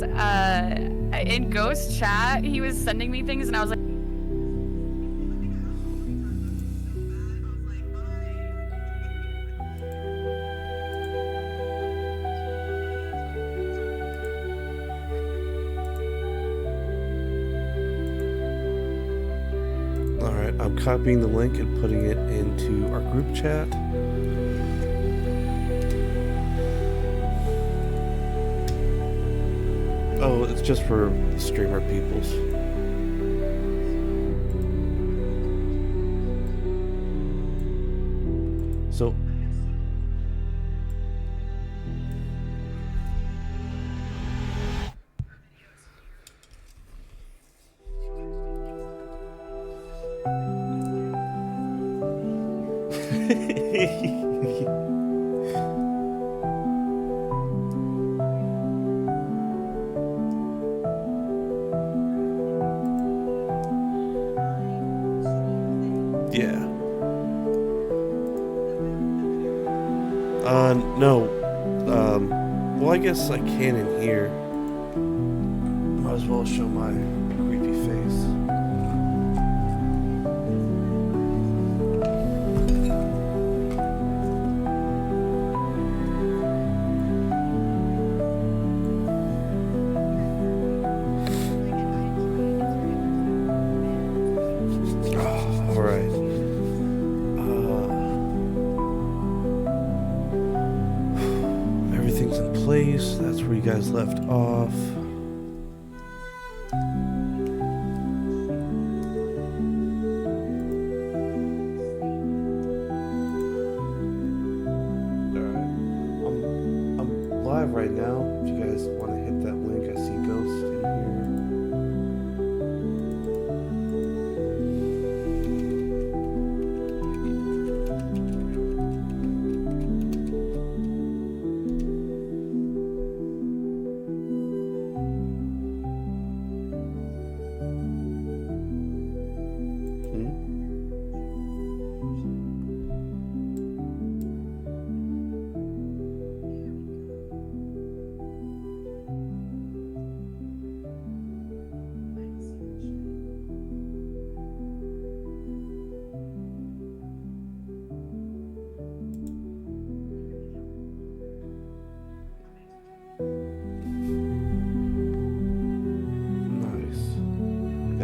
in Ghost Chat, he was sending me things, and I was like, Alright, I'm copying the link and putting it into our group chat. Oh, it's just for streamer peoples. So yeah. No. Well, I guess I can in here. Might as well show my creepy face. That's where you guys left off. Alright. I'm live right now. If you guys want to hit that link, I see ghosts in here.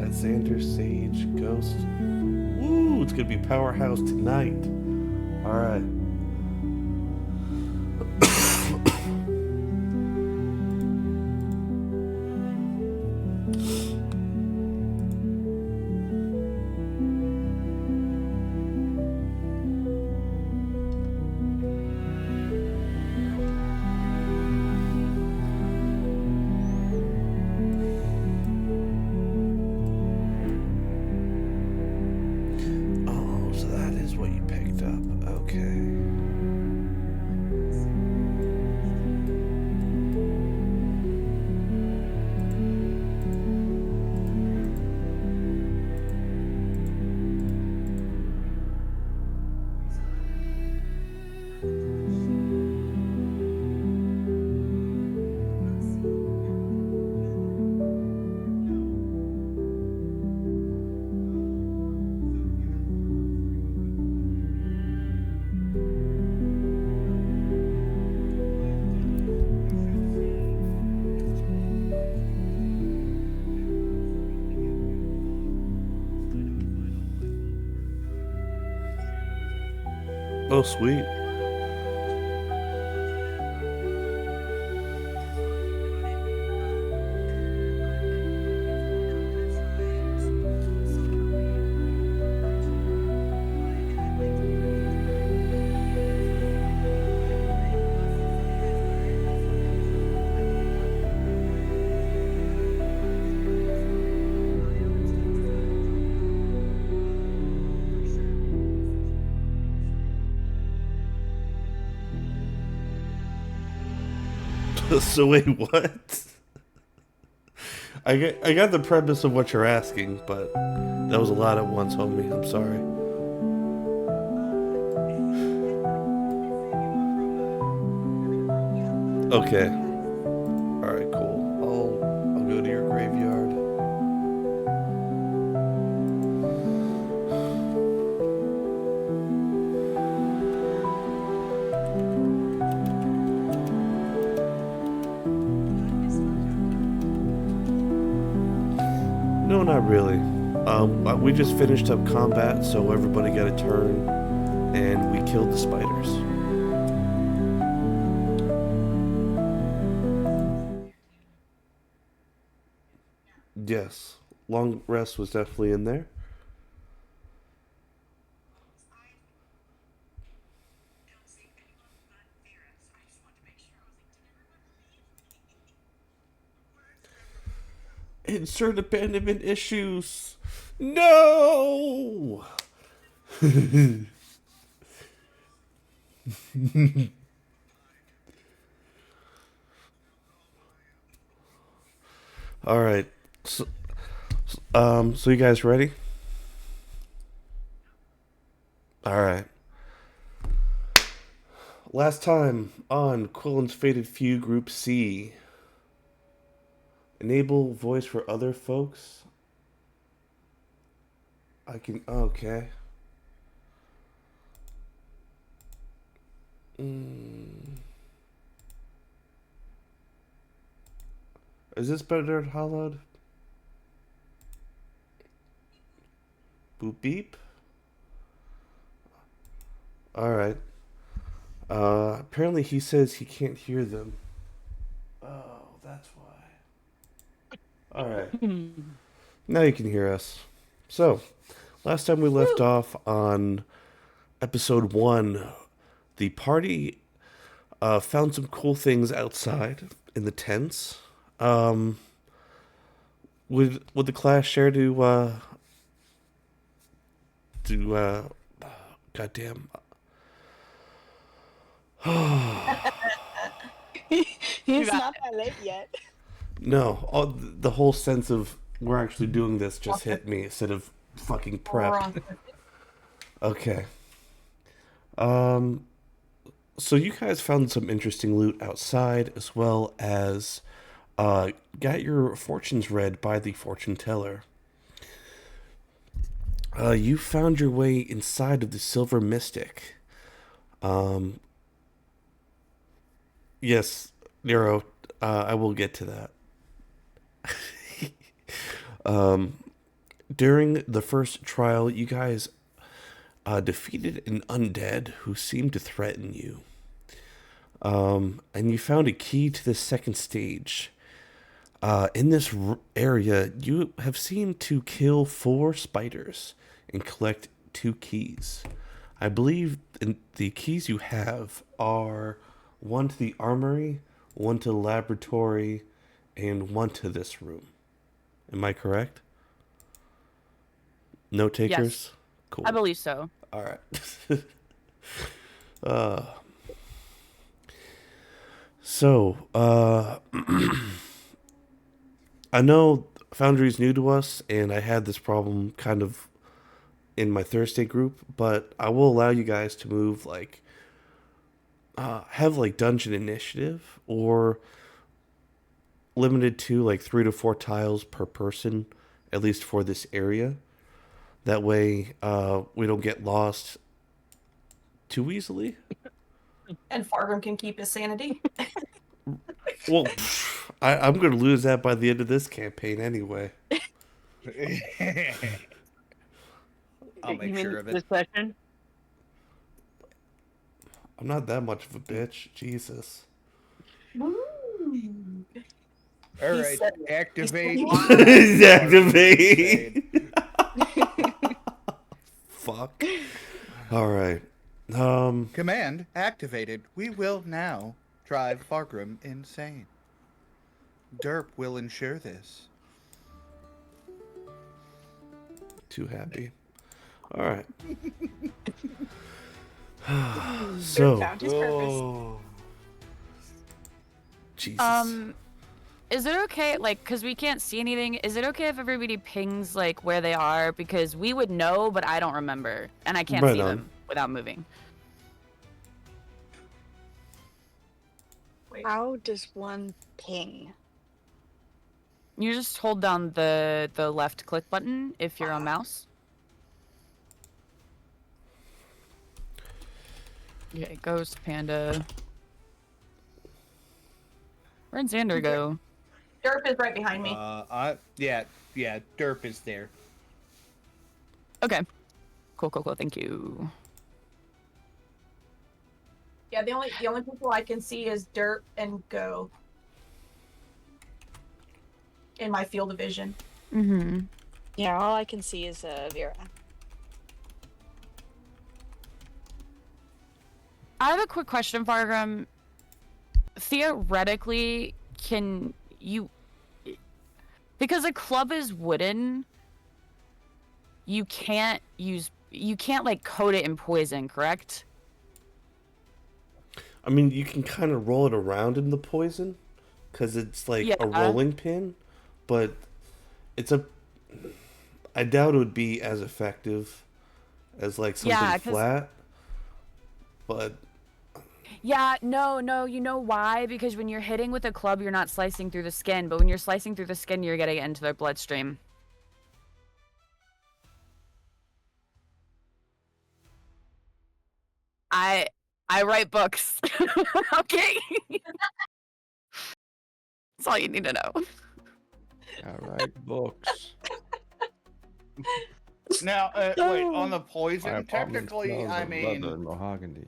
Xander, Sage, Ghost. Woo! It's gonna be Powerhouse tonight. Alright. Oh, sweet. So wait, what? I got the premise of what you're asking, but that was a lot at once, homie. I'm sorry. Okay. Alright, cool. No, not really. We just finished up combat, so everybody got a turn, and we killed the spiders. Yes, long rest was definitely in there. Insert abandonment issues. No. All right. So you guys ready? All right. Last time on Quilin's Fated Few Group C. Enable voice for other folks. I can. Okay. Is this better hollowed? Boop beep. All right. Apparently he says he can't hear them. Oh, that's why. All right. Now you can hear us. So, last time we left off on episode 1, the party found some cool things outside in the tents. Would the class share goddamn. He's not that late yet. No, the whole sense of we're actually doing this just hit me instead of fucking prep. Okay. So you guys found some interesting loot outside, as well as got your fortunes read by the fortune teller. You found your way inside of the Silver Mystic. Yes, Nero, I will get to that. During the first trial, you guys defeated an undead who seemed to threaten you. And you found a key to the second stage. In this area, you have seemed to kill 4 spiders and collect 2 keys. I believe the keys you have are 1 to the armory, 1 to the laboratory, and 1 to this room. Am I correct? Note takers? Yes. Cool. I believe so. All right. I know Foundry's new to us, and I had this problem kind of in my Thursday group, but I will allow you guys to move, have, dungeon initiative, or limited to, 3 to 4 tiles per person, at least for this area. That way, we don't get lost too easily. And Fargrim can keep his sanity. Well, I'm going to lose that by the end of this campaign anyway. I'll make sure of it. This session? I'm not that much of a bitch. Jesus. All right, activate. Activate. Fuck. All right. Command activated. We will now drive Fargrim insane. Derp will ensure this. Too happy. All right. So. Found his purpose. Oh. Jesus. Is it okay, because we can't see anything, is it okay if everybody pings, where they are? Because we would know, but I don't remember. And I can't see them without moving. How does one ping? You just hold down the left click button if you're on mouse. Okay, Ghost, Panda. Where'd Xander go? Derp is right behind me. Yeah, yeah, Derp is there. Okay. Cool. Thank you. Yeah, the only people I can see is Dirt and Go in my field of vision. Mm-hmm. Yeah, all I can see is Vera. I have a quick question, Fargrim. Theoretically, can you... Because a club is wooden, you can't like coat it in poison, correct? I mean, you can kind of roll it around in the poison, because it's like a rolling pin, but it's a... I doubt it would be as effective as like something flat, but... Yeah, no, you know why? Because when you're hitting with a club, you're not slicing through the skin, but when you're slicing through the skin, you're getting it into their bloodstream. I write books. Okay. That's all you need to know. I write books. Now, wait, on the poison, My apartment technically, smells I of mean, leather and mahogany.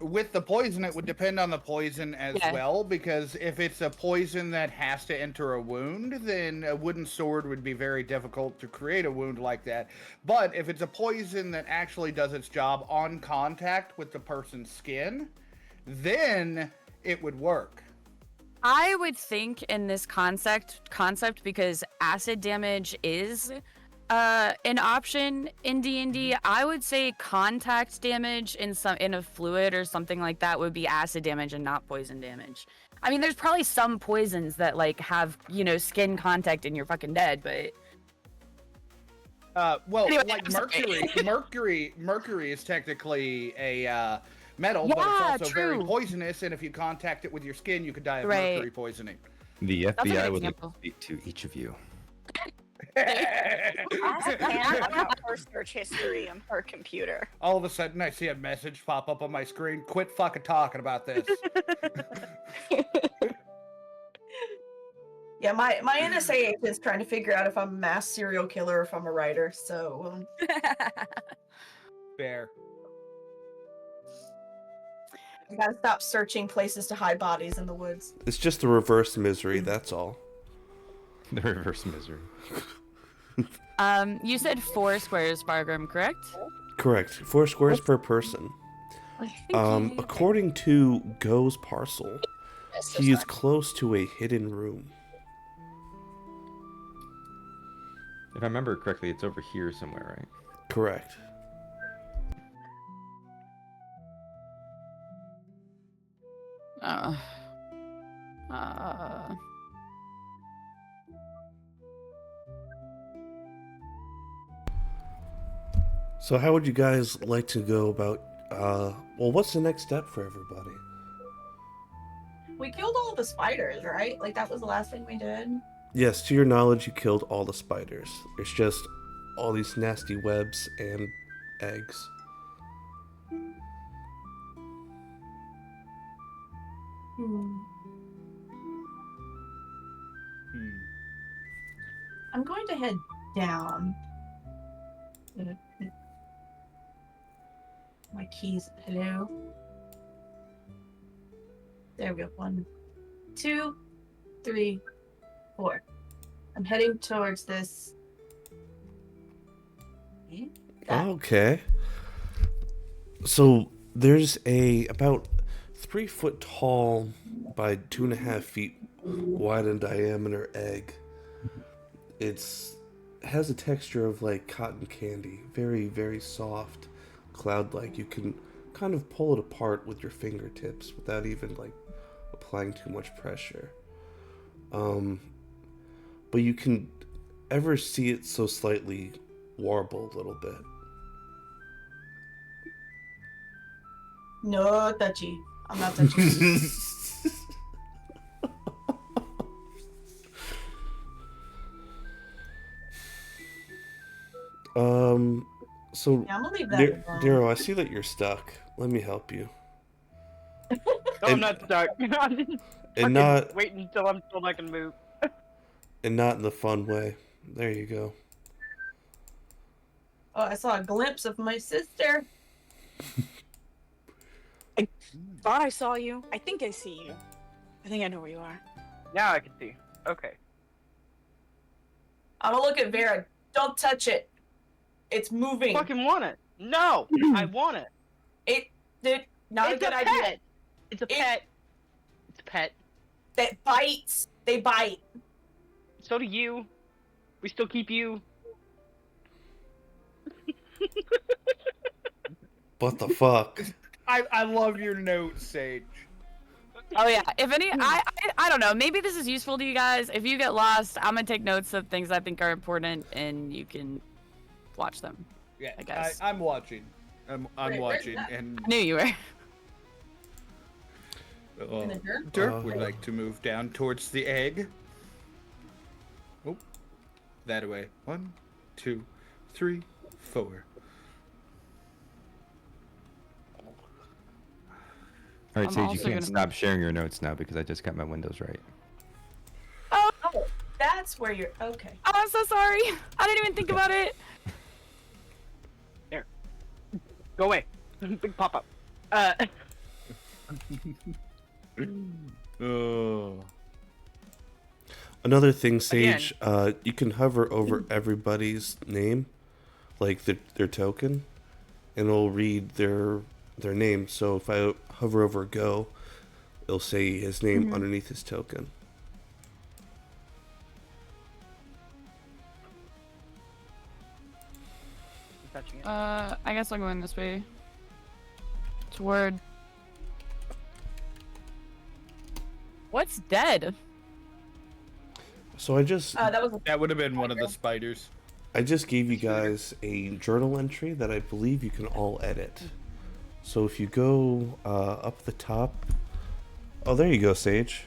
with the poison, it would depend on the poison as well, because if it's a poison that has to enter a wound, then a wooden sword would be very difficult to create a wound like that. But if it's a poison that actually does its job on contact with the person's skin, then it would work. I would think in this concept because acid damage is an option in D&D, I would say contact damage in a fluid or something like that would be acid damage and not poison damage. I mean, there's probably some poisons that like have, skin contact and you're fucking dead, but well, anyway, like mercury is technically a metal, but it's also very poisonous, and if you contact it with your skin, you could die of mercury poisoning. The FBI would like to speak to each of you. I have her search history on her computer. All of a sudden, I see a message pop up on my screen. Quit fucking talking about this. Yeah, my NSA is trying to figure out if I'm a mass serial killer or if I'm a writer, so... Fair. I gotta stop searching places to hide bodies in the woods. It's just the reverse misery, that's all. The reverse misery. You said 4 squares, Fargrim, correct? Correct. 4 squares per person. According to Go's parcel, he is close to a hidden room. If I remember correctly, it's over here somewhere, right? Correct. So how would you guys like to go about, well, what's the next step for everybody? We killed all the spiders, right? Like, that was the last thing we did? Yes, to your knowledge, you killed all the spiders. There's just all these nasty webs and eggs. I'm going to head down. My keys. Hello. There we go. 1, 2, 3, 4. I'm heading towards this. Okay. So there's a about 3 foot tall by 2.5 feet wide in diameter egg. It has a texture of like cotton candy, very, very soft, cloud-like. You can kind of pull it apart with your fingertips without even like applying too much pressure. But you can ever see it so slightly warble a little bit. No touchy. I'm not touching. So, yeah, I'm gonna leave that alone. Darrow, I see that you're stuck. Let me help you. No, I'm not stuck. I'm just And not wait until I'm told I can move. and not in the fun way. There you go. Oh, I saw a glimpse of my sister. Thought I saw you. I think I see you. I think I know where you are. Now I can see. Okay. I'm gonna look at Vera. Don't touch it. It's moving. Fucking want it. No, I want it. Dude, not It's a good a idea. pet. It's a pet. It's a pet. That bites. They bite. So do you. We still keep you. What the fuck? I love your note, Sage. Oh yeah. If any, I don't know. Maybe this is useful to you guys. If you get lost, I'm gonna take notes of things I think are important, and you can watch them. Yeah, I guess. I'm watching. I'm Wait, where's watching, that? and I knew you were. In the dirt? Dirk would like to move down towards the egg. Oh, that way. 1, 2, 3, 4. All right, I'm Sage, you also can't gonna- stop sharing your notes now because I just got my windows right. Oh, that's where you're. Okay. Oh, I'm so sorry. I didn't even think about it. Go away. Big pop up. Oh. Another thing, Sage, you can hover over everybody's name, like their token, and it'll read their name. So if I hover over Go, it'll say his name underneath his token. Touching it. I guess I'll go in this way. Toward. What's dead? So I just That would have been one of the spiders. gave you guys a journal entry that I believe you can all edit. So if you go up the top, oh, there you go, Sage.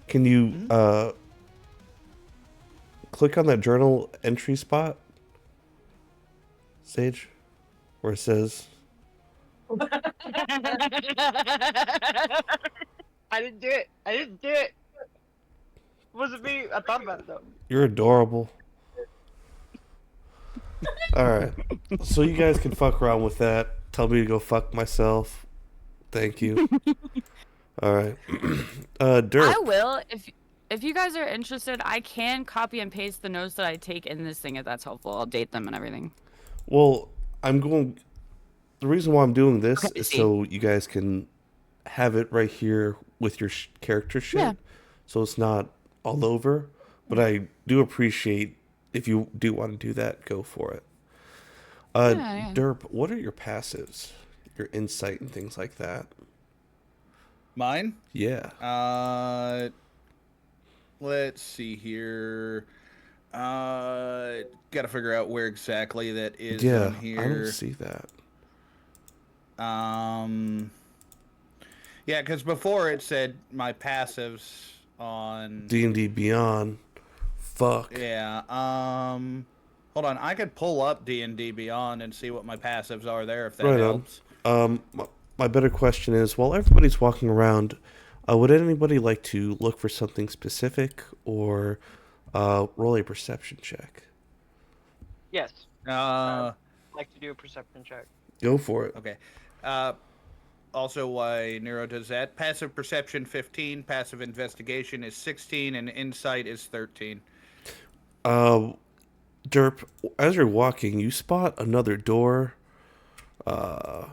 Can you click on that journal entry spot, Sage, where it says? I didn't do it. I didn't do it. It wasn't me. I thought about it though. You're adorable. Alright. So you guys can fuck around with that. Tell me to go fuck myself. Thank you. Alright. Dirk. I will if you guys are interested. I can copy and paste the notes that I take in this thing if that's helpful. I'll date them and everything. Well, the reason why I'm doing this Okay, is see. so you guys can have it right here with your character shit. Yeah. So it's not all over. But I do appreciate if you do want to do that, go for it. Yeah. Derp, what are your passives? Your insight and things like that? Mine? Yeah. Let's see here. Got to figure out where exactly that is Yeah, on here. I don't see that. Yeah, because before it said my passives on. D&D Beyond. Fuck. Yeah. Hold on. I could pull up D&D Beyond and see what my passives are there if that Right helps. on. My better question is, while everybody's walking around, would anybody like to look for something specific or roll a perception check? Yes. Uh, Like to do a perception check. Go for it. okay. Also, why Nero does that. Passive perception 15, passive investigation is 16, and insight is 13. Derp, as you're walking, you spot another door. Hold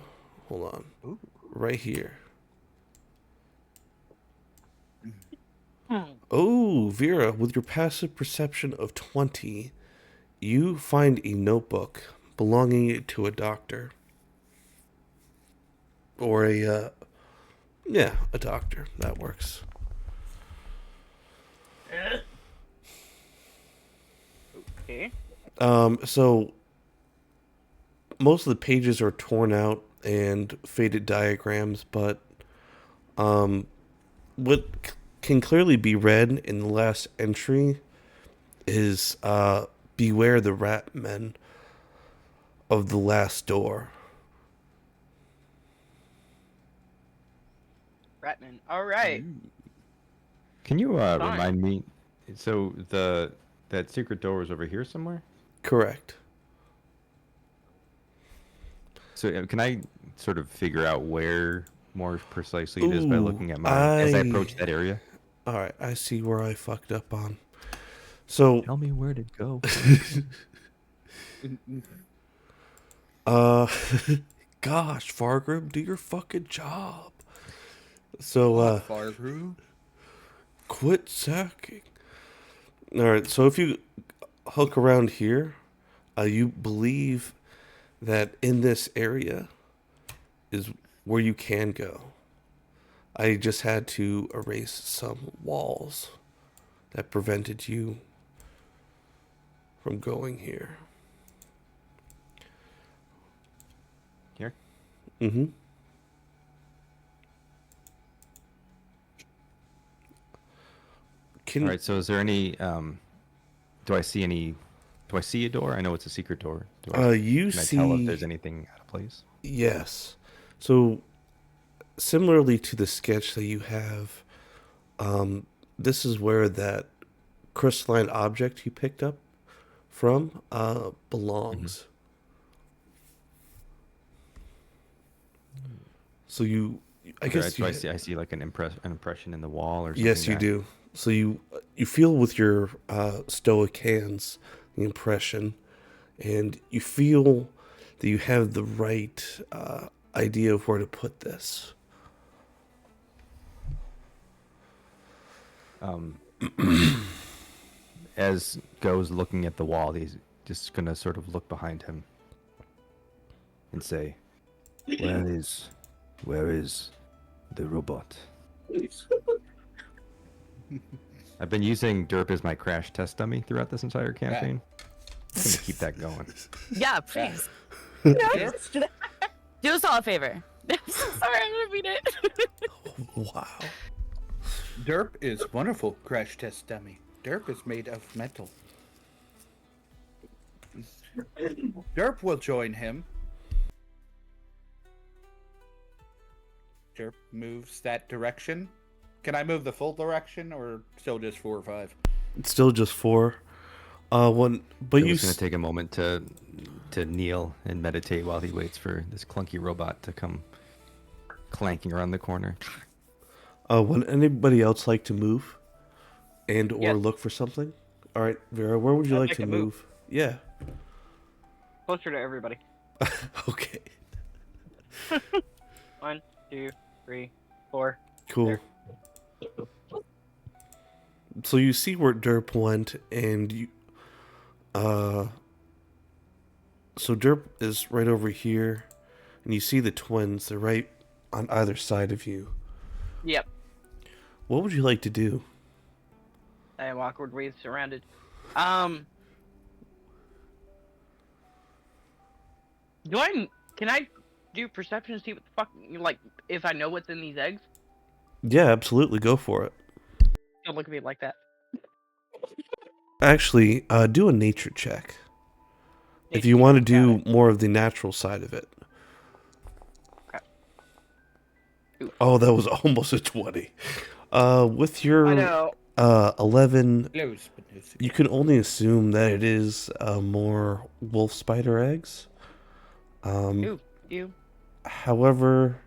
on. Right here. Oh, Vera, with your passive perception of 20, you find a notebook belonging to a doctor. Or a doctor. That works. Okay. So most of the pages are torn out and faded diagrams, but what can clearly be read in the last entry is beware the rat men of the last door. Ratman. All right. Can you remind me? So the that secret door was over here somewhere? Correct. So can I sort of figure out where more precisely it is by Ooh, looking at mine as I I approach that area? All right, I see where I fucked up on. So, Tell me where to go. uh, gosh, Fargrim, do your fucking job. So, Fargrim. quit sacking. All right, so if you hook around here, you believe that in this area is where you can go. I just had to erase some walls that prevented you from going here. Here? Mm-hmm. Can All right, so is there any, do I see a door? I know it's a secret door. you Can I tell if see? there's anything out of place? Yes. So similarly to the sketch that you have, this is where that crystalline object you picked up from belongs. So I Okay, guess do I see like an impression in the wall or something? yes, you there? do. So you feel with your stoic hands the impression, and you feel that you have the right idea of where to put this. As Go's looking at the wall, he's just gonna sort of look behind him and say, Where is the robot?" I've been using Derp as my crash test dummy throughout this entire campaign. I'm gonna keep that going. Yeah, please. Yes. Do us all a favor. Sorry, I'm gonna read it. Wow. Derp is wonderful crash test dummy. Derp is made of metal. Derp will join him. Derp moves that direction. Can I move the full direction or still just 4 or 5? It's still just 4. But I'm you just gonna take a moment to kneel and meditate while he waits for this clunky robot to come clanking around the corner. would anybody else like to move and or Yes. look for something? All right, Vera, where would you I'd like like to to move? move. Yeah. Closer to everybody. Okay. 1, 2, 3, 4. Cool. There. So you see where Derp went, and you, so Derp is right over here, and you see the twins. They're right on either side of you. Yep. What would you like to do? I am awkwardly surrounded. Can I do perception to see what the fuck, like, if I know what's in these eggs? Yeah, absolutely. Go for it. Don't look at me like that. Actually, do a nature check. If Nature you want to check, do got more of the natural side of it. Okay. Oof. Oh, that was almost a 20. With I your know. 11, Close, but no cigar. you can only assume that it is more wolf spider eggs. Ooh, you. However,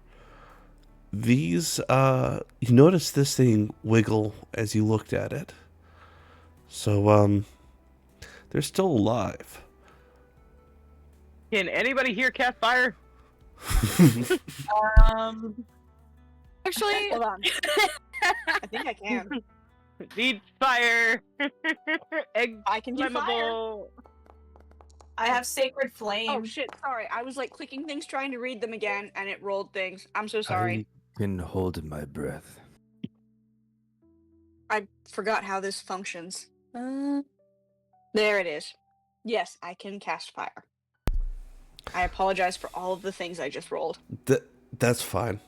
these, you notice this thing wiggle as you looked at it. So, they're still alive. Can anybody here cast fire? Actually, Hold on. I think I can. Need fire. Egg I can do fire. flammable. I have sacred flame. Oh shit, sorry. I was like clicking things trying to read them again and it rolled things. I'm so sorry. I can hold my breath. I forgot how this functions. There it is. Yes, I can cast fire. I apologize for all of the things I just rolled. That's fine.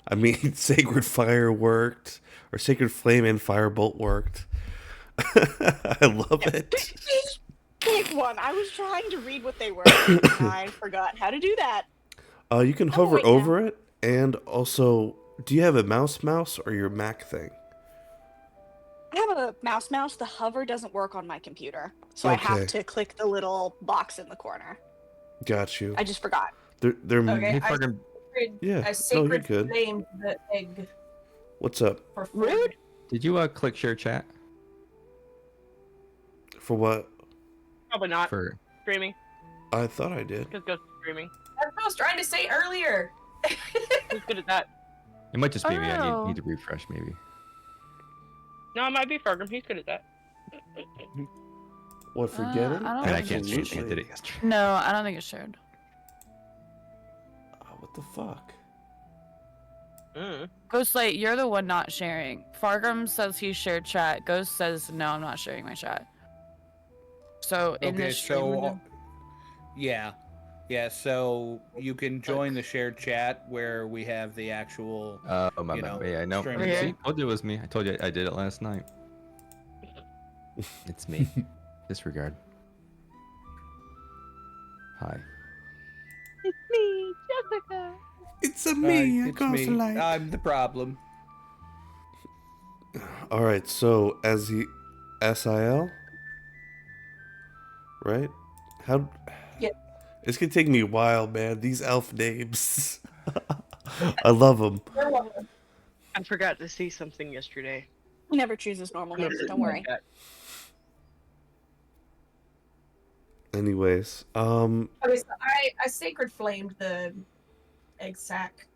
I mean, Sacred Fire worked, or Sacred Flame and Firebolt worked. I love it. Pick one. I was trying to read what they were. And I forgot how to do that. You can I'm hover awake now. over it, and also, do you have a mouse or your Mac thing? I have a mouse. The hover doesn't work on my computer, so I Okay. have to click the little box in the corner. Got you. I just forgot. They're Okay, Hey, I fucking, yeah. I No, sacred you're good. flamed the egg What's up? for food. Rude. did you click share chat For what? Probably not. for? Streaming. I thought I did. Because Ghost is streaming. That's what I was trying to say earlier. Who's good at that? It might just be me. I Oh. need to refresh maybe. No, it might be Fergus. He's good at that. What, forgetting? I don't And I think can't it's stream. I Absolutely. did it yesterday. No, I don't think it's shared. What the fuck? Ghostlight, you're the one not sharing. Fargrim says he shared chat. Ghost says, no, I'm not sharing my chat. So in Okay, this stream, we're so doing- yeah, so you can join the shared chat where we have the actual. Oh my You bad. know, Yeah, no. stream it. See, told you it was me. I told you I did it last night. It's me. Disregard. Hi. It's me, Jessica. It's a It's me. I'm the problem. All right, so as the SIL, right? How? Yeah. It's gonna take me a while, man. These elf names, I love them. I forgot to see something yesterday. He never chooses normal names. Don't worry. Anyways, Okay, so I sacred flamed the egg sack.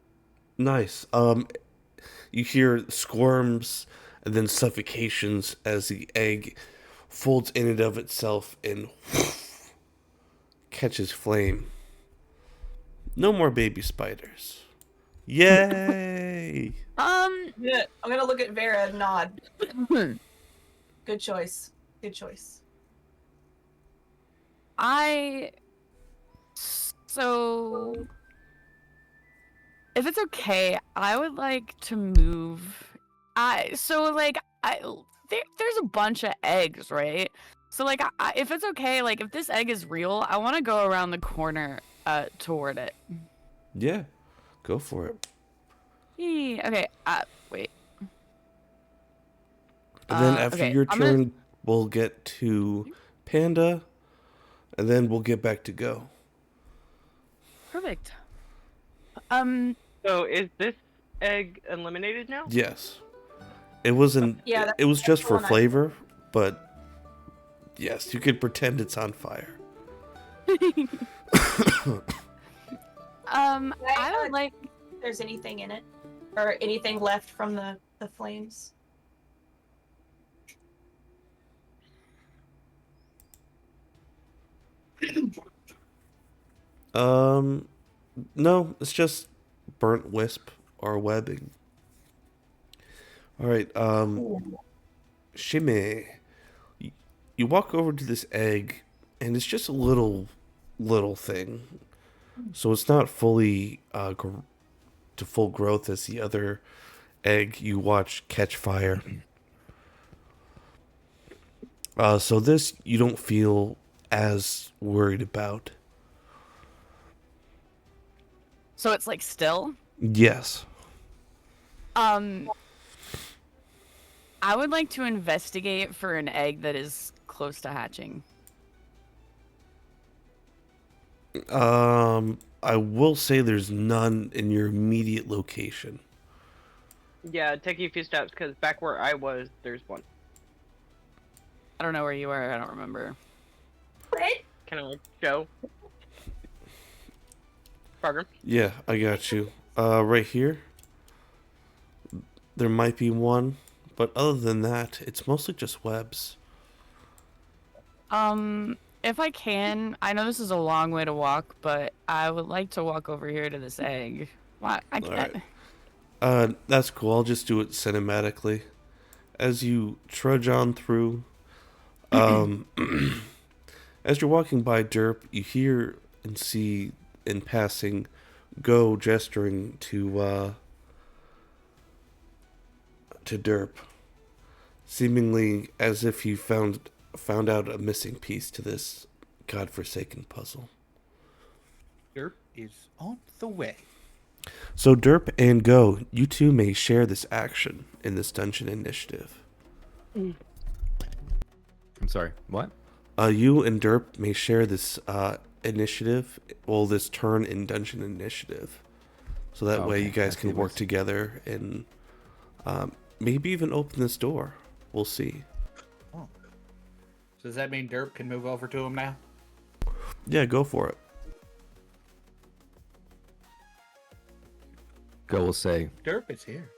nice. You hear squirms and then suffocations as the egg folds in and of itself and catches flame. No more baby spiders. Yay! Yeah, I'm gonna look at Vera and nod. Good choice. Good choice. So if it's okay, I would like to move. There's a bunch of eggs, right? So like if it's okay, like if this egg is real, I want to go around the corner toward it. Yeah, go for it. Okay, wait. And then after okay, your I'm gonna- turn, we'll get to Panda, and then we'll get back to Go. Perfect. So is this egg eliminated now? Yes. It wasn't. Yeah, It was just the for one I- flavor, but yes, you could pretend it's on fire. I would like. If there's anything in it, or anything left from the flames. No, it's just burnt wisp or webbing. All right, Shimmy, you walk over to this egg, and it's just a little thing, so it's not fully to full growth as the other egg you watch catch fire. So this you don't feel as worried about. So it's like still. Yes. I would like to investigate for an egg that is close to hatching. I will say there's none in your immediate location. Yeah, take you a few steps because back where I was, there's one. I don't know where you were. I don't remember. What? Can I show? Program. Yeah, I got you. Right here. There might be one, but other than that, it's mostly just webs. If I can, I know this is a long way to walk, but I would like to walk over here to this egg. Why? I can't. Alright. That's cool. I'll just do it cinematically. As you trudge on through, as you're walking by Derp, you hear and see in passing Go gesturing to Derp, seemingly as if you found out a missing piece to this godforsaken puzzle. Derp is on the way. So Derp and Go, you two may share this action in this dungeon initiative. I'm sorry. What? You and Derp may share this initiative, well, this turn in dungeon initiative. So that way Okay, you guys I can see work what's- together and maybe even open this door. We'll see. So does that mean Derp can move over to him now? Yeah, go for it. Go will say, Derp is here.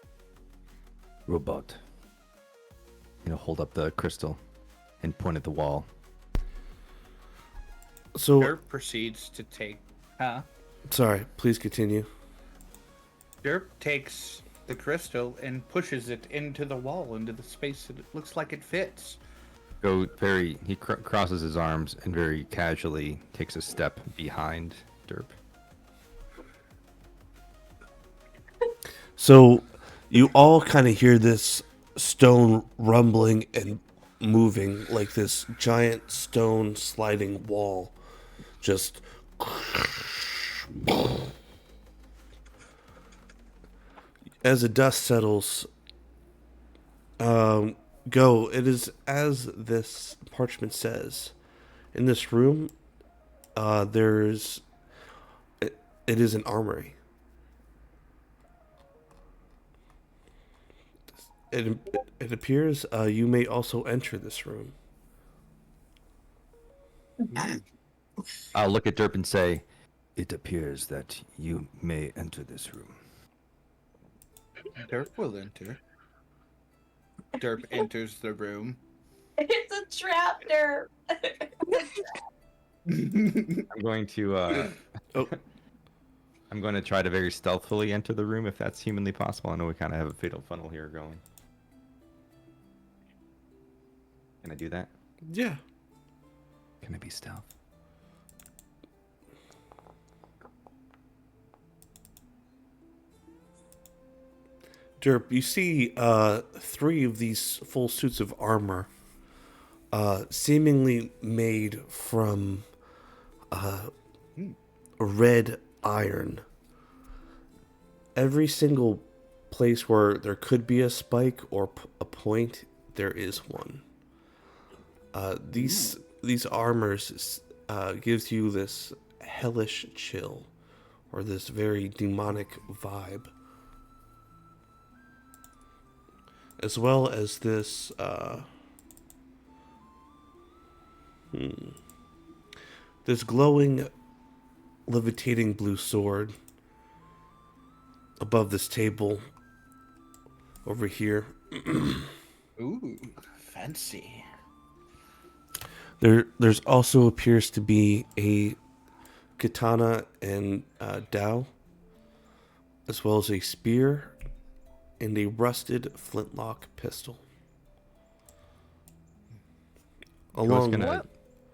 robot. Hold up the crystal and point at the wall. So, Derp proceeds to take. sorry, please continue. Derp takes the crystal and pushes it into the wall, into the space that it looks like it fits. He crosses his arms and very casually takes a step behind Derp. So, you all kind of hear this stone rumbling and moving, like this giant stone sliding wall. Just. As the dust settles, go. It is as this parchment says. In this room, there's. It is an armory. It appears you may also enter this room. I'll look at Derp and say, it appears that you may enter this room. Derp will enter. Derp enters the room. It's a trap, Derp. I'm going to Oh. I'm going to try to very stealthily enter the room if that's humanly possible. I know we kind of have a fatal funnel here going. Can I do that? Yeah. Can I be stealth? Derp, you see 3 of these full suits of armor, seemingly made from red iron. Every single place where there could be a spike or a point, there is one. These armors gives you this hellish chill, or this very demonic vibe, as well as this this glowing, levitating blue sword above this table over here. Ooh, fancy. There's also appears to be a katana and dao, as well as a spear and a rusted flintlock pistol. I was Along gonna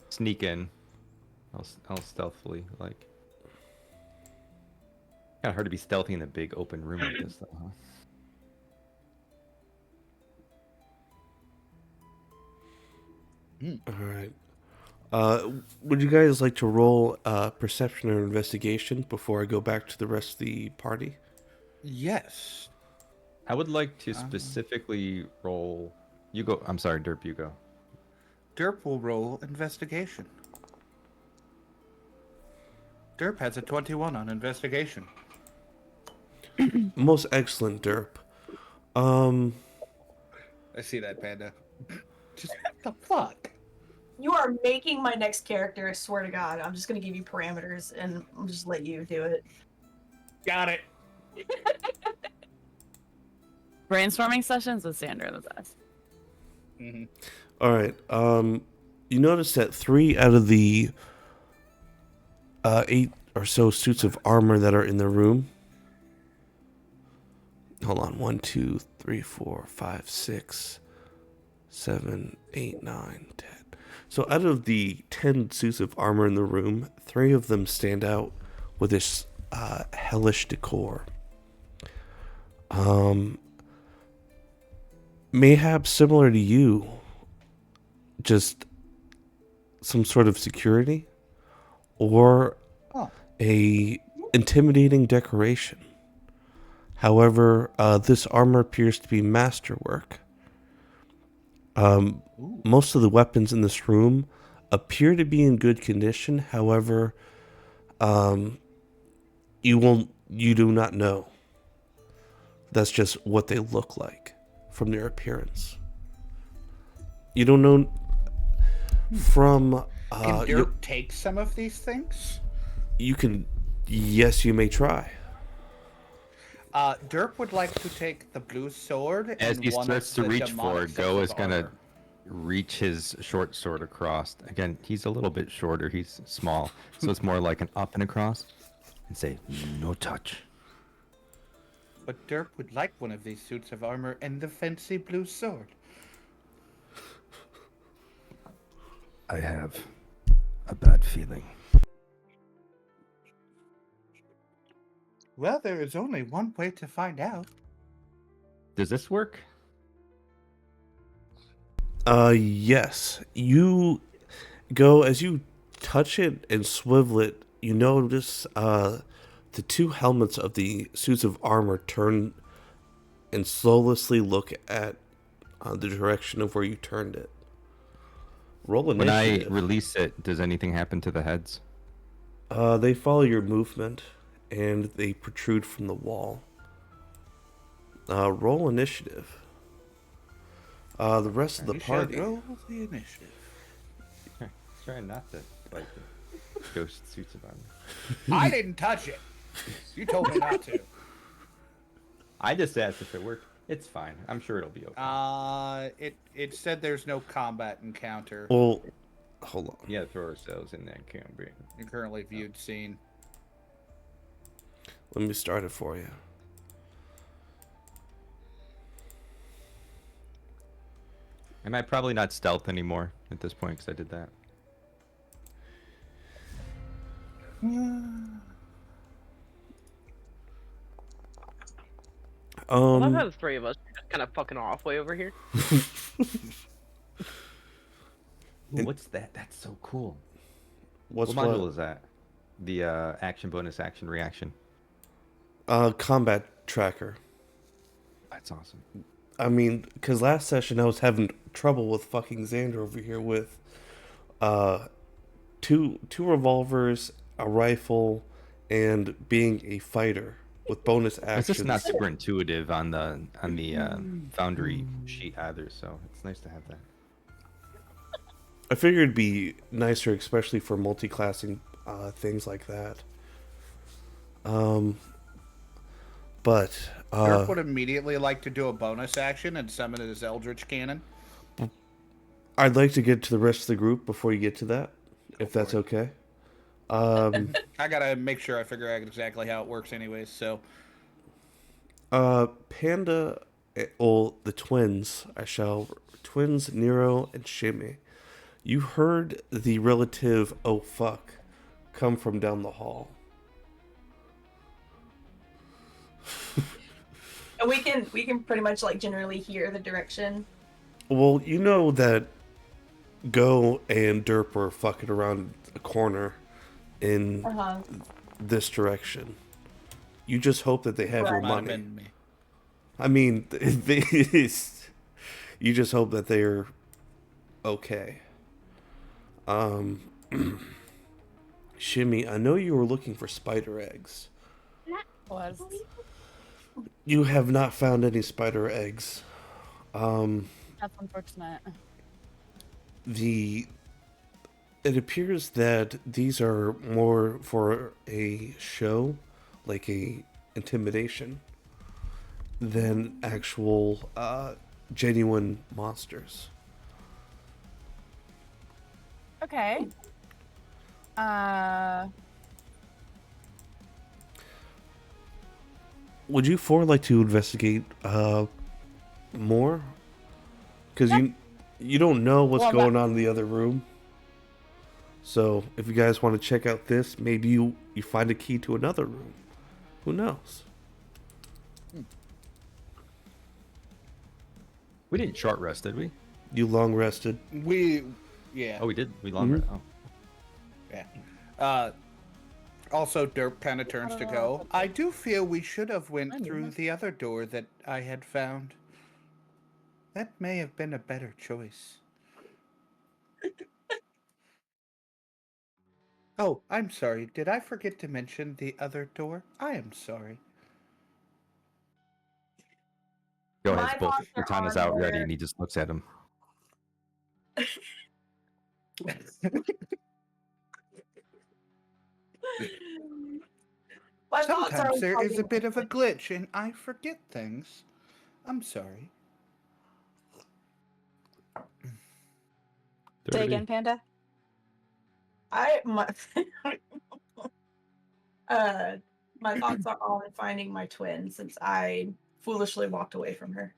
sneak in. I'll stealthily like. Kind of hard to be stealthy in a big open room like this, though, huh? All right. Would you guys like to roll perception or investigation before I go back to the rest of the party? Yes. I would like to specifically roll. You go. I'm sorry, Derp. You go. Derp will roll investigation. Derp has a 21 on investigation. Most excellent, Derp. I see that, Panda. Just what the fuck? You are making my next character, I swear to God. I'm just going to give you parameters and I'll just let you do it. Got it. Brainstorming sessions with Sandra are the best. Mm-hmm. All right. You notice that 3 out of the 8 or so suits of armor that are in the room. Hold on. 1, 2, 3, 4, 5, 6, 7, 8, 9, 10. So out of the 10 suits of armor in the room, 3 of them stand out with this hellish decor. Mayhap similar to you, just some sort of security or a intimidating decoration. However, this armor appears to be masterwork. Most of the weapons in this room appear to be in good condition. However, you do not know. That's just what they look like from their appearance. You don't know from. Can Derp take some of these things? You can. Yes, you may try. Derp would like to take the blue sword. As and he one starts of to the reach demonic for it, sets Go of is gonna armor. reach his short sword across. Again, he's a little bit shorter. He's small, so it's more like an up and across. And say, no touch. But Derp would like one of these suits of armor and the fancy blue sword. I have a bad feeling. Well, there is only one way to find out. Does this work? Yes. You go as you touch it and swivel it. You notice the two helmets of the suits of armor turn and slowly look at the direction of where you turned it. Roll When initiative. I release it, does anything happen to the heads? They follow your movement and they protrude from the wall. Roll initiative. The rest of the party. Roll the initiative. Try not to like the ghost suits of armor. I didn't touch it. You told me not to. I just asked if it worked. It's fine. I'm sure it'll be okay. It said there's no combat encounter. Well, hold on. Yeah, throw ourselves in that campaign. You're currently viewed scene. Let me start it for you. Am I probably not stealth anymore at this point because I did that? I love how the three of us are just kind of fucking off way over here. Ooh, what's that? That's so cool. What's What module is that? The action bonus action reaction. Combat tracker. That's awesome. I mean, because last session I was having trouble with fucking Xander over here with two revolvers, a rifle, and being a fighter with bonus actions. It's just not super intuitive on the Foundry sheet either, so it's nice to have that. I figured it'd be nicer, especially for multi-classing things like that. But Derp would immediately like to do a bonus action and summon his Eldritch Cannon. I'd like to get to the rest of the group before you get to that, if that's okay. I gotta make sure I figure out exactly how it works anyways, so. Panda, well, the twins, twins, Nero and Shimmy. You heard the relative, oh fuck, come from down the hall. And we can pretty much like generally hear the direction. Well, you know that Go and Derp are fucking around a corner in this direction. You just hope that they have your Right. Might have money. been me. I mean, you just hope that they're okay. Shimmy, I know you were looking for spider eggs. Was. You have not found any spider eggs. That's unfortunate. It appears that these are more for a show, like a intimidation, than actual genuine monsters. Okay. Would you four like to investigate more? Because you don't know what's Well, going on in the other room. So if you guys want to check out this, maybe you find a key to another room. Who knows? We didn't short rest, did we? You long rested. Yeah. Oh, we did. We long rest. Oh. Yeah. Also, Derp kind of turns to Go. I do feel we should have went through the other door that I had found. That may have been a better choice. Oh, I'm sorry. Did I forget to mention the other door? I am sorry. Go ahead, My both. thoughts are Katana's on out ready, where- and he just looks at him. My thoughts are Sometimes on there is a finding bit of a glitch and I forget things. I'm sorry. Say 30. again, Panda. my my thoughts are on finding my twin since I foolishly walked away from her.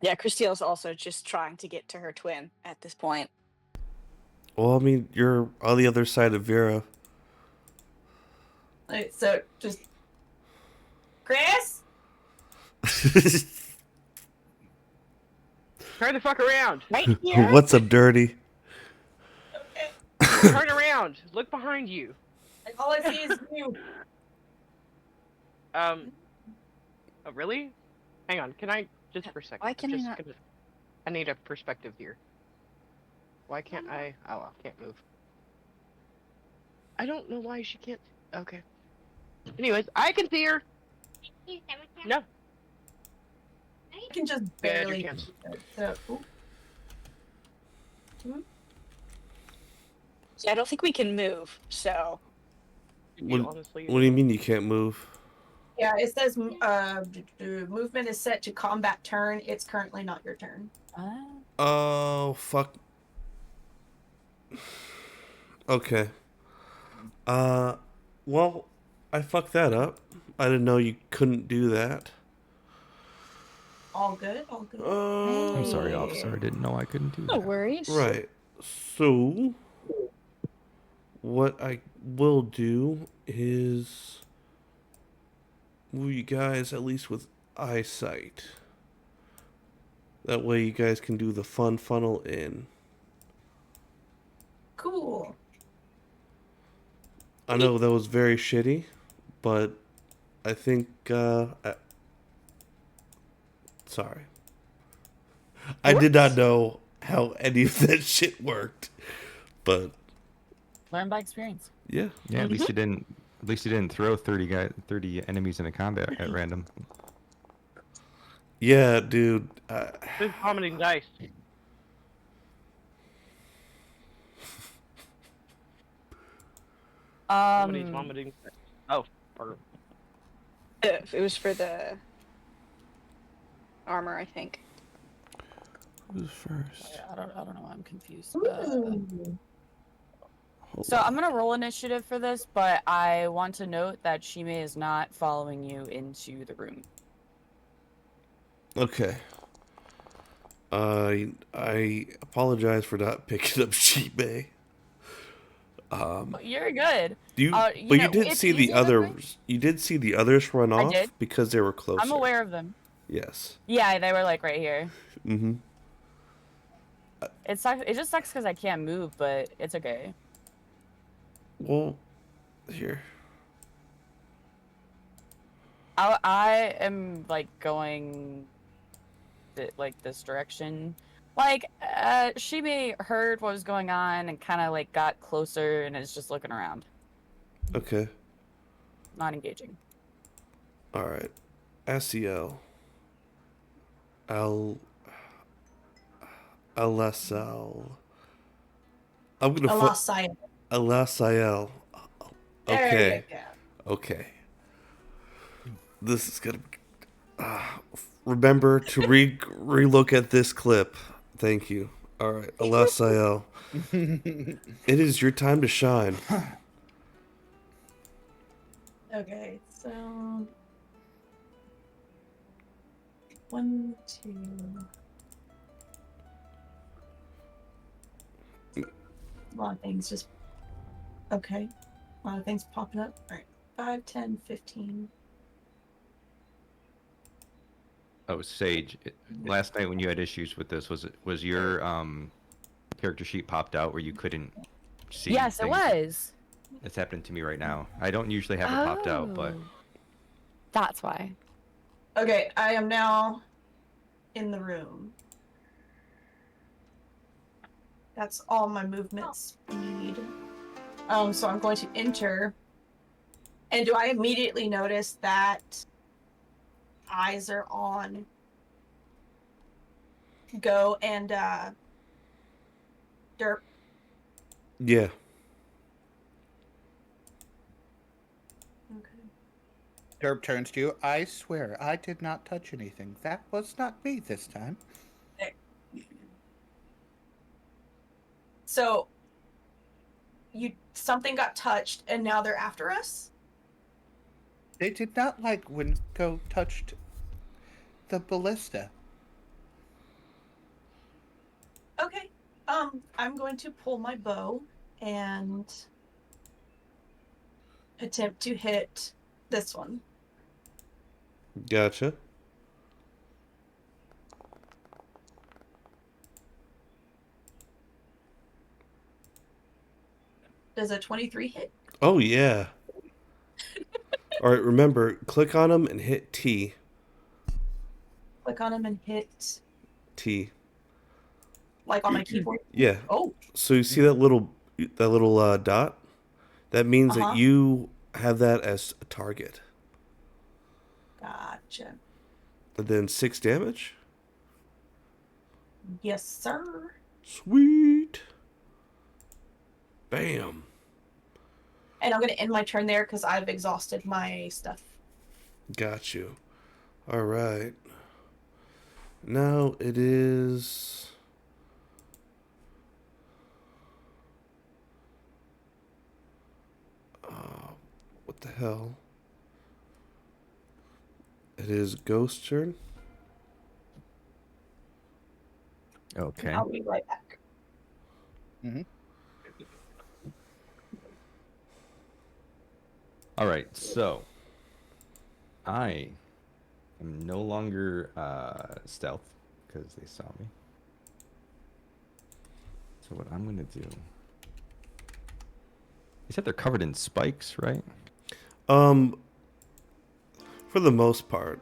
Yeah, Christiel's also just trying to get to her twin at this point. Well, I mean, you're on the other side of Vera. Like, so just Chris? Turn the fuck around. Right here? What's up, Dirty? Okay. Turn around. Look behind you. Like, all I see is you. Oh, really? Hang on. Can I just for a second? Why can I just not- I need a perspective here. Why can't I? Oh, I can't move. I don't know why she can't. Okay. Anyways, I can see her. No. I can just Yeah, you barely. can. So, Yeah, I don't think we can move, so. Honestly. What do you mean you can't move? yeah, it says movement is set to combat turn. It's currently not your turn. Oh, fuck. Okay. Well, I fucked that up. I didn't know you couldn't do that. All good, all good. I'm sorry, Hey. officer. I didn't know I couldn't do No that. worries. Right. So, what I will do is move you guys at least with eyesight. That way you guys can do the fun funnel in. Cool. I know that was very shitty, but I think, sorry. I did not know how any of that shit worked, but Learn by experience. yeah. Yeah, at least you didn't. At least you didn't throw 30 enemies in a combat at random. Yeah, dude. Who's vomiting dice? Somebody's vomiting. Oh, or It was for the armor, I think. Who's first? I don't know. I'm confused. Ooh. Hold So on. I'm gonna roll initiative for this, but I want to note that Shime is not following you into the room. Okay. I apologize for not picking up Shime. You're good. You, You but know, you did it's see the easier that way. others. You did see the others run I off did. because they were closer. I'm aware of them. Yes. Yeah, they were like right here. Mm-hmm. It sucks. It just sucks because I can't move, but it's okay. Well, here. I am like going like this direction. Like Shime heard what was going on and kind of like got closer and is just looking around, Okay. not engaging. All right. SEL. L. LSL. I'm gonna I lost sight. LSIL. There Okay. you go. Okay. This is gonna. Remember to relook at this clip. Thank you. All right, LSIL. It is your time to shine. Okay, so 1, 2. A lot of things just. Okay. A lot of things popping up. Alright. 5, 10, 15. Oh, Sage. Last night when you had issues with this, was your character sheet popped out where you couldn't see? Yes, it things? was. It's happening to me right now. I don't usually have it popped out, but That's why. Okay, I am now in the room. That's all my movement speed. So I'm going to enter. And do I immediately notice that eyes are on Go and Derp? Yeah. Okay. Derp turns to you. I swear, I did not touch anything. That was not me this time. So something got touched and now they're after us? They did not like when Go touched the ballista. Okay. I'm going to pull my bow and attempt to hit this one. Gotcha. Does a 23 hit? Oh, yeah. All right, remember, click on them and hit T. Click on him and hit, T. like, on my keyboard. Yeah. Oh, So you see that little dot? That means that uh-huh. you have that as a target. Gotcha. And then 6 damage. Yes, sir. Sweet. Bam. And I'm going to end my turn there because I've exhausted my stuff. Got you. All right. Now it is. What the hell? It is Ghost turn. Okay. I'll be right back. Mm-hmm. All right. So I am no longer stealth because they saw me. So what I'm gonna do? You said they're covered in spikes, right? For the most part.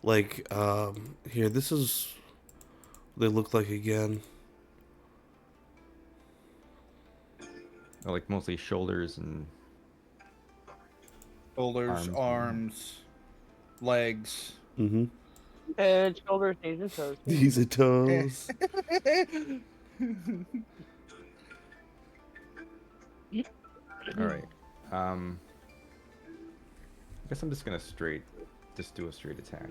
Like, here, this is what they look like again. Or like mostly shoulders and Shoulders, Arms. arms, legs. Mm-hmm. Head, shoulders, knees, and toes. These are toes. all right. I guess I'm just gonna do a straight attack.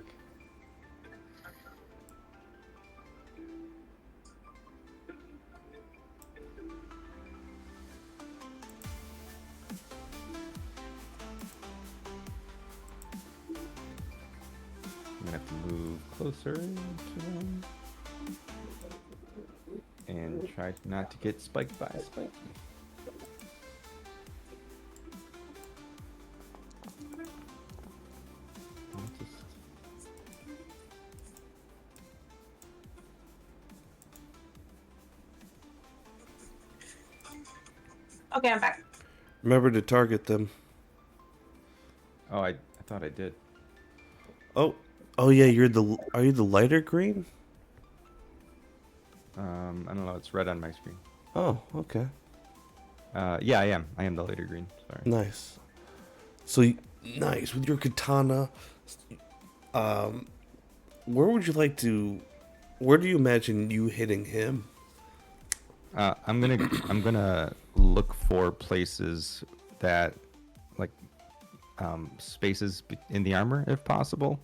I'm gonna have to move closer to them and try not to get spiked by a spike. Okay, I'm back. Remember to target them. Oh, I thought I did. Oh yeah, are you the lighter green? I don't know. It's red on my screen. Oh, okay. Yeah, I am. I am the later green. Sorry. Nice. So nice with your katana. Where would you like to? Where do you imagine you hitting him? I'm gonna look for places that, like, spaces in the armor, if possible.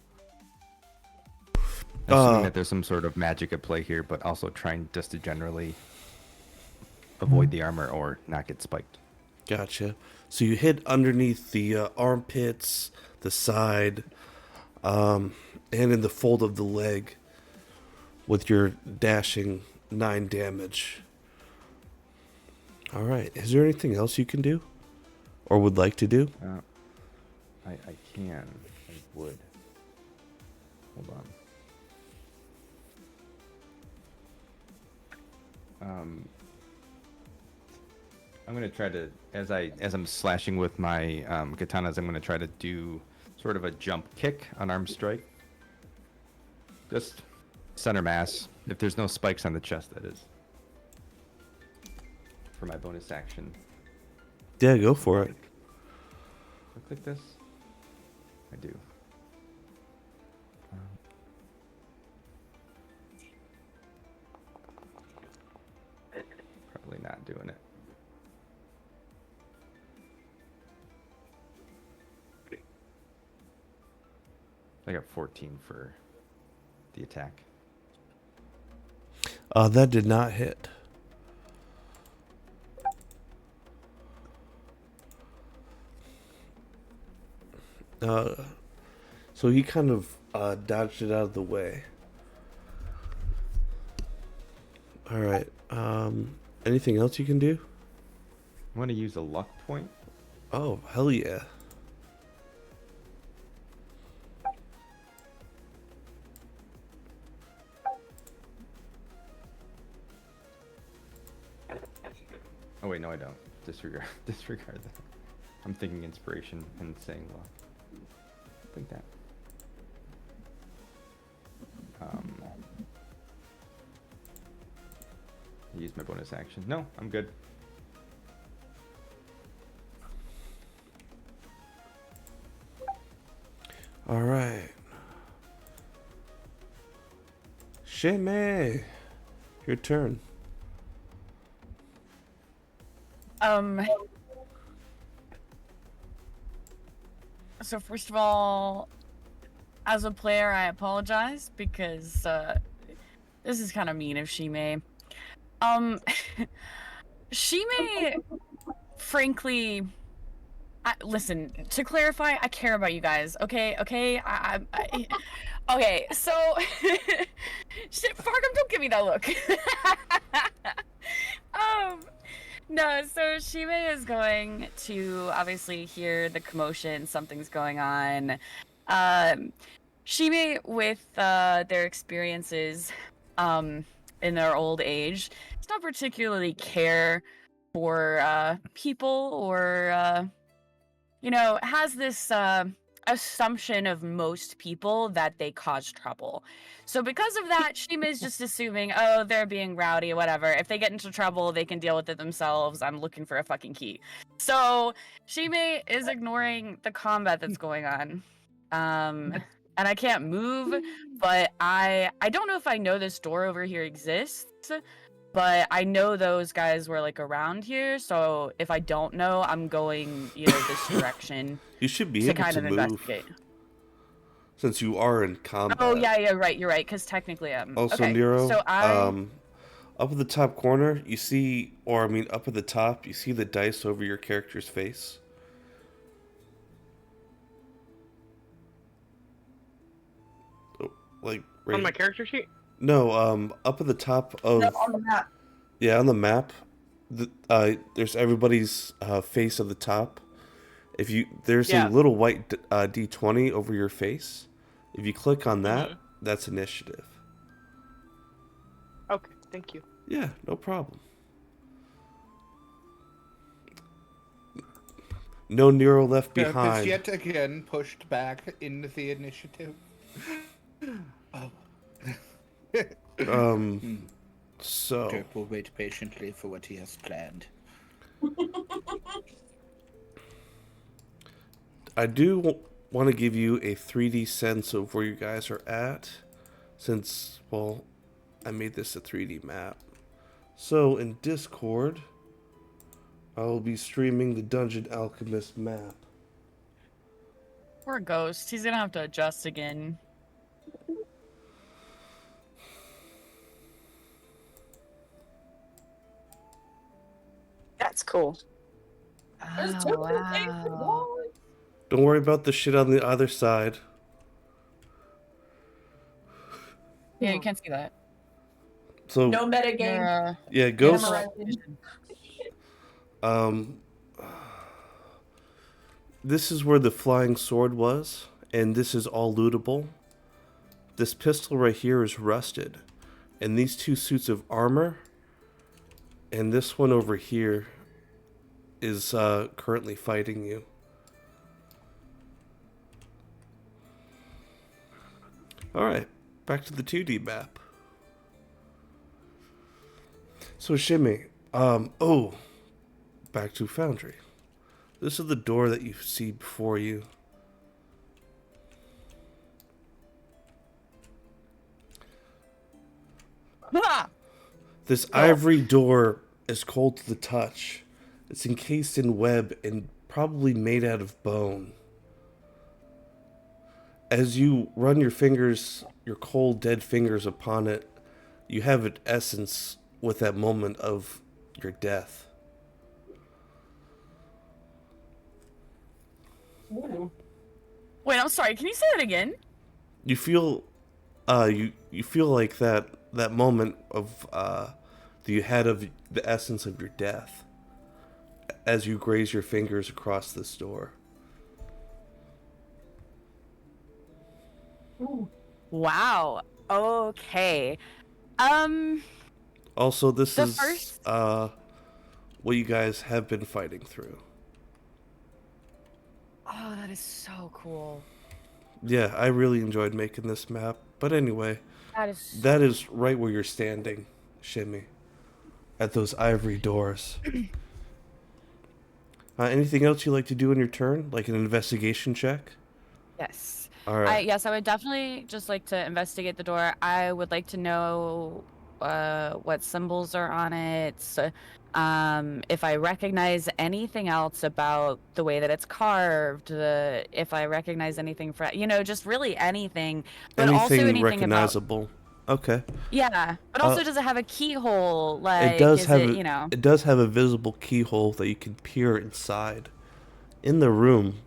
Assuming that there's some sort of magic at play here, but also trying just to generally avoid the armor or not get spiked. Gotcha. So you hit underneath the armpits, the side, and in the fold of the leg with your dashing 9 damage. All right. Is there anything else you can do or would like to do? I can. I would. Hold on. I'm gonna try to, as I'm slashing with my katanas, I'm gonna try to do sort of a jump kick, unarmed strike. Just center mass. If there's no spikes on the chest, that is. For my bonus action. Yeah, go for it. I click this? I do. Probably not doing it. I got 14 for the attack. That did not hit. So he kind of dodged it out of the way. All right. Anything else you can do? I want to use a luck point. Oh, hell yeah. Oh wait, no, I don't. Disregard that. I'm thinking inspiration and saying luck. Think that. Use my bonus action. No, I'm good. All right. Shimmy. Your turn. So first of all, as a player, I apologize because this is kind of mean of Shime. Shime, frankly, listen. To clarify, I care about you guys. Okay. Okay. So, shit, Fargum, don't give me that look. No, so Shime is going to obviously hear the commotion, something's going on. Shime, with their experiences in their old age, does not particularly care for people or, has this assumption of most people that they cause trouble. So because of that, Shima is just assuming, oh, they're being rowdy, whatever. If they get into trouble, they can deal with it themselves. I'm looking for a fucking key. So Shima is ignoring the combat that's going on. And I can't move, but I don't know if I know this door over here exists, but I know those guys were like around here. So if I don't know, I'm going, this direction. You should be to able kind to of move. investigate. Since you are in combat. Oh yeah, you're right. Because technically, Also, okay. Nero, So up at the top corner, you see, up at the top, you see the dice over your character's face. Oh, like right On my character sheet? No, up at the top of. No, on the map. Yeah, on the map, there's everybody's face at the top. There's a little white D20 over your face. If you click on that, that's initiative. Okay, thank you. Yeah, no problem. No Nero left behind. Yet again pushed back into the initiative. So Dirk will wait patiently for what he has planned. I do want to give you a 3D sense of where you guys are at, since, well, I made this a 3D map. So in Discord, I will be streaming the Dungeon Alchemist map. Poor Ghost. He's gonna have to adjust again. That's cool. Oh, wow. Don't worry about the shit on the other side. Yeah, you can't see that. So No metagame. yeah, Ghost. This is where the flying sword was, and this is all lootable. This pistol right here is rusted, and these two suits of armor, and this one over here is currently fighting you. All right, back to the 2D map. So Shimmy, back to Foundry. This is the door that you see before you. Ah! This ivory door is cold to the touch. It's encased in web and probably made out of bone. As you run your fingers, your cold, dead fingers upon it, you have an essence with that moment of your death. Ooh. Wait, I'm sorry. Can you say that again? You feel, you feel like that moment of that you had of the essence of your death as you graze your fingers across this door. Ooh. Wow. Okay. Also, this The is first. what you guys have been fighting through. Oh, that is so cool. Yeah, I really enjoyed making this map. But anyway, That is. that is right where you're standing, Shimmy, at those ivory doors. Anything else you like to do in your turn, like an investigation check? Yes. All right. Yes, I would definitely just like to investigate the door. I would like to know what symbols are on it. If I recognize anything else about the way that it's carved, if I recognize anything just really anything, but also Anything anything about, recognizable? Okay. yeah, but Uh, also does it have a keyhole? it Like, does is have it, a, it does have a visible keyhole that you can peer inside. In the room,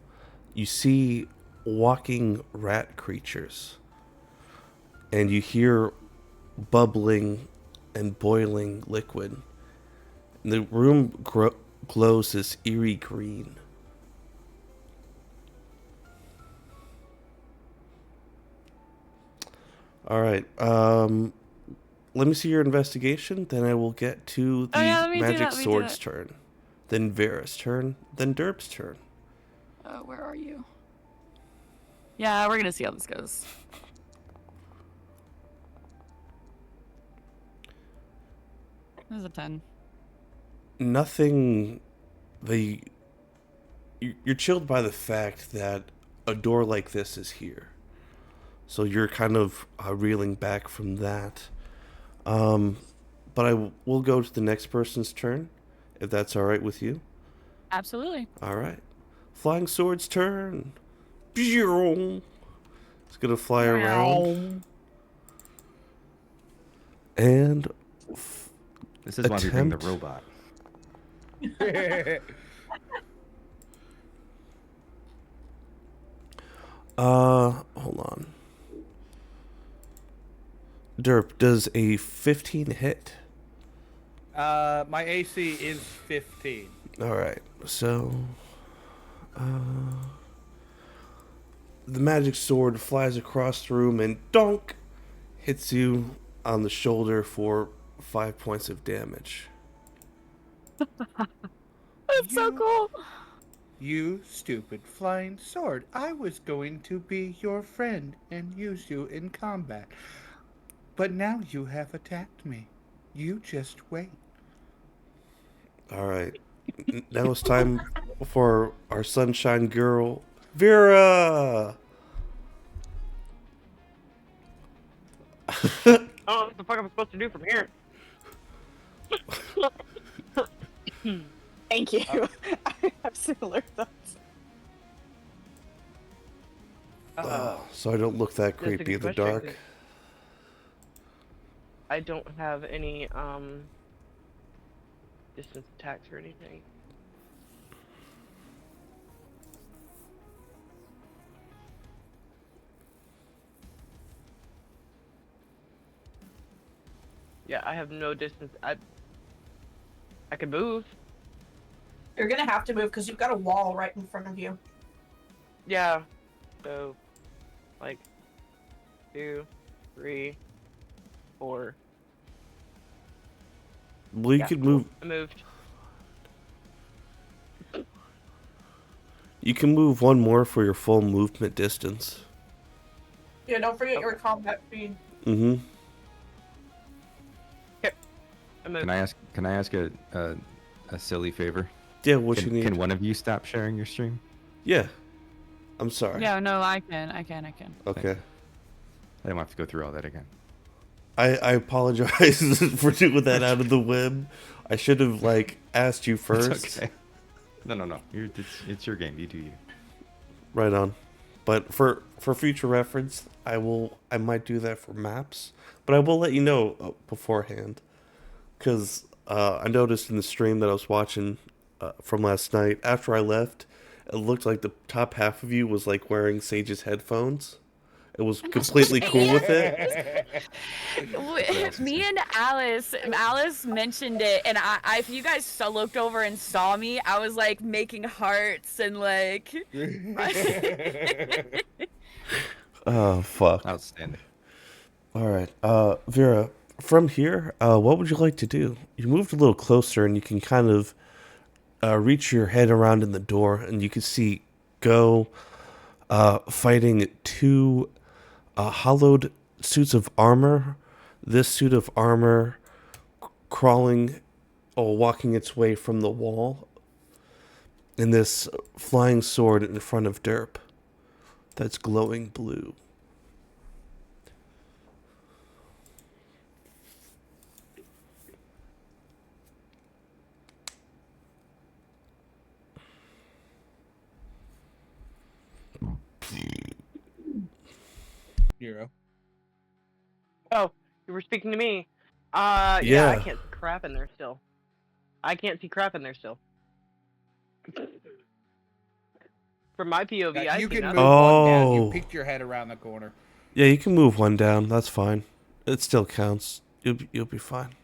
you see walking rat creatures, and you hear bubbling and boiling liquid. The room glows this eerie green. All right. Let me see your investigation. Then I will get to Oh yeah, the let me do magic that. Let me do sword's that. turn. Then Vera's turn. Then Derp's turn. Where are you? Yeah, we're gonna see how this goes. This is a 10. Nothing. You're chilled by the fact that a door like this is here. So you're kind of reeling back from that. But will go to the next person's turn, if that's all right with you. Absolutely. All right. Flying Sword's turn. It's gonna fly around and This is why we bring the attempt. robot. Hold on. Derp, does a 15 hit? My AC is 15. All right. So, the magic sword flies across the room and donk hits you on the shoulder for 5 points of damage. That's so cool. You stupid flying sword. I was going to be your friend and use you in combat. But now you have attacked me. You just wait. All right. Now it's time for our sunshine girl, Vera. I don't know what the fuck I'm supposed to do from here. Thank you. I have similar thoughts. So I don't look that That's a creepy in good the question, dark. 'cause I don't have any distance attacks or anything. Yeah, I have no distance. I can move. You're gonna have to move because you've got a wall right in front of you. Yeah. So, like, 2, 3, 4. Well, you Yeah, could cool. move. I moved. You can move one more for your full movement distance. Yeah, don't forget your Okay. combat speed. Mm-hmm. I moved. Can I ask a silly favor? Yeah, what you Can need? one of you stop sharing your stream? Yeah. I'm sorry. Yeah, no, I can. Okay. I don't have to go through all that again. I apologize for doing that out of the whim. I should have asked you first. It's okay. No. It's your game. You do you. Right on. But for future reference, I might do that for maps, but I will let you know beforehand, because I noticed in the stream that I was watching from last night after I left, it looked like the top half of you was wearing Sage's headphones. It was completely cool with it. Me and Alice mentioned it, and I if you guys looked over and saw me, I was making hearts and Oh fuck. Outstanding. All right, Vera. From here, what would you like to do? You moved a little closer, and you can kind of reach your head around in the door, and you can see Go fighting two hollowed suits of armor. This suit of armor crawling or walking its way from the wall, and this flying sword in front of Derp that's glowing blue. Hero. Oh, you were speaking to me. Yeah, I Yeah. can't see crap in there still. From my POV, I You see can nothing. move one down. You Oh. peeked your head around the corner. Yeah, you can move one down. That's fine. It still counts. You'll be fine.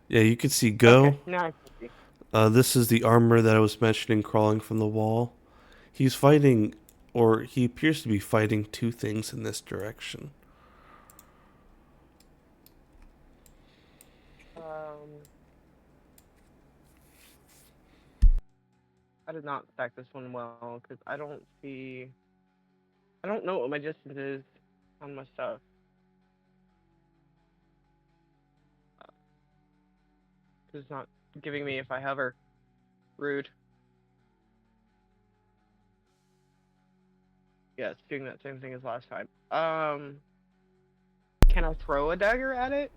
Yeah, you can see Go. Okay, now I can see. This is the armor that I was mentioning crawling from the wall. He's fighting, or he appears to be fighting two things in this direction. I did not stack this one well because I don't know what my distance is on my stuff. It's not giving me if I hover. Rude. Yeah, it's doing that same thing as last time. Can I throw a dagger at it?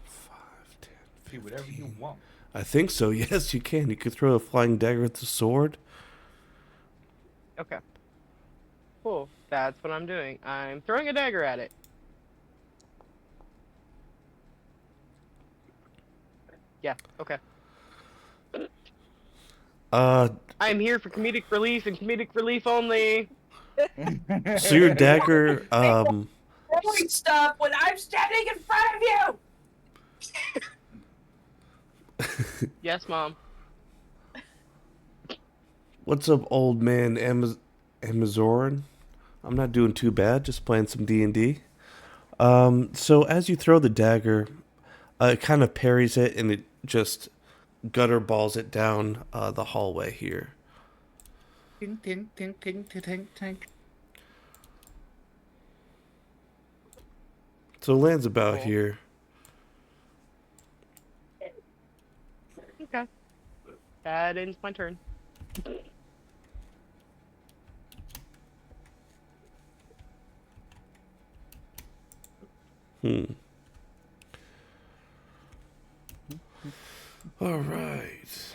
5, 10, Do whatever you 15. want. I think so. Yes, you can. You could throw a flying dagger at the sword. Okay. Cool. That's what I'm doing. I'm throwing a dagger at it. Yeah, okay. I'm here for comedic relief and comedic relief only. So your dagger, Throwing stuff when I'm standing in front of you. Yes, Mom. what's up, old man Amazoran? I'm not doing too bad, just playing some D&D. So as you throw the dagger, it kind of parries it, and it just gutter balls it down the hallway here. Ting, ting, ting, ting, ting, ting, ting. So it lands about Cool. here. Okay. That ends my turn. All right.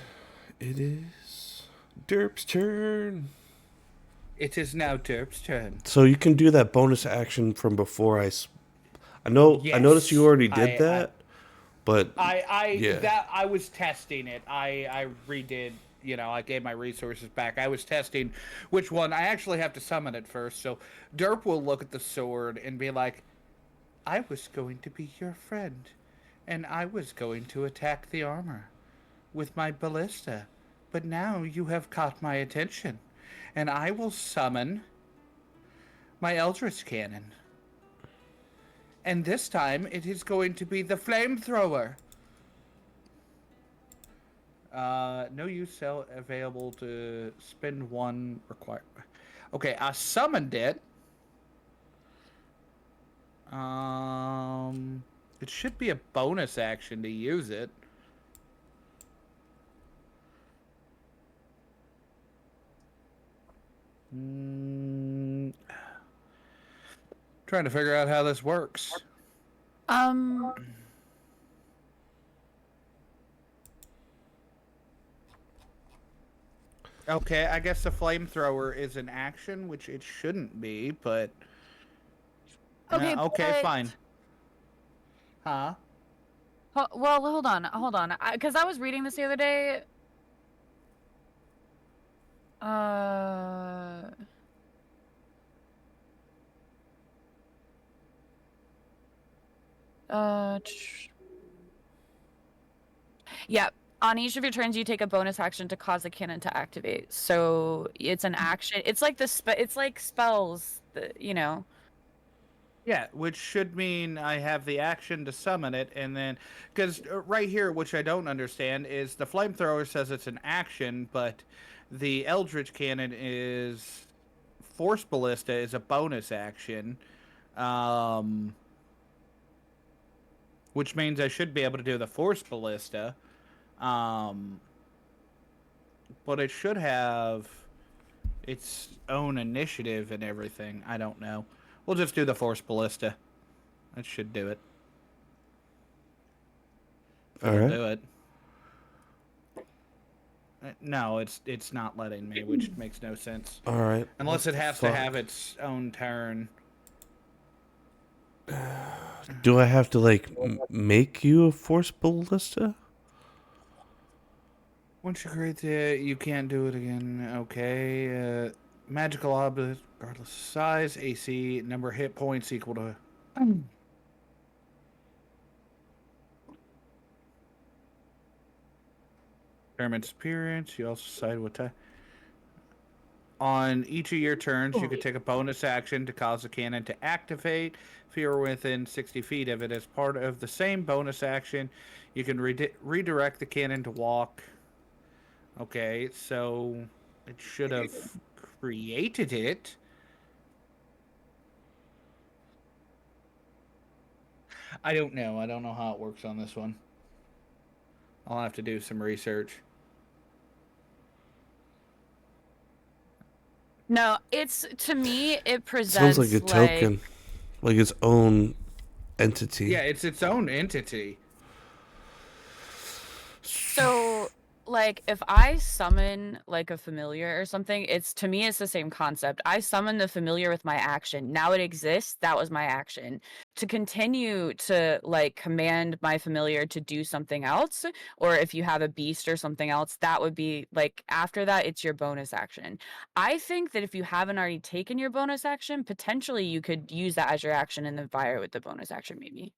It is Derp's turn. It is now Derp's turn. So you can do that bonus action from before. I know. I noticed you Yes, already did that, but yeah. I was testing it. I redid. I gave my resources back. I was testing which one. I actually have to summon it first. So Derp will look at the sword and be like, "I was going to be your friend, and I was going to attack the armor with my ballista, but now you have caught my attention, and I will summon my Eldritch Cannon. And this time it is going to be the flamethrower. No use cell available to spend one require. Okay, I summoned it. It should be a bonus action to use it. Trying to figure out how this works. Okay, I guess the flamethrower is an action, which it shouldn't be, but Okay, okay, but... fine. Huh? Well, hold on, because I was reading this the other day. Yeah. On each of your turns, you take a bonus action to cause a cannon to activate. So it's an action. It's like it's like spells, you know. Yeah, which should mean I have the action to summon it, and then because right here, which I don't understand, is the flamethrower says it's an action, but the Eldritch Cannon is Force Ballista is a bonus action, which means I should be able to do the Force Ballista, but it should have its own initiative and everything. I don't know. We'll just do the Force Ballista. That should do it. All It'll right. do it. No, it's not letting me, which makes no sense. All right. Unless it has to have its own turn. Do I have to like make you a force ballista? Once you create the, you can't do it again. Okay. Magical object, regardless of size, AC, number of hit points equal to. Tournament's appearance. You also decide what time. On each of your turns, you could take a bonus action to cause a cannon to activate. If you're within 60 feet of it, as part of the same bonus action, you can redirect the cannon to walk. Okay, so it should have created it. I don't know. I don't know how it works on this one. I'll have to do some research. No, it's, to me, it Sounds like presents a token, like its own entity. Yeah, it's its own entity. So, like, if I summon like a familiar or something, it's, to me, it's the same concept. I summon the familiar with my action. Now it exists. That was my action. To continue to like command my familiar to do something else, or if you have a beast or something else, that would be like, after that, it's your bonus action. I think that if you haven't already taken your bonus action, potentially you could use that as your action and then fire with the bonus action, maybe.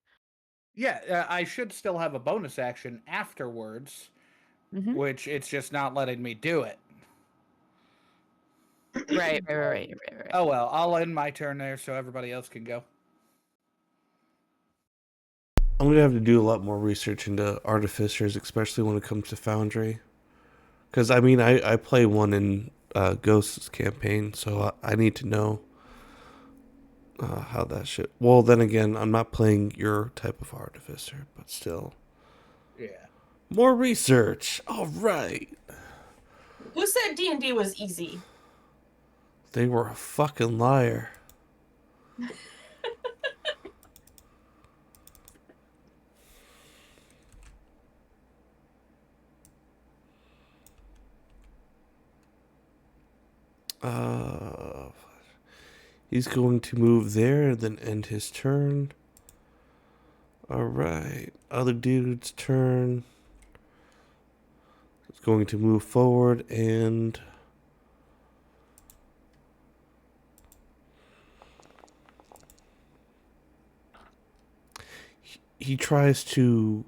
Yeah, I should still have a bonus action afterwards, which it's just not letting me do it. Right. Oh well, I'll end my turn there so everybody else can go. I'm gonna have to do a lot more research into artificers, especially when it comes to Foundry. Because I mean, I play one in Ghost's campaign, so I need to know how that shit. Well, then again, I'm not playing your type of artificer, but still. Yeah. More research. All right. Who said D&D was easy? They were a fucking liar. He's going to move there, then end his turn. All right. Other dude's turn. He's going to move forward and he tries to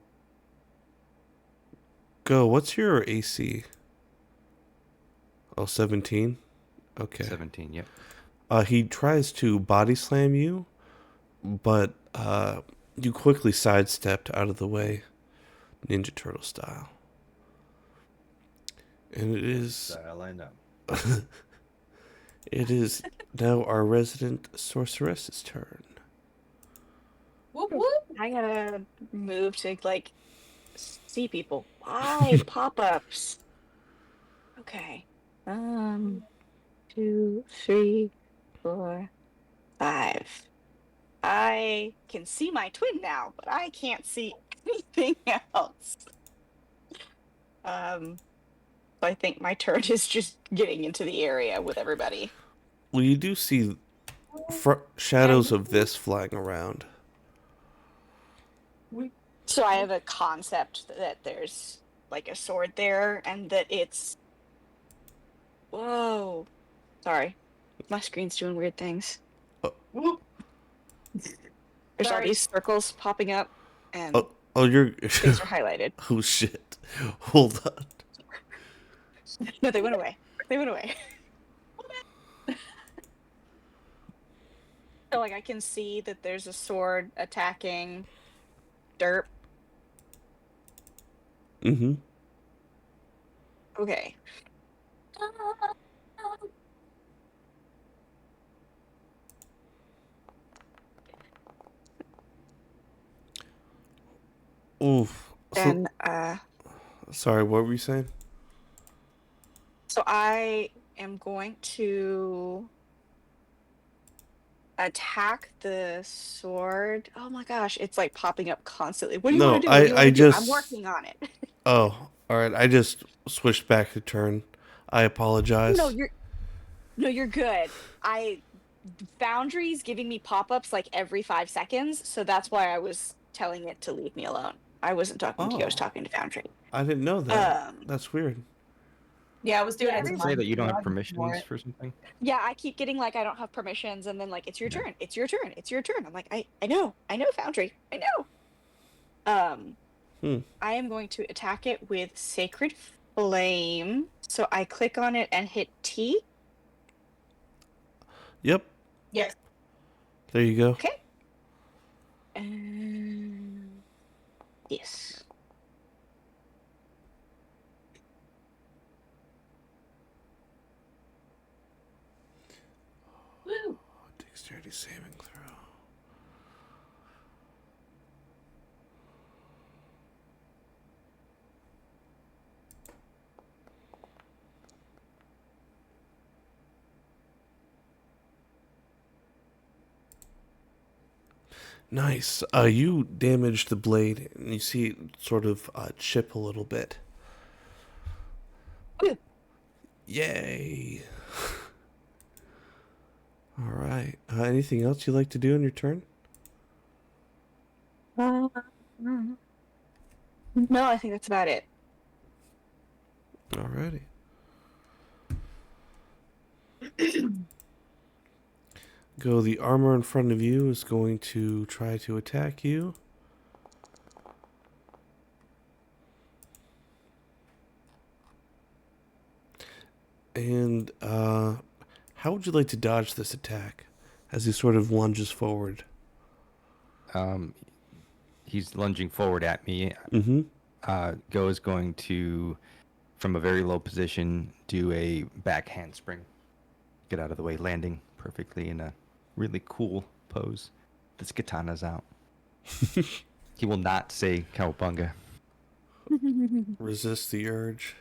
go. What's your AC? Oh, 17? Okay. 17, yep. He tries to body slam you, but you quickly sidestepped out of the way, Ninja Turtle style. And it is... Sorry, I lined up. It is now our resident sorceress's turn. Whoop whoop. I gotta move to like see people. Why pop-ups? Okay. 2, 3, 4, 5. I can see my twin now, but I can't see anything else. So I think my turn is just getting into the area with everybody. Well, you do see shadows of this flying around. So I have a concept that there's like a sword there and that it's. Whoa. Sorry. My screen's doing weird things. Whoop. There's all Sorry. these circles popping up and Oh, you're. things are highlighted. Oh shit! Hold on. No, they went away. They went away. So like I can see that there's a sword attacking Derp. Mm-hmm. Okay. Oof. So, Then sorry, what were you saying? so I am going to attack the sword. Oh my gosh, it's like popping up constantly. What do you No, want to do? What do you want I to do? I'm just. working on it. Oh, all right. I just switched back to turn. I apologize. No, you're good. Foundry's giving me pop-ups like every 5 seconds, so that's why I was telling it to leave me alone. I wasn't talking to you, I was Oh. talking to Foundry. I didn't know that. That's weird. Yeah, I was doing Yeah, it Does to it every- say mine. that you don't too. have I just ignore permissions it. for something? yeah, I keep getting like I don't have permissions, and then like it's your Yeah. turn, it's your turn, it's your turn. I'm like, I know, Foundry, I know. I am going to attack it with Sacred Flame. So I click on it and hit T. Yep. Yes. There you go. Okay. And yes. Woo. Dexterity saving throw. Nice. You damaged the blade, and you see it sort of chip a little bit. Woo. Yay! All right. Anything else you'd like to do in your turn? No, I think that's about it. Alrighty. Go. The armor in front of you is going to try to attack you. And how would you like to dodge this attack as he sort of lunges forward? He's lunging forward at me. Mm-hmm. Go is going to, from a very low position, do a back handspring. Get out of the way, landing perfectly in a really cool pose. This katana's out. He will not say cowabunga. Resist the urge.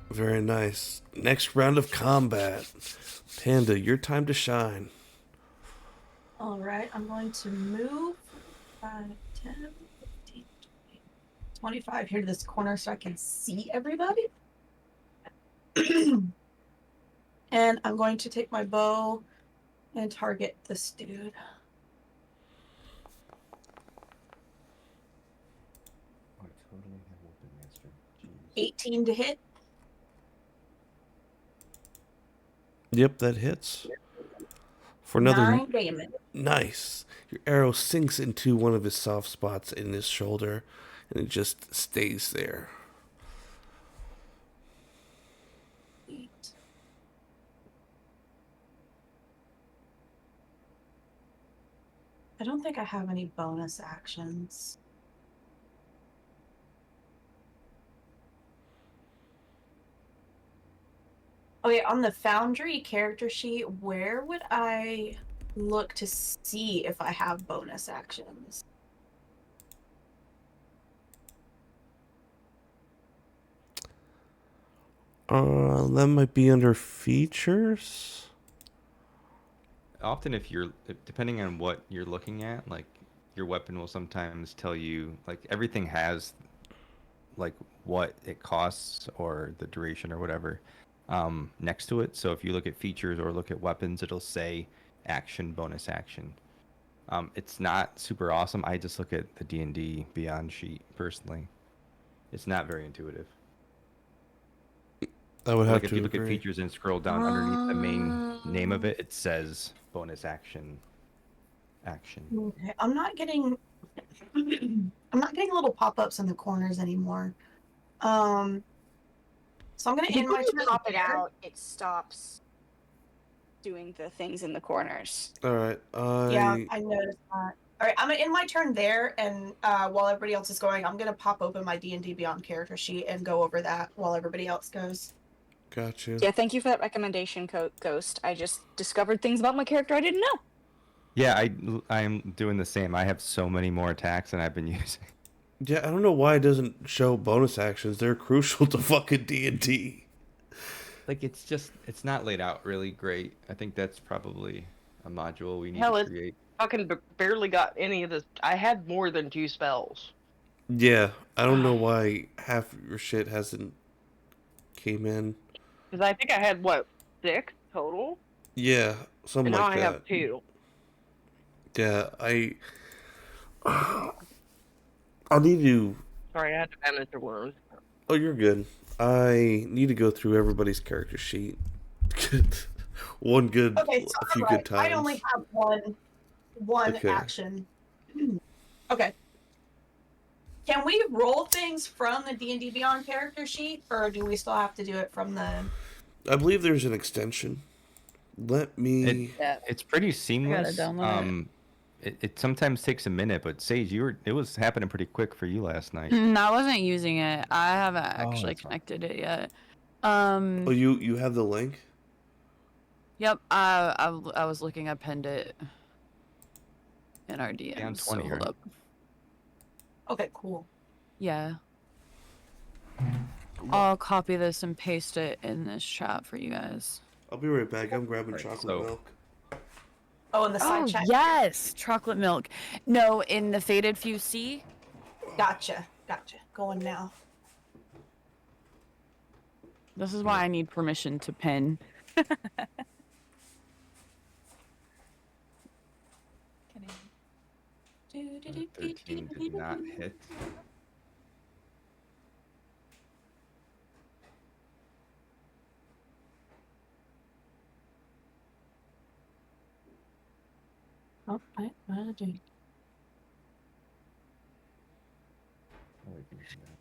Very nice. Next round of combat. Panda, your time to shine. All right, I'm going to move 5, 10, 15, 20, 25 here to this corner so I can see everybody. And I'm going to take my bow and target this dude. I totally have open master. 18 to hit. Yep, that hits. For another 9 damage. nice. Your arrow sinks into one of his soft spots in his shoulder, and it just stays there. 8. I don't think I have any bonus actions. Okay, on the Foundry character sheet, where would I look to see if I have bonus actions? That might be under features. Often, depending on what you're looking at, like your weapon will sometimes tell you, like everything has like what it costs or the duration or whatever next to it. So if you look at features or look at weapons, it'll say action, bonus action. It's not super awesome. I just look at the D&D Beyond sheet personally. It's not very intuitive. I would have Like if to you look at agree. features and scroll down underneath the main name of it, it says bonus action. Okay, I'm not getting little pop-ups in the corners anymore. So I'm gonna If you end my turn pop it there. out, it stops doing the things in the corners. All right. Yeah, I noticed that. All right, I'm gonna end my turn there, and while everybody else is going, I'm gonna pop open my D&D Beyond character sheet and go over that while everybody else goes. got you. Yeah, thank you for that recommendation, Ghost. I just discovered things about my character I didn't know. Yeah, I'm doing the same. I have so many more attacks than I've been using. Yeah, I don't know why it doesn't show bonus actions. They're crucial to fucking D&D. Like it's not laid out really great. I think that's probably a module we need Hell, to it's create. fucking barely got any of this. I had more than 2 spells. Yeah, I don't know why half your shit hasn't came in. Because I think I had, what, 6 total? Yeah, something And now like I have that. 2. Yeah, I'll need to. Sorry, I had to manage the wound. Oh, you're good. I need to go through everybody's character sheet. Okay, so A few I'm good right. I only times. have one Okay. action. Okay. Can we roll things from the D&D Beyond character sheet, or do we still have to do it from the... I believe there's an extension. Let me. It's pretty seamless. download It sometimes takes a minute, but Sage, it was happening pretty quick for you last night. I wasn't using it. I haven't actually that's fine. connected it yet. Oh, you have the link? Yep. I was looking. I pinned it in our DMs. Down So 20, hold right? up. Okay, cool. Yeah. I'll copy this and paste it in this chat for you guys. I'll be right back. I'm grabbing Right, chocolate so- milk. Oh, in the side Oh chat. yes, chocolate milk. No, in the faded few C. Gotcha. Going now. This is why I need permission to pin. 13 did not hit. Oh, I do. Oh, we can do that.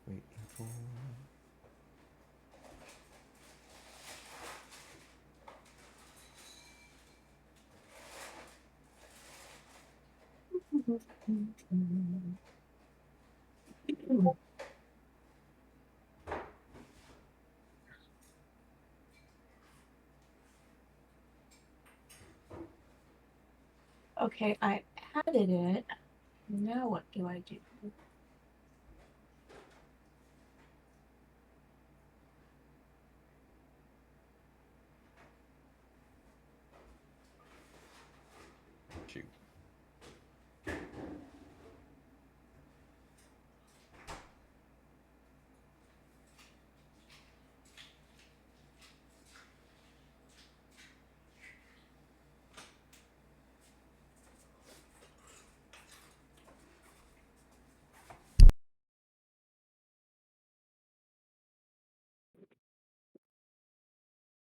Waiting for. Okay, I added it. Now what do I do? Shoot.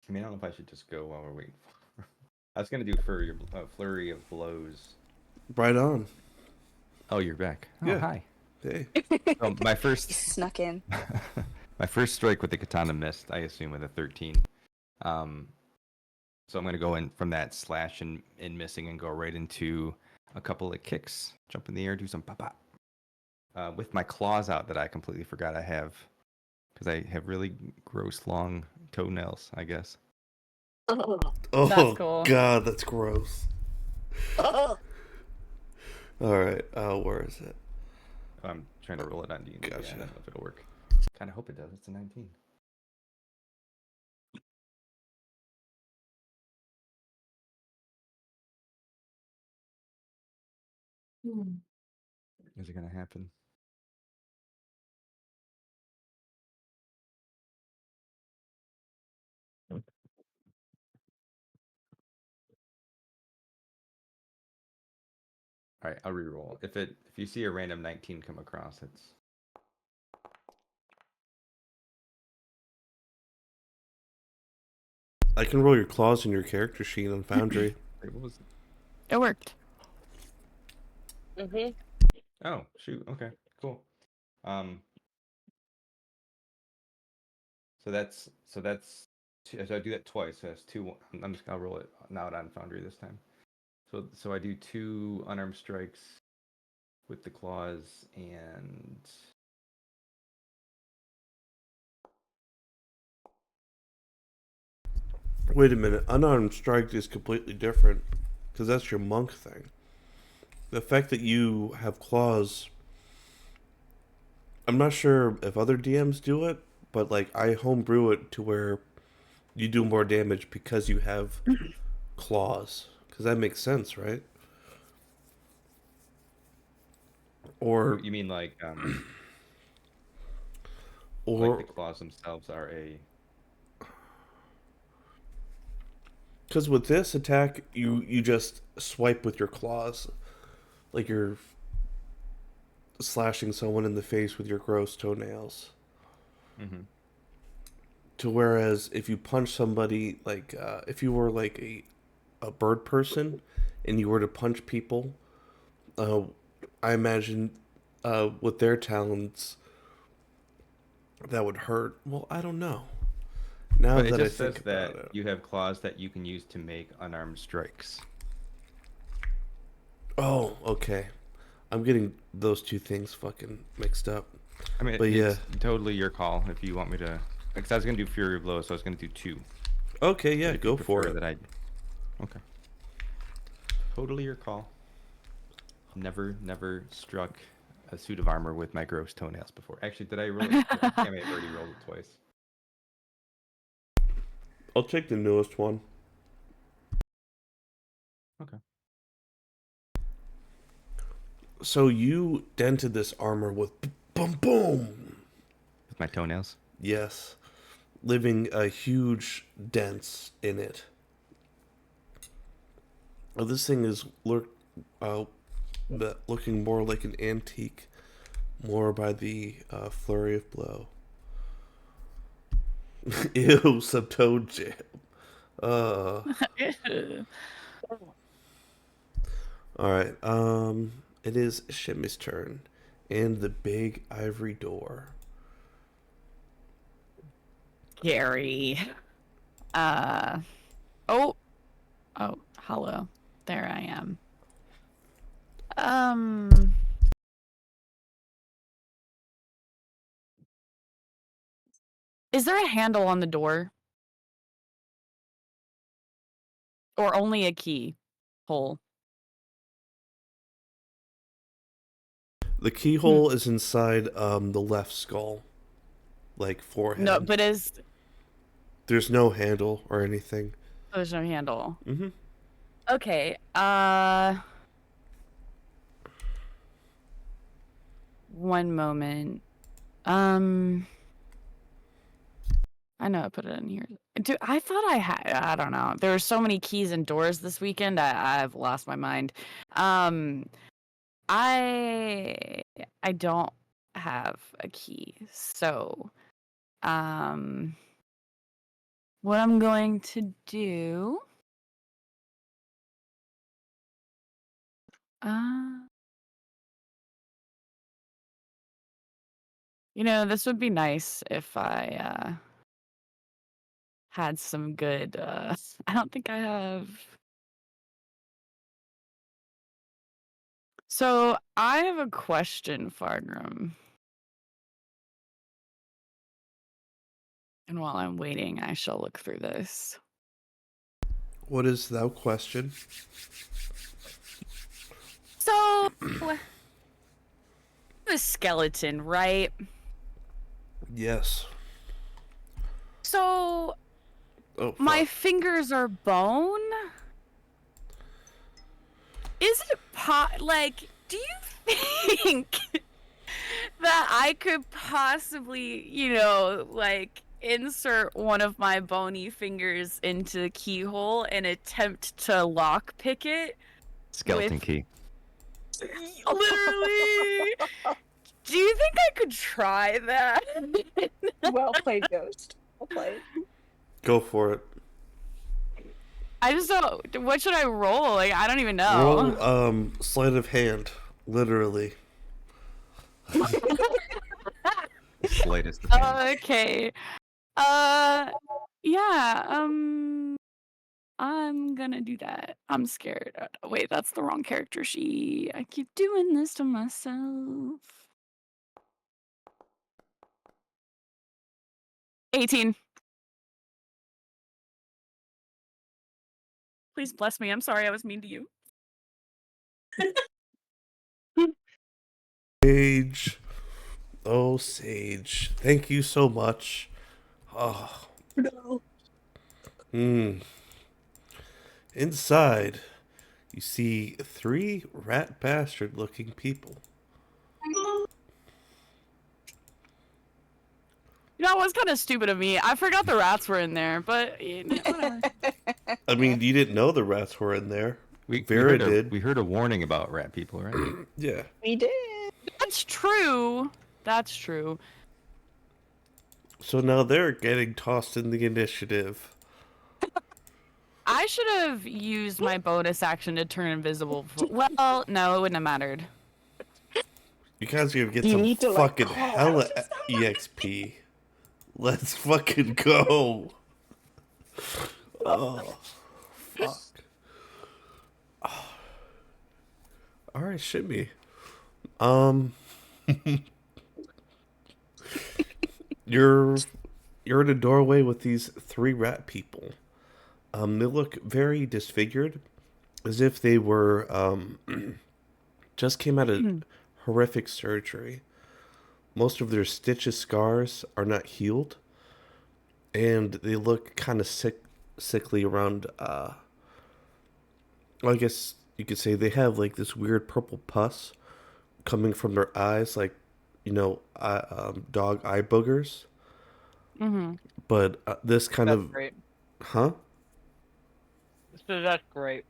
I mean, I don't know if I should just go while we're waiting for. I was gonna do flurry of blows. Right on. Oh, you're back. Oh, Yeah. hi. Hey. So my first He snuck in. my first strike with the katana missed, I assume, with a 13. So I'm going to go in from that slash and missing and go right into a couple of kicks, jump in the air, do some pop pop. With my claws out that I completely forgot I have, because I have really gross long toenails, I guess. Oh cool. God, that's gross. All right, where is it? I'm trying to roll it on D&D. Gotcha. Yeah, I don't know if it'll work. Kind of hope it does. It's a 19. Is it going to happen? All right, I'll re-roll. If you see a random 19 come across, it's I can roll your claws in your character sheet on Foundry. wait, what was it? It worked. Mhm. Oh, shoot. Okay, cool. So that's so I do that twice. So that's two. I'll roll it now on Foundry this time. So I do 2 unarmed strikes with the claws and Wait a minute, unarmed strike is completely different because that's your monk thing. The fact that you have claws, I'm not sure if other DMs do it, but like I homebrew it to where you do more damage because you have claws. Because that makes sense, right? Or you mean like or the claws themselves are a because with this attack, you just swipe with your claws, like you're slashing someone in the face with your gross toenails. mm-hmm. To whereas if you punch somebody, like if you were like a bird person and you were to punch people, uh, I imagine with their talons that would hurt. Well, I don't know. Now But it that I just says think about that it. you have claws that you can use to make unarmed strikes. Oh, okay. I'm getting those two things fucking mixed up. I mean, But yeah. it's totally your call if you want me to. Because I was gonna do Fury of Blows, so I was gonna do 2. Okay, yeah, But if you go for prefer it. that I. Okay. Totally your call. Never struck a suit of armor with my gross toenails before. Actually, did I roll it? I think I may have already rolled it twice. I'll take the newest one. Okay. So you dented this armor with boom boom. With my toenails? Yes. Leaving a huge dents in it. Oh, this thing is looking more like an antique, more by the flurry of blow. Ew, some toad jam. Alright, it is Shimmy's turn. And the big ivory door. Gary. Oh, hello. There I am. Is there a handle on the door? Or only a key hole? The keyhole is inside the left skull. Like forehead. No, but There's no handle or anything. there's no handle. Mm-hmm. Okay, one moment. I know I put it in here. Dude, I thought I don't know. There were so many keys and doors this weekend. I've lost my mind. I don't have a key. So, what I'm going to do this would be nice if I had some good. I don't think I have. So I have a question, Fargrim. And while I'm waiting, I shall look through this. What is thou question? So, the skeleton, right? Yes. So, Oh, my fuck. fingers are bone? Is it like, do you think that I could possibly, like, insert one of my bony fingers into the keyhole and attempt to lockpick it? Skeleton With- key. Literally. Do you think I could try that? Well played, Ghost. Well played. Go for it. I just don't. What should I roll? Like, I don't even know. Roll sleight of hand, literally. Slightest of hands. Okay. Yeah. I'm gonna do that. I'm scared. Wait, that's the wrong character sheet. I keep doing this to myself. 18. Please bless me. I'm sorry I was mean to you. Sage. Oh, Sage. Thank you so much. Oh. No. Inside, you see 3 rat bastard looking people. That was kind of stupid of me. I forgot the rats were in there, but whatever. I mean, you didn't know the rats were in there. We Vera heard did. we heard a warning about rat people, right? Yeah. We did. That's true. That's true. So now they're getting tossed in the initiative. I should have used my bonus action to turn invisible. Well, no, it wouldn't have mattered. You guys are gonna get You some need to, fucking call out hella to EXP. Let's fucking go. Oh, fuck. Oh. All right, shimmy. You're in a doorway with these 3 rat people. They look very disfigured, as if they were just came out of horrific surgery. Most of their stitches, scars are not healed, and they look kind of sickly around. Well, I guess you could say they have like this weird purple pus coming from their eyes, like dog eye boogers. Mm-hmm. But this kind That's of, great. huh? So that's great.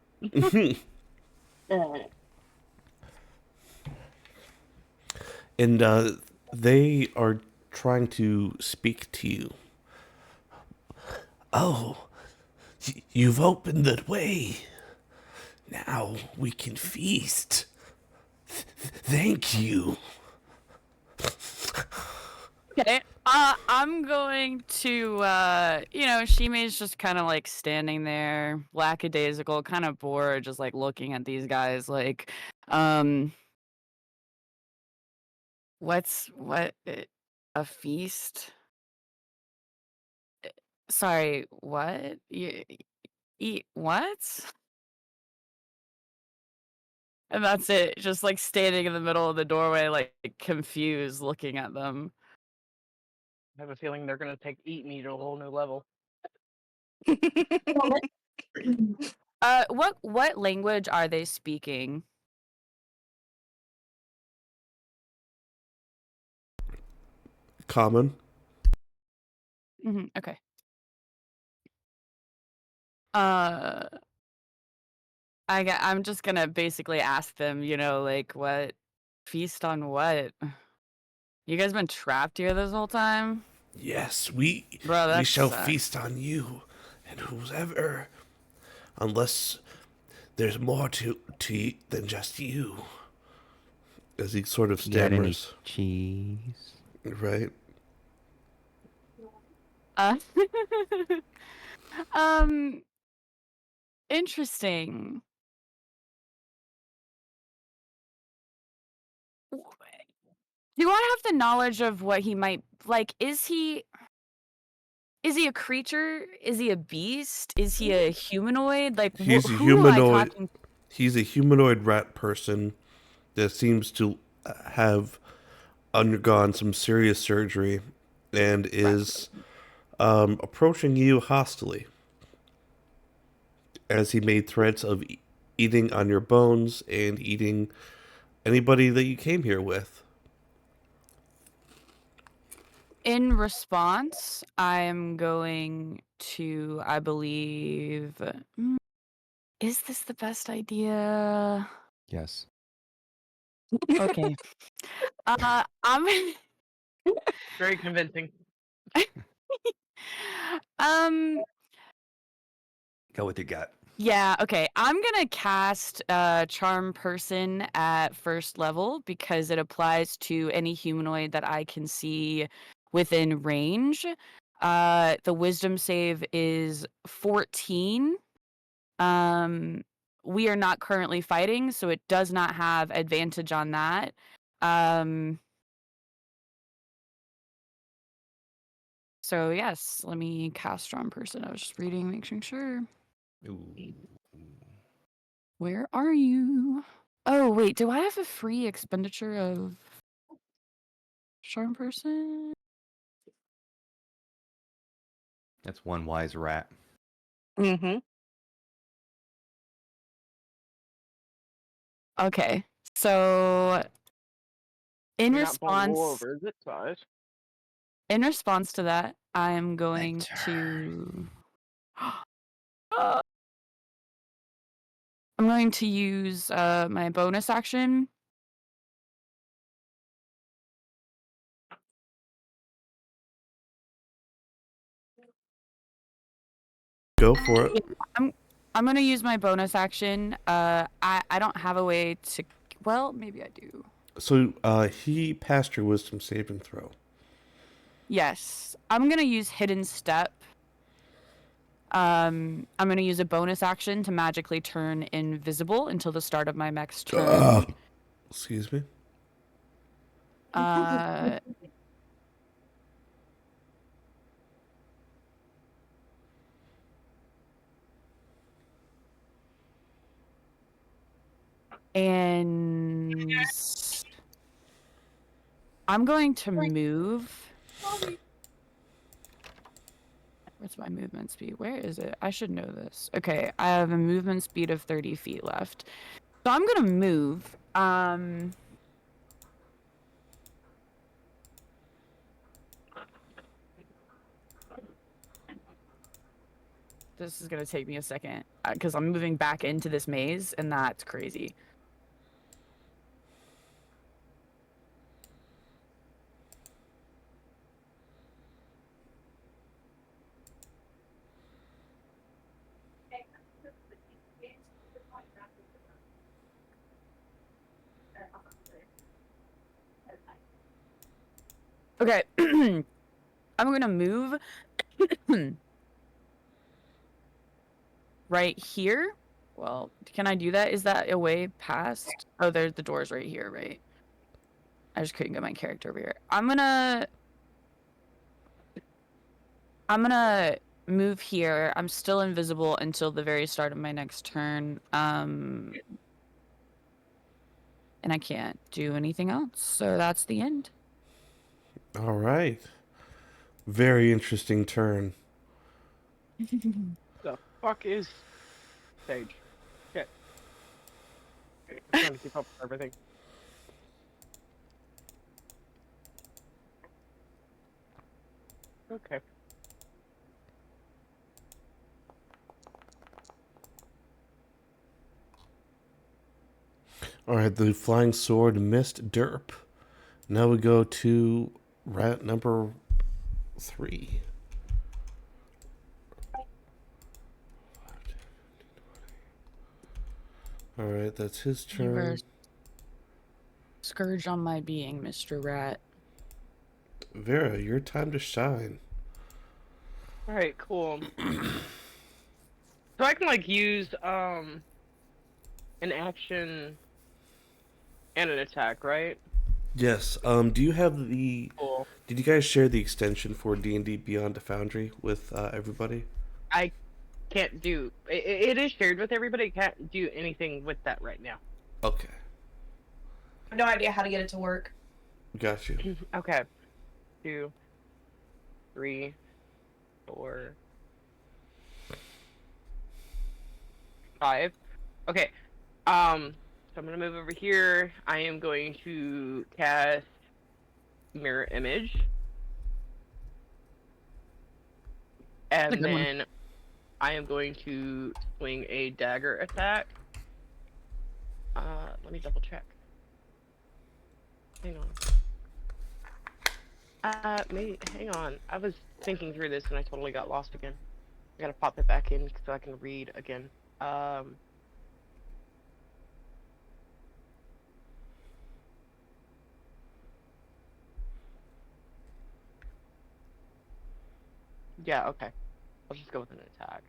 And they are trying to speak to you. Oh, you've opened the way. Now we can feast. Thank you. Okay. I'm going to, Shime's just kind of like standing there, lackadaisical, kind of bored, just like looking at these guys, like, what, a feast? Sorry, what? You eat what? And that's it, just like standing in the middle of the doorway, like confused, looking at them. I have a feeling they're gonna take eat me to a whole new level. What language are they speaking? Common. Okay. I'm just gonna basically ask them, like what feast on what? You guys been trapped here this whole time? Yes, we Bro, that shall sucks. feast on you and whoever, unless there's more to eat than just you. As he sort of You got any stammers, cheese? right? Uh, um, interesting. Do I have the knowledge of what he might like? Is he a creature? Is he a beast? Is he a humanoid? Like, He's a who am I humanoid. talking? He's a humanoid rat person that seems to have undergone some serious surgery and is approaching you hostilely as he made threats of eating on your bones and eating anybody that you came here with. In response, I'm going to, I believe. Is this the best idea? Yes. Okay. I'm. Very convincing. um. Go with your gut. Yeah, okay. I'm gonna cast Charm Person at first level because it applies to any humanoid that I can see within range. The wisdom save is 14. Um, we are not currently fighting, so it does not have advantage on that. So yes, let me cast Charm Person. I was just reading, making sure. Ooh. Where are you? Oh, wait, do I have a free expenditure of Charm Person? That's one wise rat. Mm-hmm. Okay, so in You're not pulling wool response over zip ties. in response to that, I am going Nectar. to I'm going to use my bonus action. Go for it. I'm gonna use my bonus action. I don't have a way to. Well, maybe I do. So he passed your wisdom saving throw. Yes, I'm gonna use Hidden Step. I'm gonna use a bonus action to magically turn invisible until the start of my next turn. Excuse me. Uh, and I'm going to move. What's my movement speed? Where is it? I should know this. Okay, I have a movement speed of 30 feet left. So I'm gonna move. This is gonna take me a second because I'm moving back into this maze, and that's crazy. Okay, I'm gonna move right here. Well, can I do that? Is that a way past? Oh, there's the doors right here, right? I just couldn't get my character over here. I'm gonna move here. I'm still invisible until the very start of my next turn. And I can't do anything else. So that's the end. All right. Very interesting turn. The fuck is stage? Shit. I'm trying to keep up with everything. Okay. All right, the flying sword missed Derp. Now we go to rat number 3. All right, that's his You were turn. scourge on my being, Mr. Rat. Vera, your time to shine. Alright, cool. So I can like use an action and an attack, right? Yes. Do you have the? Cool. Did you guys share the extension for D&D Beyond the Foundry with everybody? I can't do it is shared with everybody. Can't do anything with that right now. Okay, I have no idea how to get it to work. got you. Okay. 2, 3, 4, 5. Okay. So I'm gonna move over here. I am going to cast mirror image. That's a And good one. then I am going to swing a dagger attack. Let me double check. Hang on. Hang on. I was thinking through this and I totally got lost again. I gotta pop it back in so I can read again. Yeah, okay. I'll just go with an attack.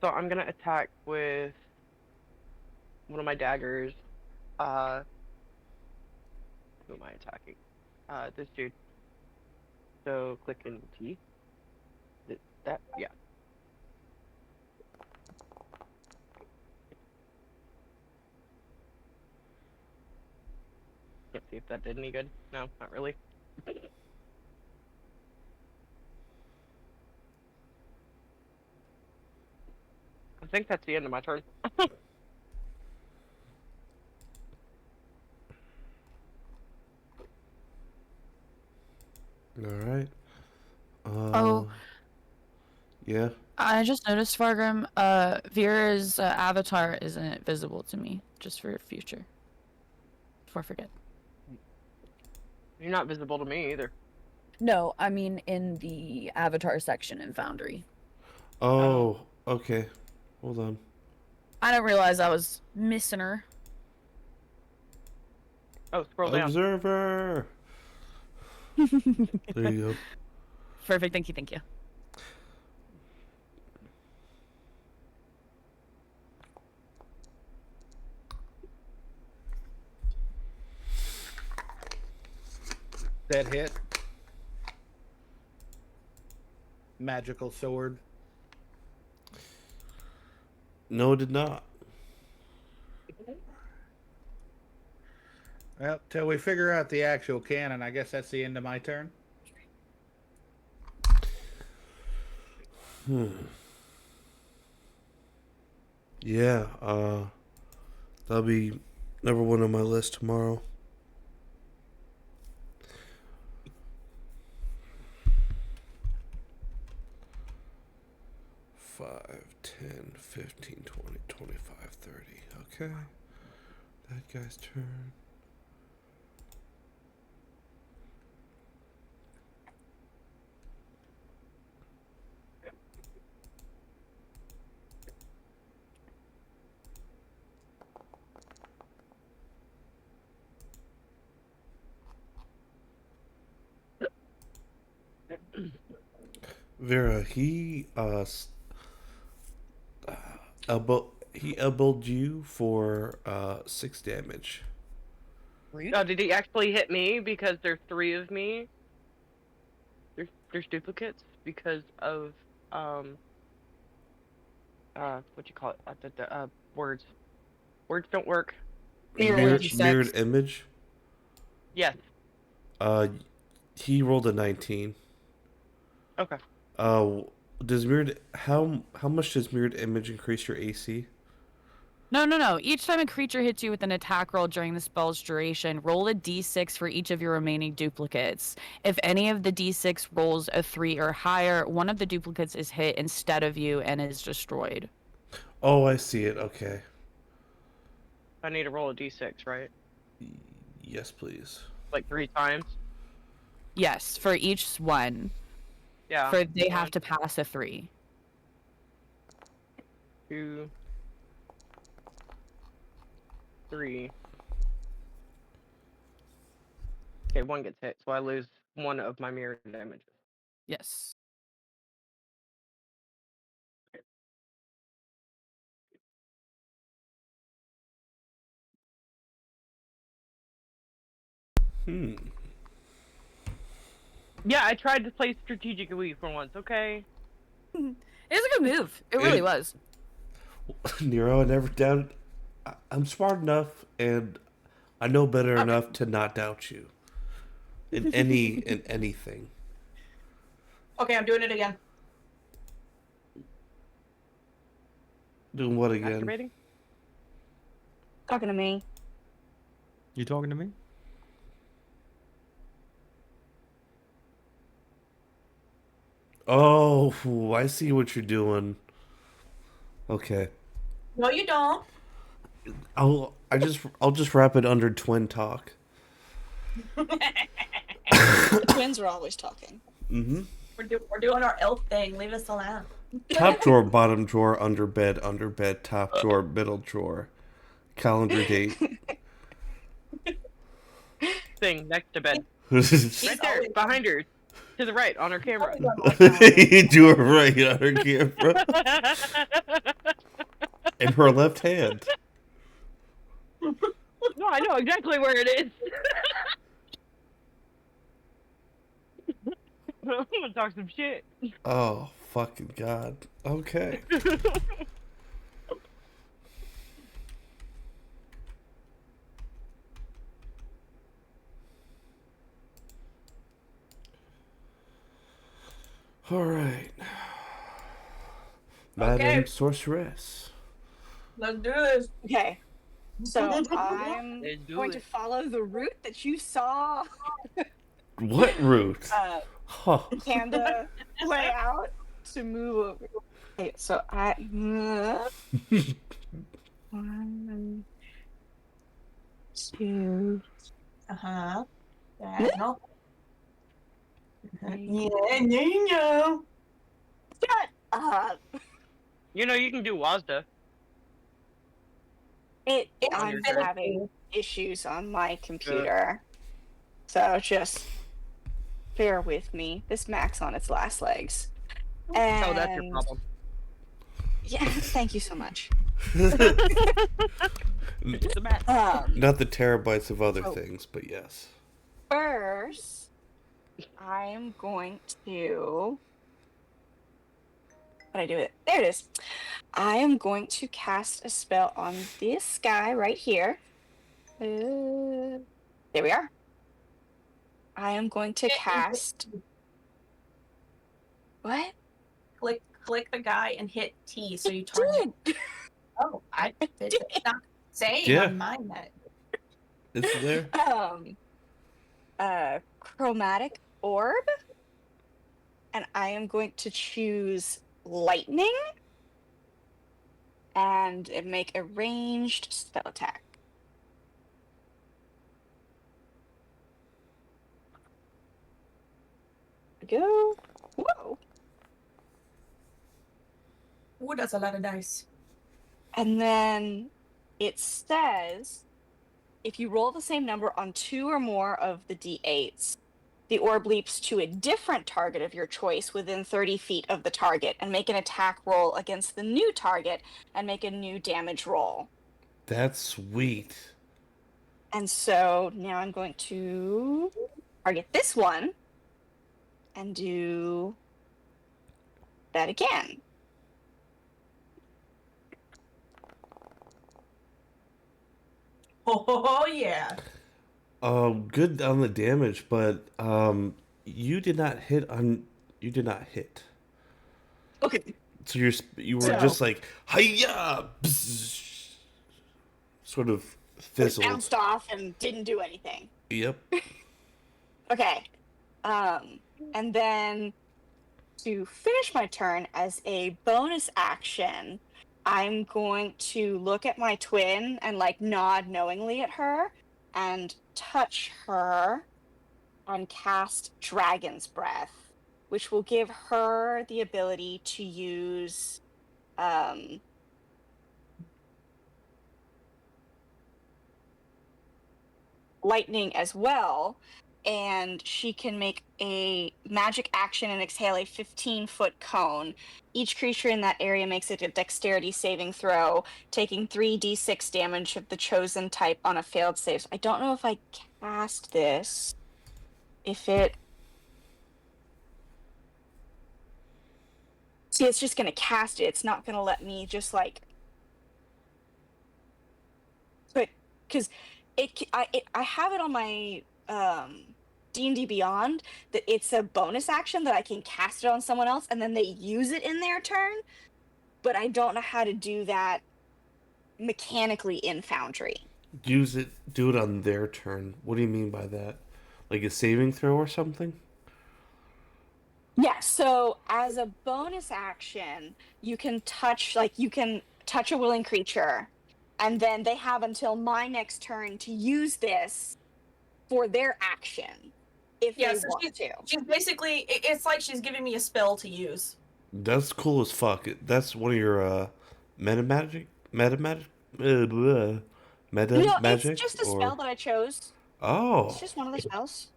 So I'm gonna attack with one of my daggers. Who am I attacking? This dude. So click in T. That, yeah. Can't see if that did any good. No, not really. I think that's the end of my turn. All right. Oh. Yeah. I just noticed, Fargrim, Vera's avatar isn't visible to me, just for future. Before I forget. You're not visible to me either. No, I mean in the avatar section in Foundry. Oh, okay. Hold on. I didn't realize I was missing her. Oh, scroll down. Observer. There you go. Perfect, thank you, thank you. That hit. Magical sword. No, it did not. Well, till we figure out the actual canon, I guess that's the end of my turn. Yeah, that'll be number one on my list tomorrow. Five, 10, 15, 20, 25, 30. Okay. That guy's turn. Vera, he elbowed you for 6 damage. Oh, did he actually hit me? Because there's 3 of me. There's duplicates because of what you call it? Words. Words don't work. Mirrored image. Yes. He rolled a 19. Okay. Does mirrored how much does mirrored image increase your AC? No. Each time a creature hits you with an attack roll during the spell's duration, roll a d6 for each of your remaining duplicates. If any of the d6 rolls a 3 or higher, one of the duplicates is hit instead of you and is destroyed. Oh, I see it. Okay. I need to roll a d6, right? Yes, please. Like 3 times? Yes, for each one. Yeah. For they have to pass a 3. 2, 3. Okay, 1 gets hit, so I lose 1 of my mirror damage. Yes. Hmm. Yeah, I tried to play strategically for once. Okay. It was a good move. It really was. Nero, I never doubted. I'm smart enough, and I know better enough to not doubt you in anything. Okay, I'm doing it again. Doing what again? Masturbating? Talking to me. You talking to me? Oh, I see what you're doing. Okay, No, you don't. I'll just wrap it under twin talk. The twins are always talking. Mm-hmm. We're doing our elf thing. Leave us alone. Top drawer, bottom drawer, under bed, top drawer, middle drawer. Calendar date. Thing next to bed. You Right there, behind her. To the right, on her camera. do it right on her camera. In her left hand. No, I know exactly where it is. I'm gonna talk some shit. Oh, fucking God. Okay. All right. Madam Sorceress. Let's do this. Okay. So I'm Let's do going to it. follow the route that you saw What route? Huh. Panda lay out to move over. Okay, so I 1, 2. Uh-huh. Diagonal. Three. Yeah, you know. Shut up! You know, you can do WASDA. I'm your turn. having issues on my computer, so just bear with me. This Mac's on its last legs. And Oh, that's your problem. yeah, thank you so much. It's a match. Not the terabytes of other Oh. things, but yes. First, I'm going to. What do I do with it? There it is. I am going to cast a spell on this guy right here. There we are. I am going to cast. What? Click the guy and hit T so you target. Dude, Oh, it's not saying Yeah. on mine that. It's there. chromatic orb, and I am going to choose lightning and make a ranged spell attack. Go. Whoa. Ooh, that's a lot of dice. And then it says if you roll the same number on 2 or more of the d8s, the orb leaps to a different target of your choice within 30 feet of the target and make an attack roll against the new target and make a new damage roll. That's sweet. And so now I'm going to target this one and do that again. Oh yeah. Good on the damage, but you did not hit on. You did not hit. Okay. So you were So- just like hiya, sort of It fizzled. bounced off and didn't do anything. Yep. Okay. And then to finish my turn as a bonus action, I'm going to look at my twin and like nod knowingly at her and touch her and cast Dragon's Breath, which will give her the ability to use lightning as well. and she can make a magic action and exhale a 15-foot cone. Each creature in that area makes it a dexterity saving throw, taking 3d6 damage of the chosen type on a failed save. So I don't know if I cast this. If it... See, it's just going to cast it. It's not going to let me just, like... But, because I have it on my... D&D Beyond that it's a bonus action that I can cast it on someone else and then they use it in their turn, but I don't know how to do that mechanically in Foundry. Do it on their turn. What do you mean by that? Like a saving throw or something? Yeah, so as a bonus action, you can touch a willing creature, and then they have until my next turn to use this for their action. If they want to. She's basically, it's like she's giving me a spell to use. That's cool as fuck. That's one of your meta magic. It's just a spell that I chose. Oh. It's just one of the spells.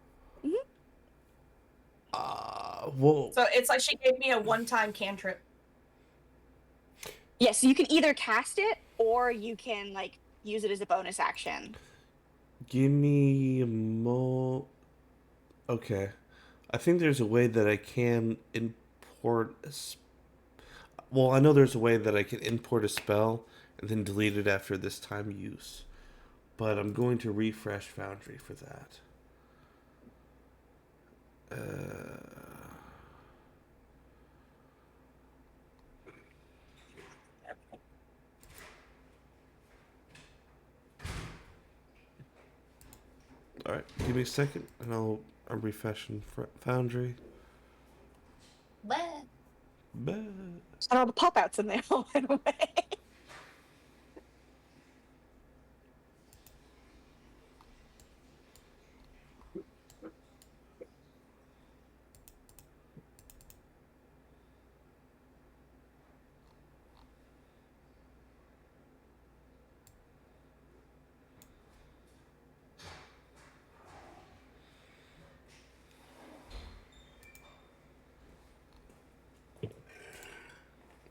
Well. So it's like she gave me a one-time cantrip. Yes, so you can either cast it or you can like use it as a bonus action. Give me a mo. Okay, I think there's a way that I can import. Well, I know there's a way that I can import a spell and then delete it after this time use, but I'm going to refresh Foundry for that. All right, give me a second, and I'm refreshing Foundry. What? And all the pop outs in there went away.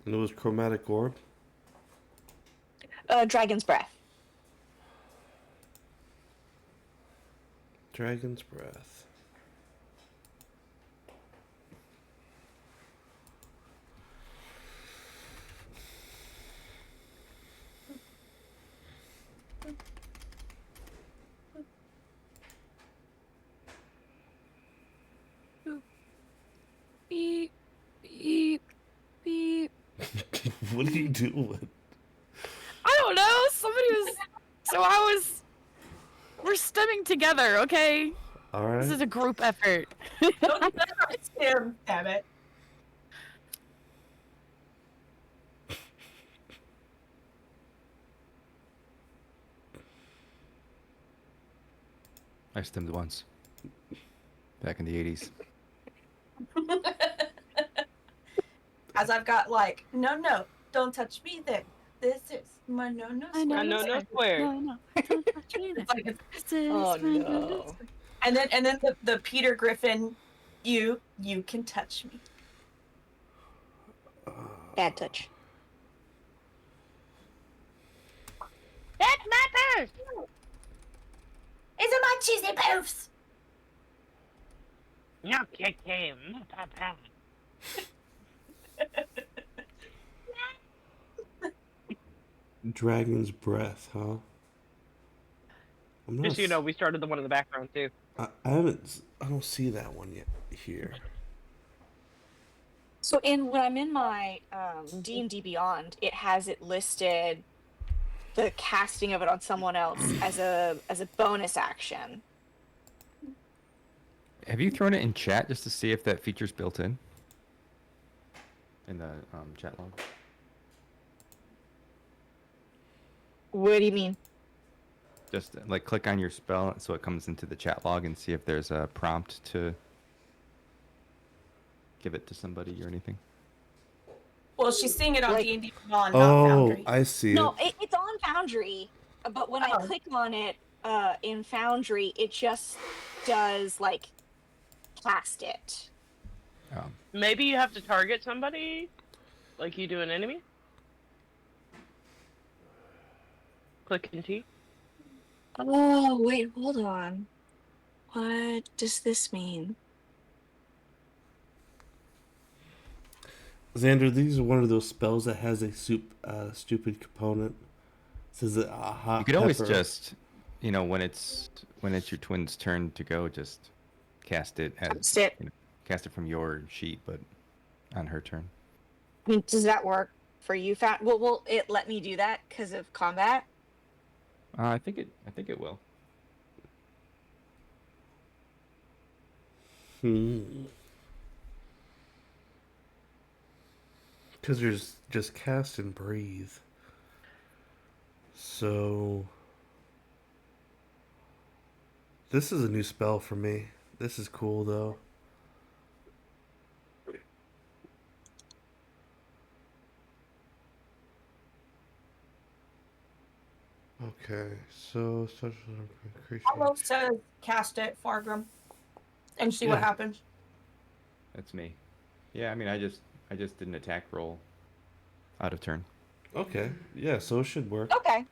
And it was Chromatic Orb. Dragon's Breath. Dragon's Breath. Beep, beep, beep. What are you doing? I don't know. Somebody was. We're stimming together, okay? All right. This is a group effort. Don't it's him, damn it. I stemmed once. Back in the 80s. As I've got like, no, don't touch me there. This is my no I know square. No, don't touch me there. This is Oh my no. And then the Peter Griffin, you can touch me. Bad touch. That's my purse. Is it my cheesy poofs? No, kick papa. Dragon's Breath, huh? I'm not Just so you know, we started the one in the background too. I don't see that one yet here. So when I'm in my D&D Beyond, it has it listed the casting of it on someone else as a bonus action. Have you thrown it in chat just to see if that feature's built in the chat log? What do you mean? Just like click on your spell so it comes into the chat log and see if there's a prompt to give it to somebody or anything. Well, she's seeing it on Like- D&D Beyond, not Oh, Foundry. I see No, it. it's on Foundry, but when I Oh. click on it in Foundry, it just does like cast it. Maybe you have to target somebody, like you do an enemy. Click and T. Oh wait, hold on. What does this mean? Xander, these are one of those spells that has a stupid component. It says a hot You could always pepper. just, when it's your twin's turn to go, just cast it as Cast it. cast it from your sheet, but on her turn. I mean, does that work for you? Well, will it let me do that because of combat? I think it will. Because there's just cast and breathe. So this is a new spell for me. This is cool though. Okay, so social creature. Hollow says cast it, Fargrim, and see what Yeah. happens. That's me. Yeah, I mean, I just did an attack roll out of turn. Okay, yeah, so it should work. Okay.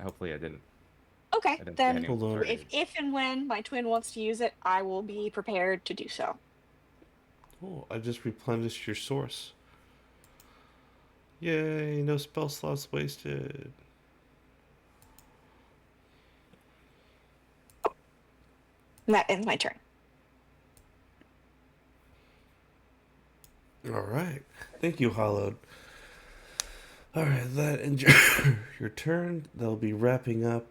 Hopefully, I didn't. Okay. I didn't Then see anyone Hold on. targeted. if and when my twin wants to use it, I will be prepared to do so. Oh, I just replenished your source. Yay, no spell slots wasted. And that ends my turn. All right. Thank you, Hollowed. All right, that ends your turn. They'll be wrapping up,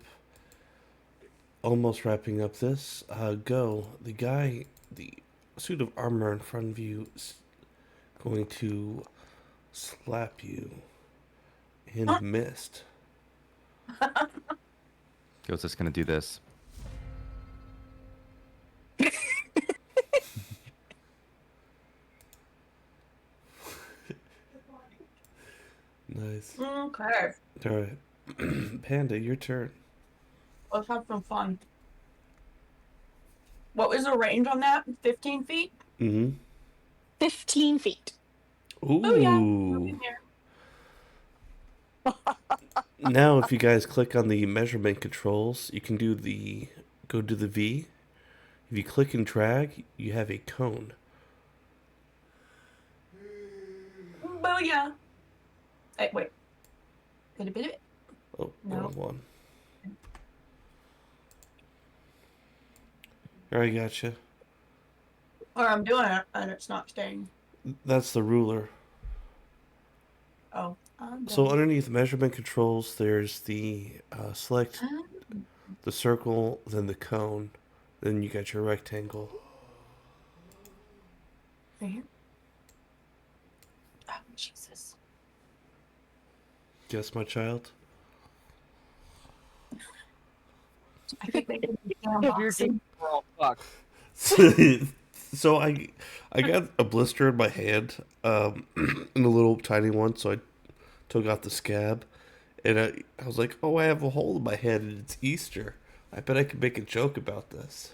almost wrapping up this. Go. The guy, the suit of armor in front of you is going to slap you in mist. Go's just gonna do this. Nice. Okay, All right. Panda, your turn. let's have some fun. What was the range on that? 15 feet? Mm-hmm. 15 feet. Ooh. Oh yeah. Moving here. Now, if you guys click on the measurement controls, you can go to the V. If you click and drag, you have a cone. Booyah. Hey, wait. Bit. Oh, No. wrong one. There, I gotcha. Or I'm doing it and it's not staying. That's the ruler. Oh. I'm So done. underneath measurement controls, there's the select the circle, then the cone, then you got your rectangle. Right here. Oh, Jesus. Guess, my child. I think they did the damn If you're boxing. we're all fucked. So I got a blister in my hand, in a little tiny one. So I took out the scab, and I was like, "Oh, I have a hole in my head, and it's Easter. I bet I could make a joke about this."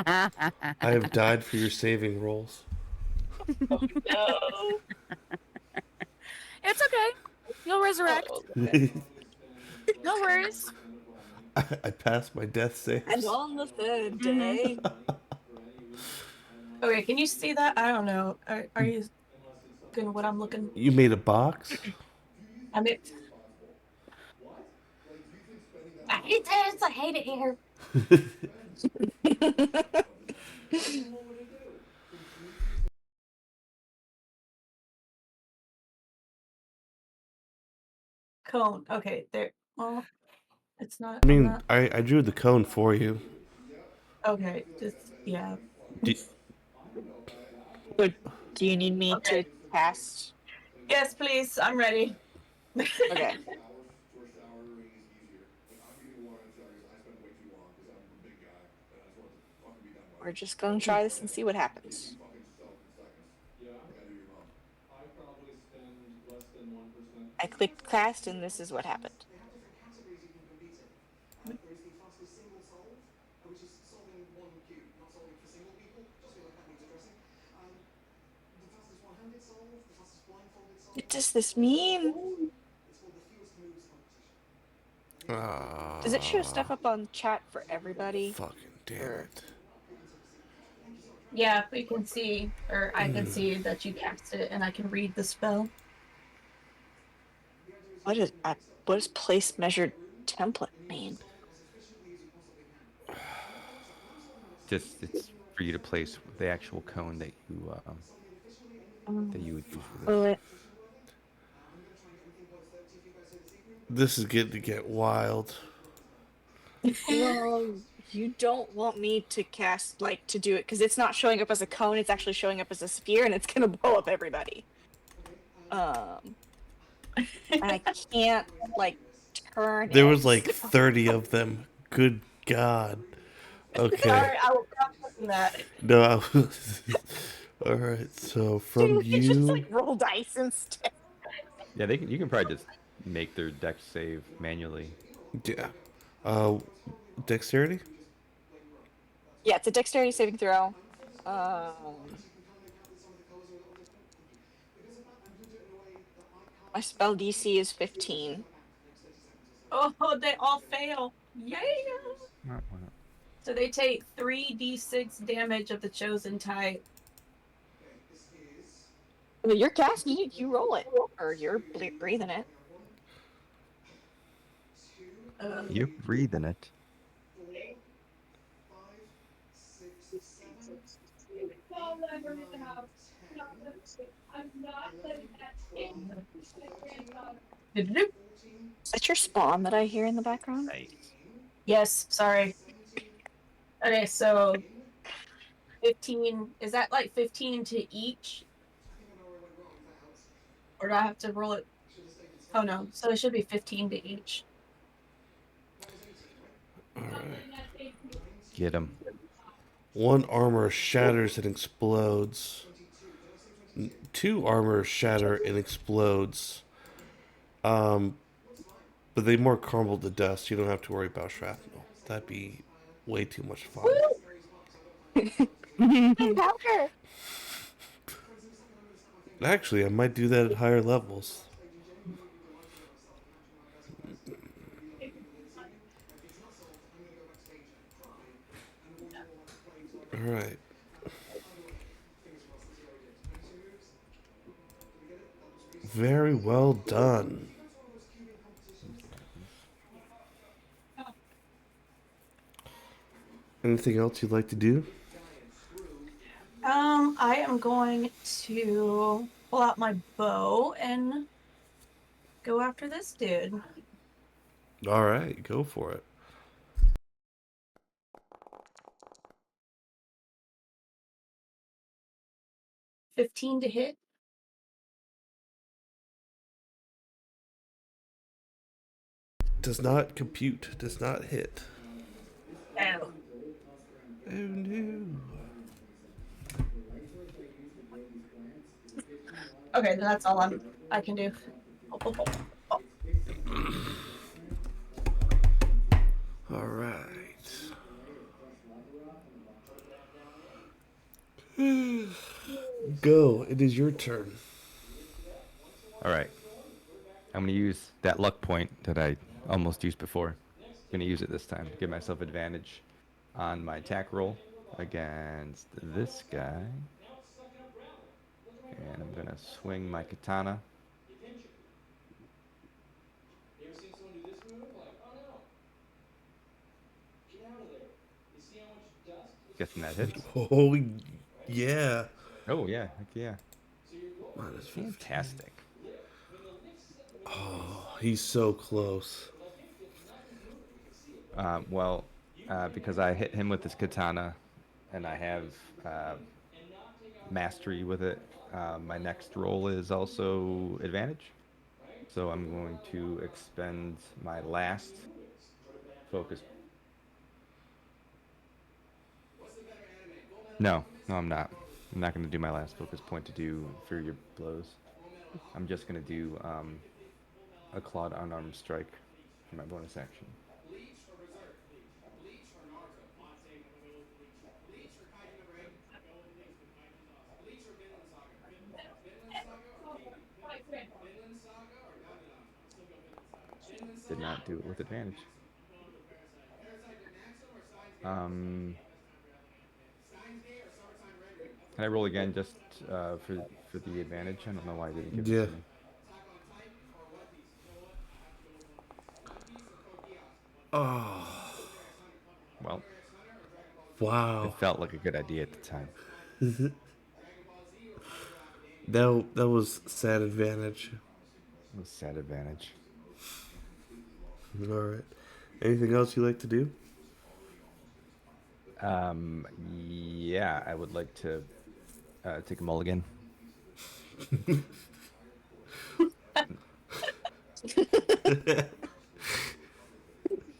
I have died for your saving rolls. No. It's okay. You'll resurrect. No worries. I passed my death saves. And on the third day. Okay, can you see that? I don't know. Are you looking at what I'm looking? You made a box? I mean, I hate this. I hate it here. Cone. Okay, there. Well, it's not. I mean, I'm not. I drew the cone for you. Okay, just yeah. Do, But do you need me Okay. to cast? Yes, please. I'm ready. Okay. We're just gonna try this and see what happens. I clicked cast and this is what happened. What does this mean? Does it show stuff up on chat for everybody? Fucking damn Or... it. Yeah, we can see, or I can see that you cast it, and I can read the spell. What does place measured template mean? Just it's for you to place the actual cone that you would use for Will this. it? This is getting to get wild. Well, you don't want me to cast, like, to do it, because it's not showing up as a cone, it's actually showing up as a sphere, and it's gonna blow up everybody. And I can't, like, turn There it. was like 30 of them. Good God. Okay. Sorry, I will stop doing that. No. All right. So from Dude, we could just, like, you, roll dice instead. Yeah, you can probably just make their deck save manually. yeah. Dexterity. Yeah, it's a dexterity saving throw. My spell DC is 15. Oh, they all fail. Yeah. So they take 3d6 damage of the chosen type. Well, you're casting it, you roll it. Or you're breathing it. You're breathing it. Is that your spawn that I hear in the background? Nice. Yes, sorry. Okay, so 15. Is that like 15 to each? Or do I have to roll it? Oh no, so it should be 15 to each. All right. Get him. One armor shatters and explodes. Two armor shatter and explodes. But they more crumble to dust. You don't have to worry about shrapnel. That'd be way too much fun. Powder! Actually, I might do that at higher levels. All right. Very well done. Anything else you'd like to do? I am going to pull out my bow and go after this dude. All right, go for it. 15 to hit. Does not compute. Does not hit. Oh. Oh no. Okay, then that's all I can do. All right. Go. It is your turn. All right. I'm going to use that luck point that I almost used before. I'm going to use it this time to give myself advantage on my attack roll against this guy. And I'm going to swing my katana. Guessing that hits. Oh, yeah. Oh, yeah. Heck yeah. Minus 15. Fantastic. Oh, he's so close. Because I hit him with this katana and I have mastery with it, my next roll is also advantage. So I'm going to expend my last focus. No, I'm not. I'm not going to do my last focus point to do inferior blows. I'm just going to do a clawed unarmed strike for my bonus action. Did not do it with advantage. Can I roll again just for the advantage? I don't know why I didn't give it Yeah. to me. Oh, Well, wow. it felt like a good idea at the time. That was sad advantage. It was sad advantage. All right. Anything else you like to do? Yeah, I would like to take a mulligan.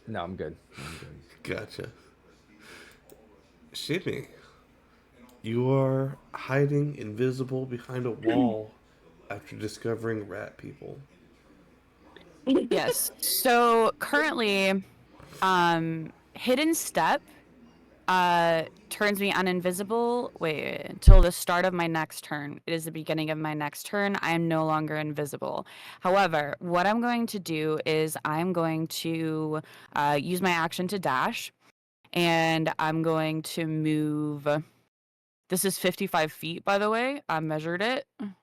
No, I'm good. I'm good. Gotcha. Shimmy, you are hiding invisible behind a wall after discovering rat people. Yes. So currently, hidden step turns me uninvisible. Wait, until the start of my next turn. It is the beginning of my next turn. I am no longer invisible. However, what I'm going to do is I'm going to use my action to dash, and I'm going to move. This is 55 feet, by the way. I measured it. I'm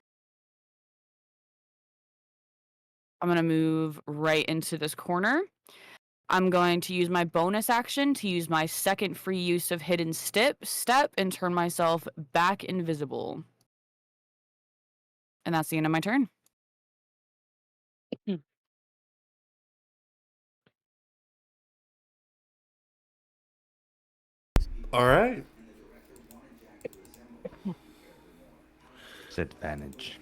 going to move right into this corner. I'm going to use my bonus action to use my second free use of hidden step and turn myself back invisible. And that's the end of my turn. All right. It's advantage.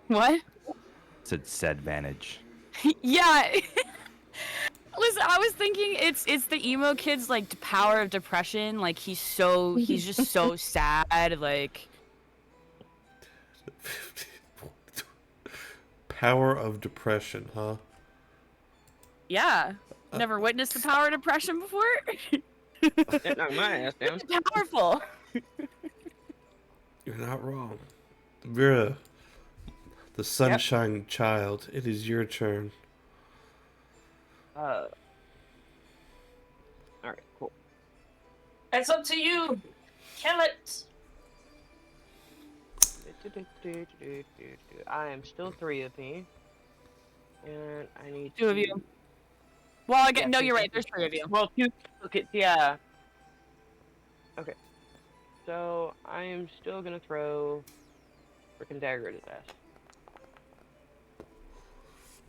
What? It's advantage. Yeah. Listen, I was thinking it's the emo kid's like power of depression. Like he's just so sad. Like Power of depression, huh? yeah. Never witnessed the power of depression before? That knocked my ass down. It's powerful. You're not wrong. Vera, the sunshine child, it is your turn. All right, cool. It's up to you. Kill it. I am still 3 of me. And I need 2 of you. Well, again, no, two you're right. things. There's 3 of you. Well, 2 duplicates, yeah. Okay. So I am still gonna throw freaking dagger at his ass.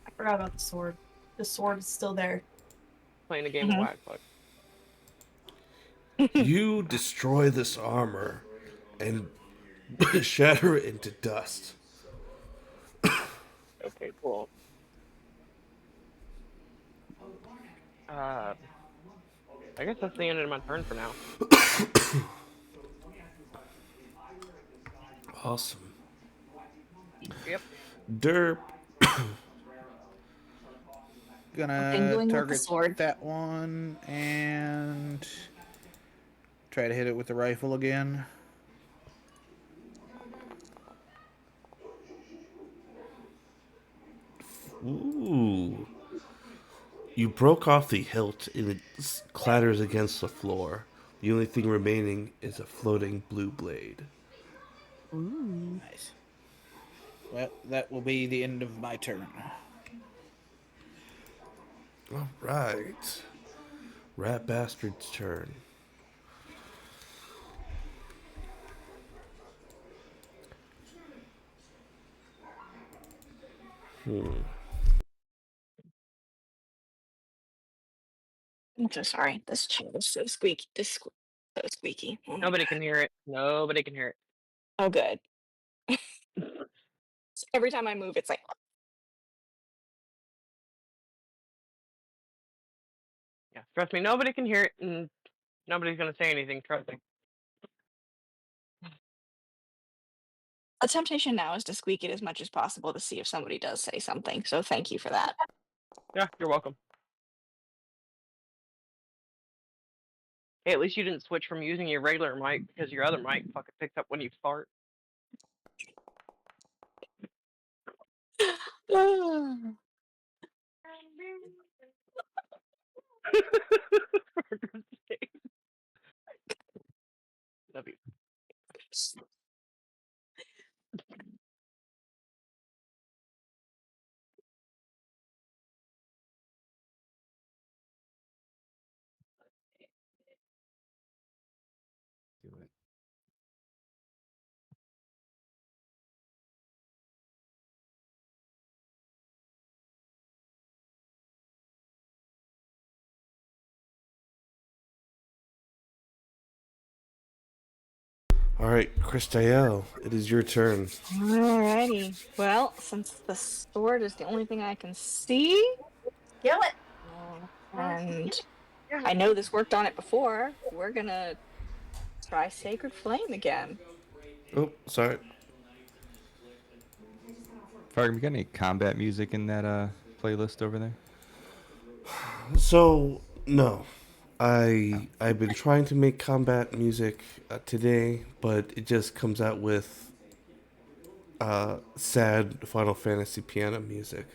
I forgot about the sword. The sword is still there. Playing a game of Whack Fuck. You destroy this armor and shatter it into dust. Okay, cool. I guess that's the end of my turn for now. Awesome. Yep. Derp. Gonna Dangling with the target sword. that one and try to hit it with the rifle again. Ooh. You broke off the hilt and it clatters against the floor. The only thing remaining is a floating blue blade. Ooh. Nice. Well, that will be the end of my turn. All right. Rat Bastard's turn. I'm so sorry. This chair is so squeaky. So squeaky. Oh my Nobody God. can hear it. Nobody can hear it. Oh, good. Every time I move, it's like, Yeah, trust me, nobody can hear it, and nobody's gonna say anything. Trust me. a temptation now is to squeak it as much as possible to see if somebody does say something. So thank you for that. Yeah, you're welcome. Hey, at least you didn't switch from using your regular mic because your other mic fucking picks up when you fart. For God's sake. Love you. Do it. All right, Christael, it is your turn. Alrighty. Well, since the sword is the only thing I can see, Kill it. and I know this worked on it before, we're gonna try Sacred Flame again. Oh, sorry. Fargo, you got any combat music in that playlist over there? So no, I've been trying to make combat music today, but it just comes out with sad Final Fantasy piano music.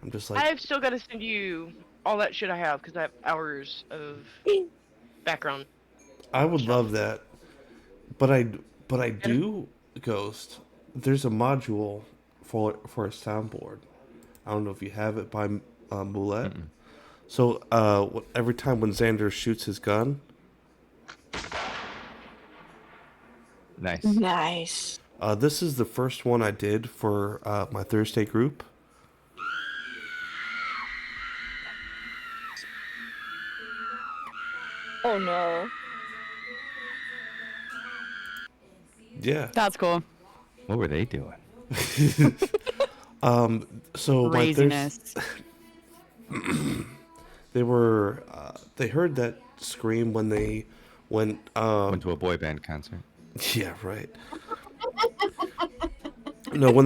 I'm just like, I've still got to send you all that shit I have because I have hours of background I would stuff. love that, but I And do, Ghost. There's a module for a soundboard. I don't know if you have it by Moulette. Mm-mm. So every time when Xander shoots his gun, Nice. Nice. this is the first one I did for my Thursday group. Oh no. Yeah. That's cool. What were they doing? So my Thursday, Craziness. they heard that scream when they went Went to a boy band concert. yeah, right. No, when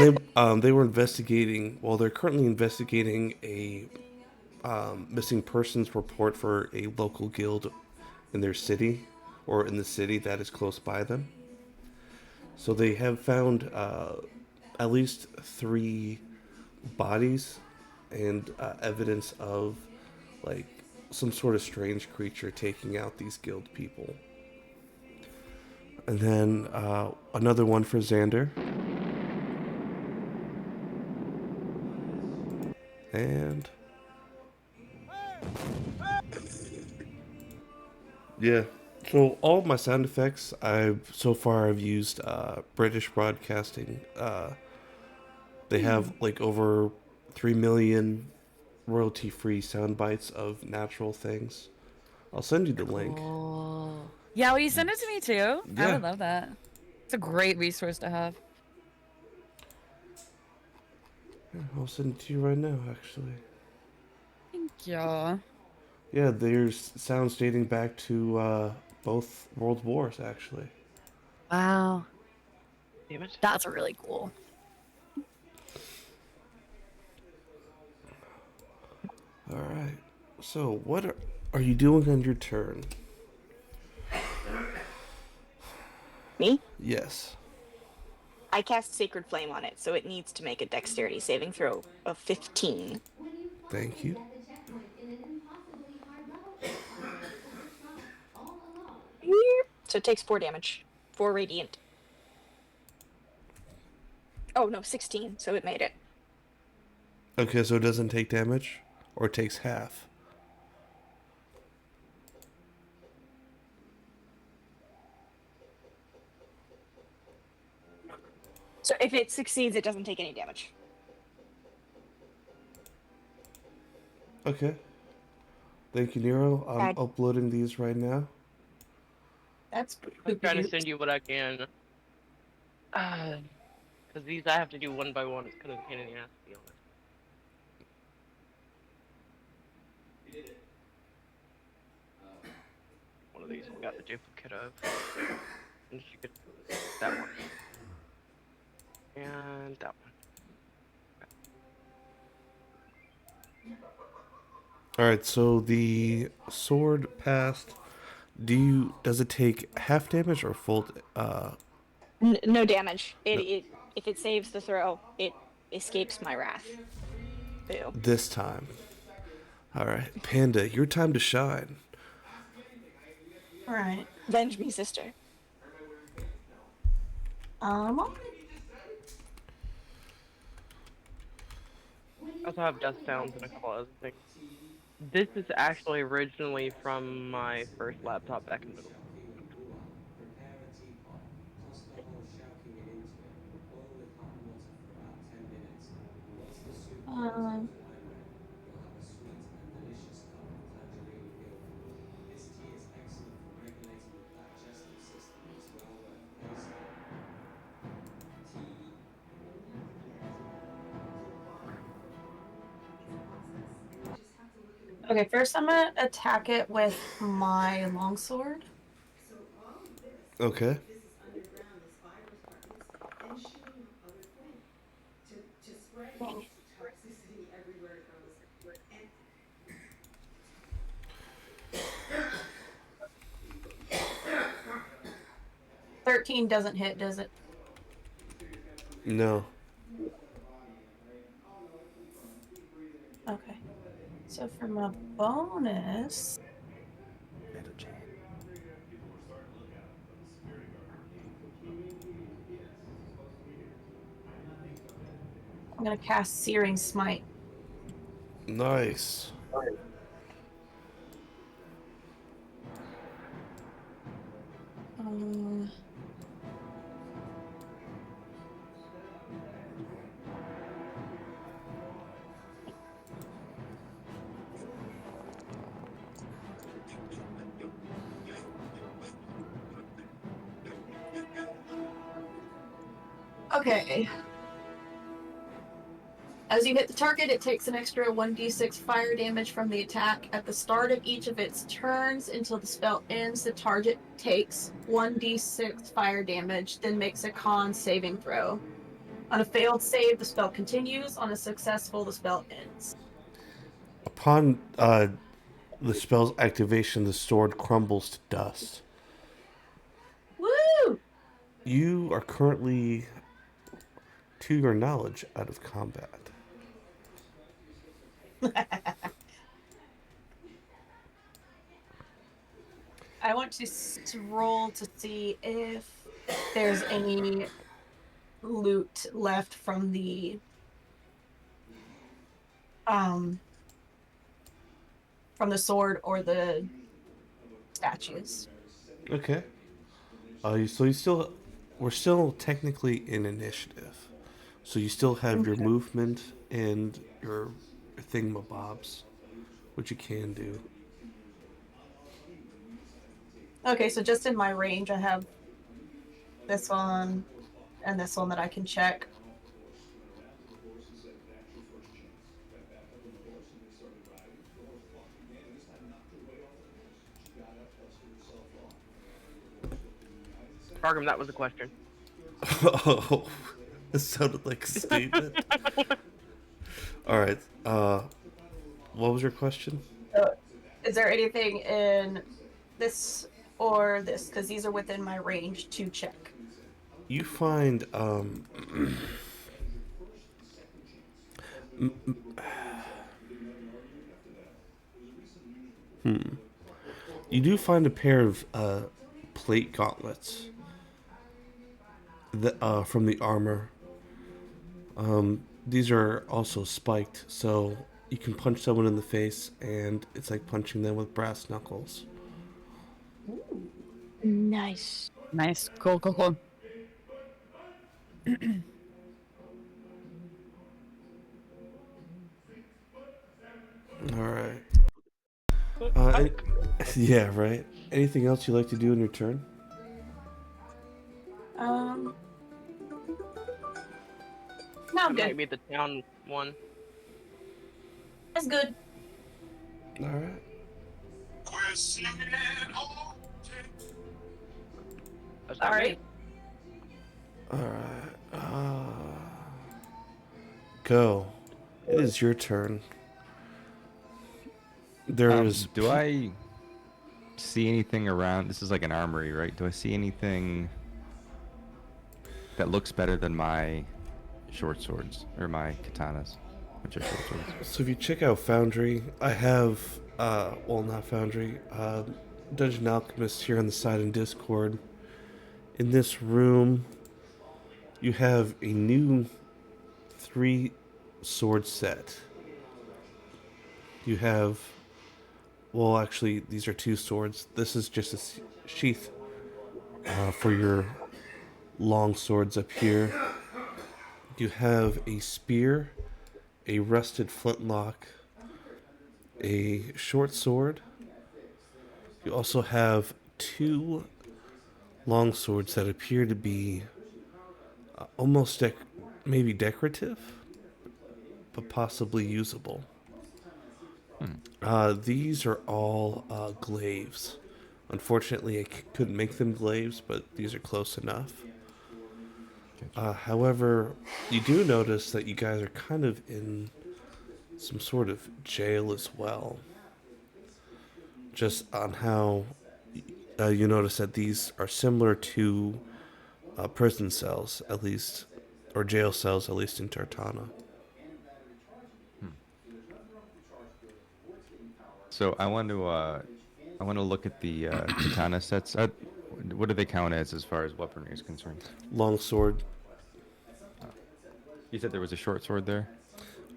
they were investigating, well, they're currently investigating a missing persons report for a local guild in their city, or in the city that is close by them. So they have found at least 3 bodies and evidence of like some sort of strange creature taking out these guild people. And then another one for Xander. And yeah. So all of my sound effects, I've used British Broadcasting. They have like over 3 million royalty-free sound bites of natural things. I'll send you the link. Cool. Yeah, will you send it to me too? I Yeah, would love that. It's a great resource to have. I'll send it to you right now. Actually, Thank you. yeah, there's sounds dating back to both world wars. Actually, Wow. damn it. That's really cool. all right. So what are you doing on your turn? Me? Yes. I cast Sacred Flame on it, so it needs to make a dexterity saving throw of 15. Thank you. So it takes 4 damage. 4 radiant. Oh no, 16, so it made it. Okay, so it doesn't take damage, or it takes half. So if it succeeds, it doesn't take any damage. Okay. Thank you, Nero. I'm Add- uploading these right now. That's I'm trying to poopy. send you what I can. Because these I have to do one by one. It's kind of a pain in the ass, to be honest. One of these we got the duplicate of. And you could that one. And that one. All right, so the sword passed. Does it take half damage or full? No damage. No, If it saves the throw, it escapes my wrath. Boo. this time. All right, Panda, your time to shine. All right. Avenge me, sister. Um, I also have dust sounds and a couple other things. This is actually originally from my first laptop back in middle school. um, okay, first I'm gonna attack it with my longsword. Okay. Dang it. 13 doesn't hit, does it? No. Okay. So for my bonus, I'm gonna cast Searing Smite. Nice. Um, okay. As you hit the target, it takes an extra 1d6 fire damage from the attack. At the start of each of its turns until the spell ends, the target takes 1d6 fire damage, then makes a con saving throw. On a failed save, the spell continues. On a successful, the spell ends. Upon the spell's activation, the sword crumbles to dust. Woo! You are currently, to your knowledge, out of combat. I want to roll to see if there's any loot left from the sword or the statues. Okay. We're still technically in initiative. So you still have your Okay. movement and your thingamabobs, which you can do. Okay, so just in my range, I have this one and this one that I can check. Fargum, that was a question. Oh, this sounded like a statement. All right. What was your question? Is there anything in this or this? Because these are within my range to check. You find you do find a pair of plate gauntlets from the armor. These are also spiked, so you can punch someone in the face, and it's like punching them with brass knuckles. Nice. Nice. Cool, cool, cool. All right. Yeah, right. Anything else you'd like to do in your turn? No, That I'm might good. be the town one. That's good. All right. That's All not right. me. All right. Go. It is your turn. There is. Do I see anything around? This is like an armory, right? Do I see anything that looks better than my short swords or my katanas? bunch of short swords. So if you check out Foundry, I have, well, not Foundry, Dungeon Alchemist here on the side in Discord. In this room, you have a new 3 sword set. You have, well, actually, these are 2 swords. This is just a sheath for your long swords up here. You have a spear, a rusted flintlock, a short sword. You also have 2 long swords that appear to be almost maybe decorative, but possibly usable. These are all glaives. Unfortunately, I couldn't make them glaives, but these are close enough. However, you do notice that you guys are kind of in some sort of jail as well. Just on how you notice that these are similar to prison cells, at least, or jail cells, at least in Tartana. So I want to look at the katana sets. What do they count as far as weaponry is concerned? Long sword. You said there was a short sword there.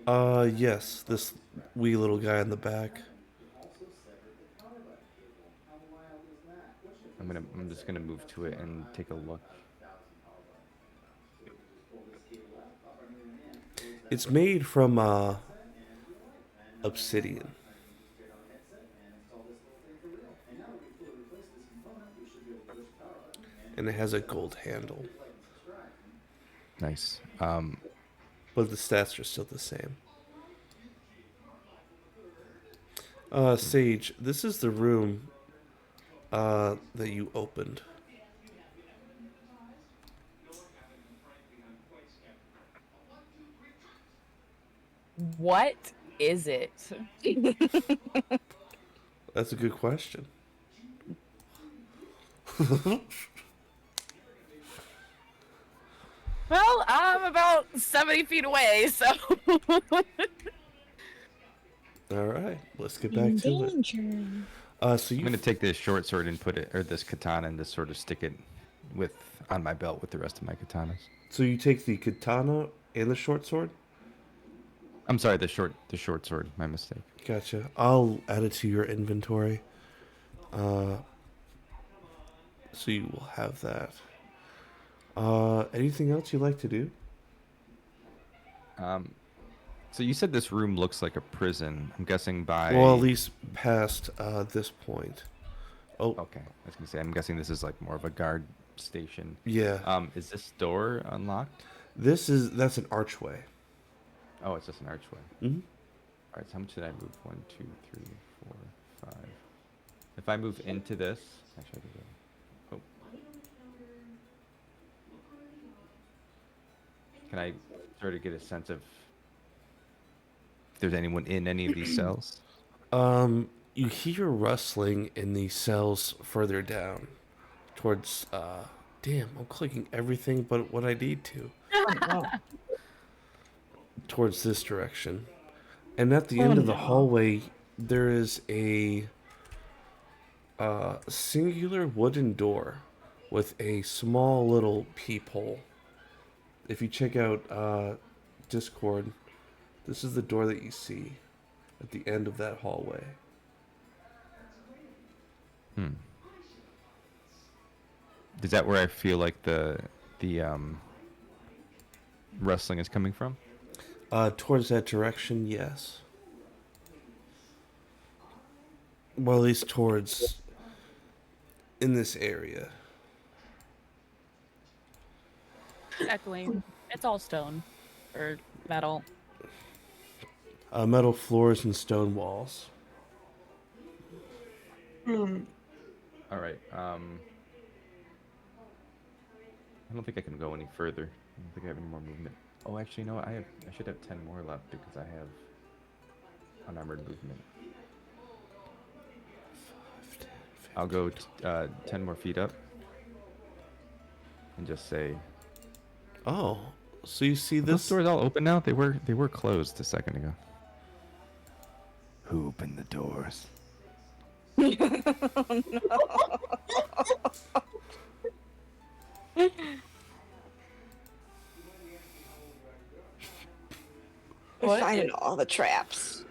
Yes, this wee little guy in the back. I'm just gonna move to it and take a look. It's made from obsidian. And it has a gold handle. Nice. But the stats are still the same. Sage, this is the room that you opened. What is it? That's a good question. Well, I'm about 70 feet away, so. All right, let's get back to it. So I'm you gonna take this short sword and put it, or this katana, and just sort of stick it on my belt with the rest of my katanas. So you take the katana and the short sword? I'm sorry, the short sword. My mistake. Gotcha. I'll add it to your inventory. So you will have that. Anything else you'd like to do? So you said this room looks like a prison. I'm guessing by. Well, at least past this point. Oh, Okay, I was gonna say I'm guessing this is like more of a guard station. yeah. Is this door unlocked? That's an archway. Oh, it's just an archway. Mm-hmm. All right, so how much did I move? 1, 2, 3, 4, 5. If I move into this, actually, I could go. Oh. Can I sort of get a sense of if there's anyone in any of these cells? You hear rustling in the cells further down, towards. Damn, I'm clicking everything but what I need to. Towards this direction, and at the end of the hallway, there is a singular wooden door with a small little peephole. If you check out Discord, this is the door that you see at the end of that hallway. Is that where I feel like the rustling is coming from? Towards that direction, yes. Well, at least towards in this area. Echoing. It's all stone or metal. Metal floors and stone walls. All right. I don't think I can go any further. I don't think I have any more movement. Oh, actually, you know what? I should have 10 more left because I have unarmored movement. I'll go 10 more feet up and just say, Oh, So you see Are those this? doors all open now? They were closed a second ago. Who opened the doors? Oh, no. We're What? finding all the traps.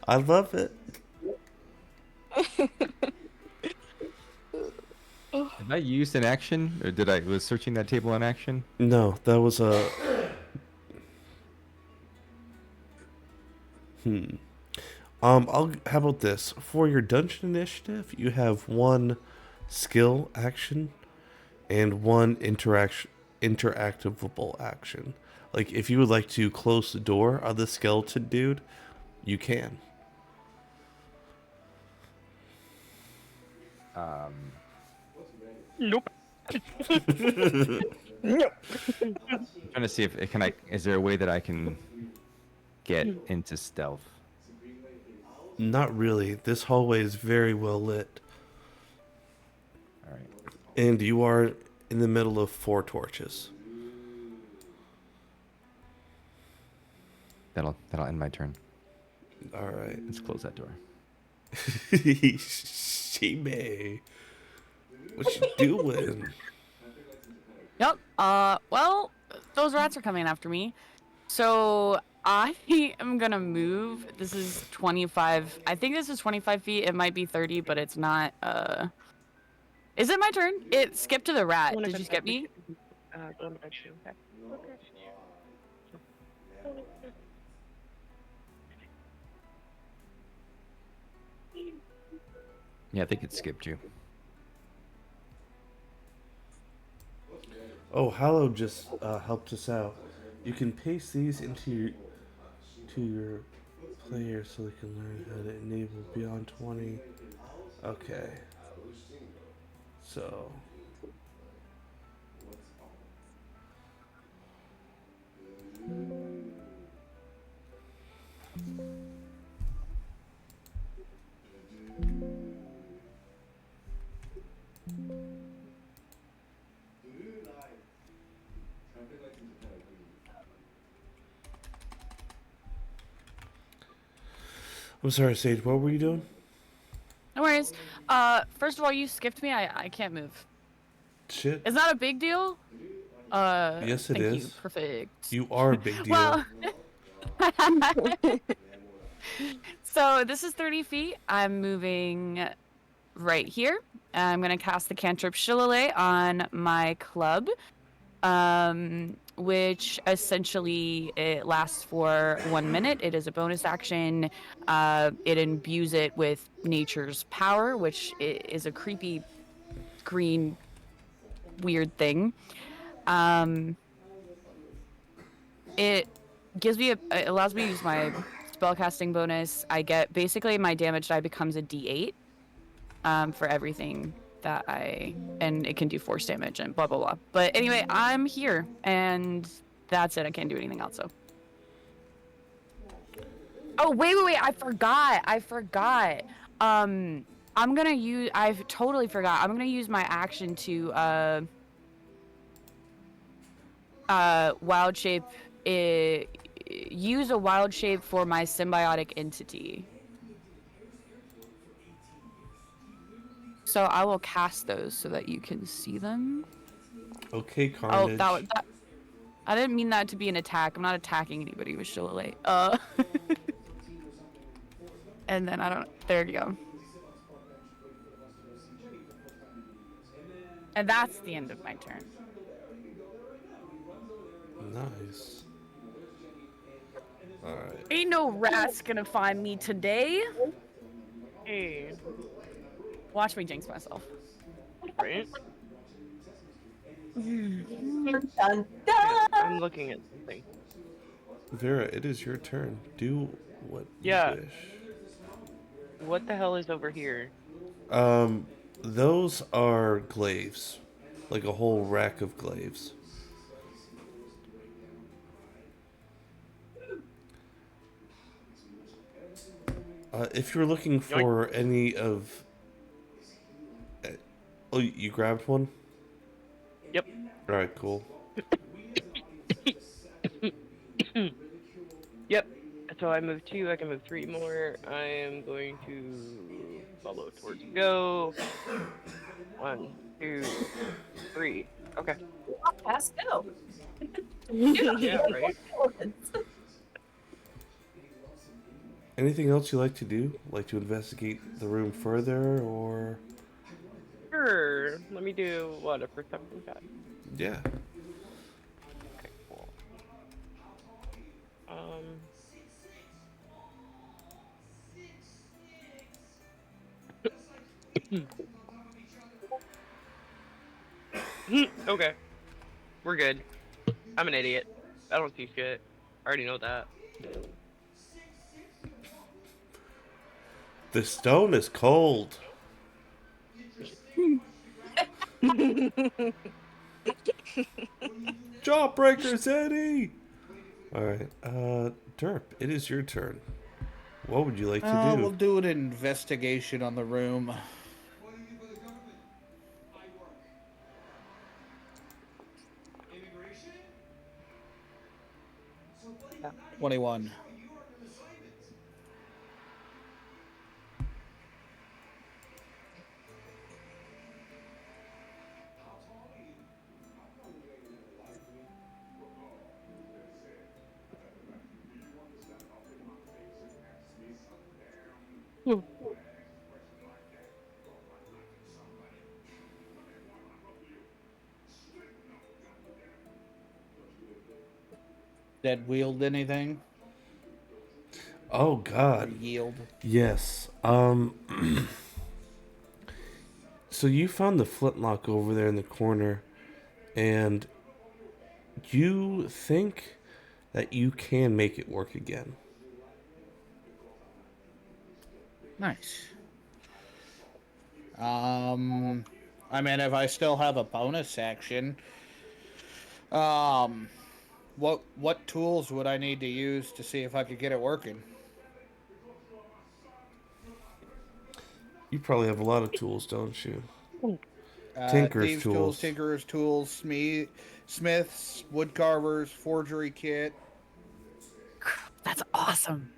I love it. Have I used an action, or did I was searching that table in action? No, that was a. How about this? For your dungeon initiative, you have one skill action and one interactivable action. Like, if you would like to close the door on the skeleton dude, you can. Nope. Nope. Trying to see if can I. Is there a way that I can get into stealth? Not really. This hallway is very well lit. All right. And you are in the middle of 4 torches. That'll end my turn. Alright. Let's close that door. She-may. What you doing? Yep. Well, those rats are coming after me. So I am gonna move. This is 25. I think this is 25 feet. It might be 30, but it's not. Is it my turn? It skipped to the rat. Did you skip me? Yeah, I think it skipped you. Oh, Hallow just helped us out. You can paste these into your player so they can learn how to enable beyond 20. Okay. So. I'm sorry, Sage. What were you doing? No worries. First of all, you skipped me. I can't move. Shit. It's not a big deal. Yes, it thank is. you. Perfect. You are a big deal. Well. So this is 30 feet. I'm moving right here. I'm gonna cast the cantrip Shillelagh on my club, which essentially it lasts for 1 minute. It is a bonus action. It imbues it with nature's power, which is a creepy green weird thing. It gives me it allows me to use my spellcasting bonus. I get basically my damage die becomes a D8 for everything that and it can do force damage and blah blah blah. But anyway, I'm here and that's it. I can't do anything else. So. Oh wait, I forgot. I'm gonna use. I've totally forgot. I'm gonna use my action to wild shape. Use a wild shape for my symbiotic entity. So I will cast those so that you can see them. Okay, Carnage. Oh, that I didn't mean that to be an attack. I'm not attacking anybody with Shillelagh. And then I don't. There you go. And that's the end of my turn. Nice. Alright. Ain't no rats gonna find me today. Hey. Watch me jinx myself. Right? Dun, dun. I'm looking at something. Vera, it is your turn. Do what Yeah. you wish. What the hell is over here? Those are glaives. Like a whole rack of glaives. If you're looking for any of... Oh, you grabbed one? Yep. Alright, cool. Yep. So I moved 2. I can move 3 more. I am going to follow towards go. 1, 2, 3. Okay. Pass go. Yeah, right. Anything else you like to do? Like to investigate the room further, or Sure. Let me do what, a perception check. yeah? Okay, cool. Um. Okay, we're good. I'm an idiot. I don't see shit. I already know that. The stone is cold. Jawbreakers, Eddie. All right, Derp, it is your turn. What would you like to We'll do? do an investigation on the room. 21. That wield anything? Oh Or God, yield? yes. So you found the flintlock over there in the corner, and you think that you can make it work again. Nice. I mean, if I still have a bonus action, um, what tools would I need to use to see if I could get it working? You probably have a lot of tools, don't you? Tinker's Thieves' tools, tools. tinkerer's tools, smiths, woodcarvers, forgery kit. That's awesome.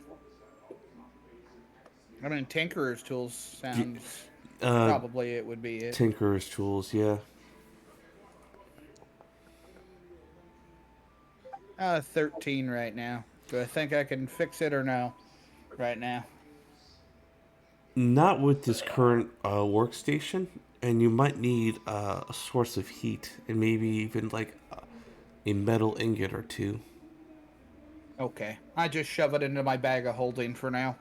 I mean, tinkerer's tools Y- sounds Uh, probably it would be it. Tinker's tools, yeah. 13 right now. Do I think I can fix it or no? Right now. Not with this current workstation, and you might need a source of heat, and maybe even like a metal ingot or two. Okay. I just shove it into my bag of holding for now.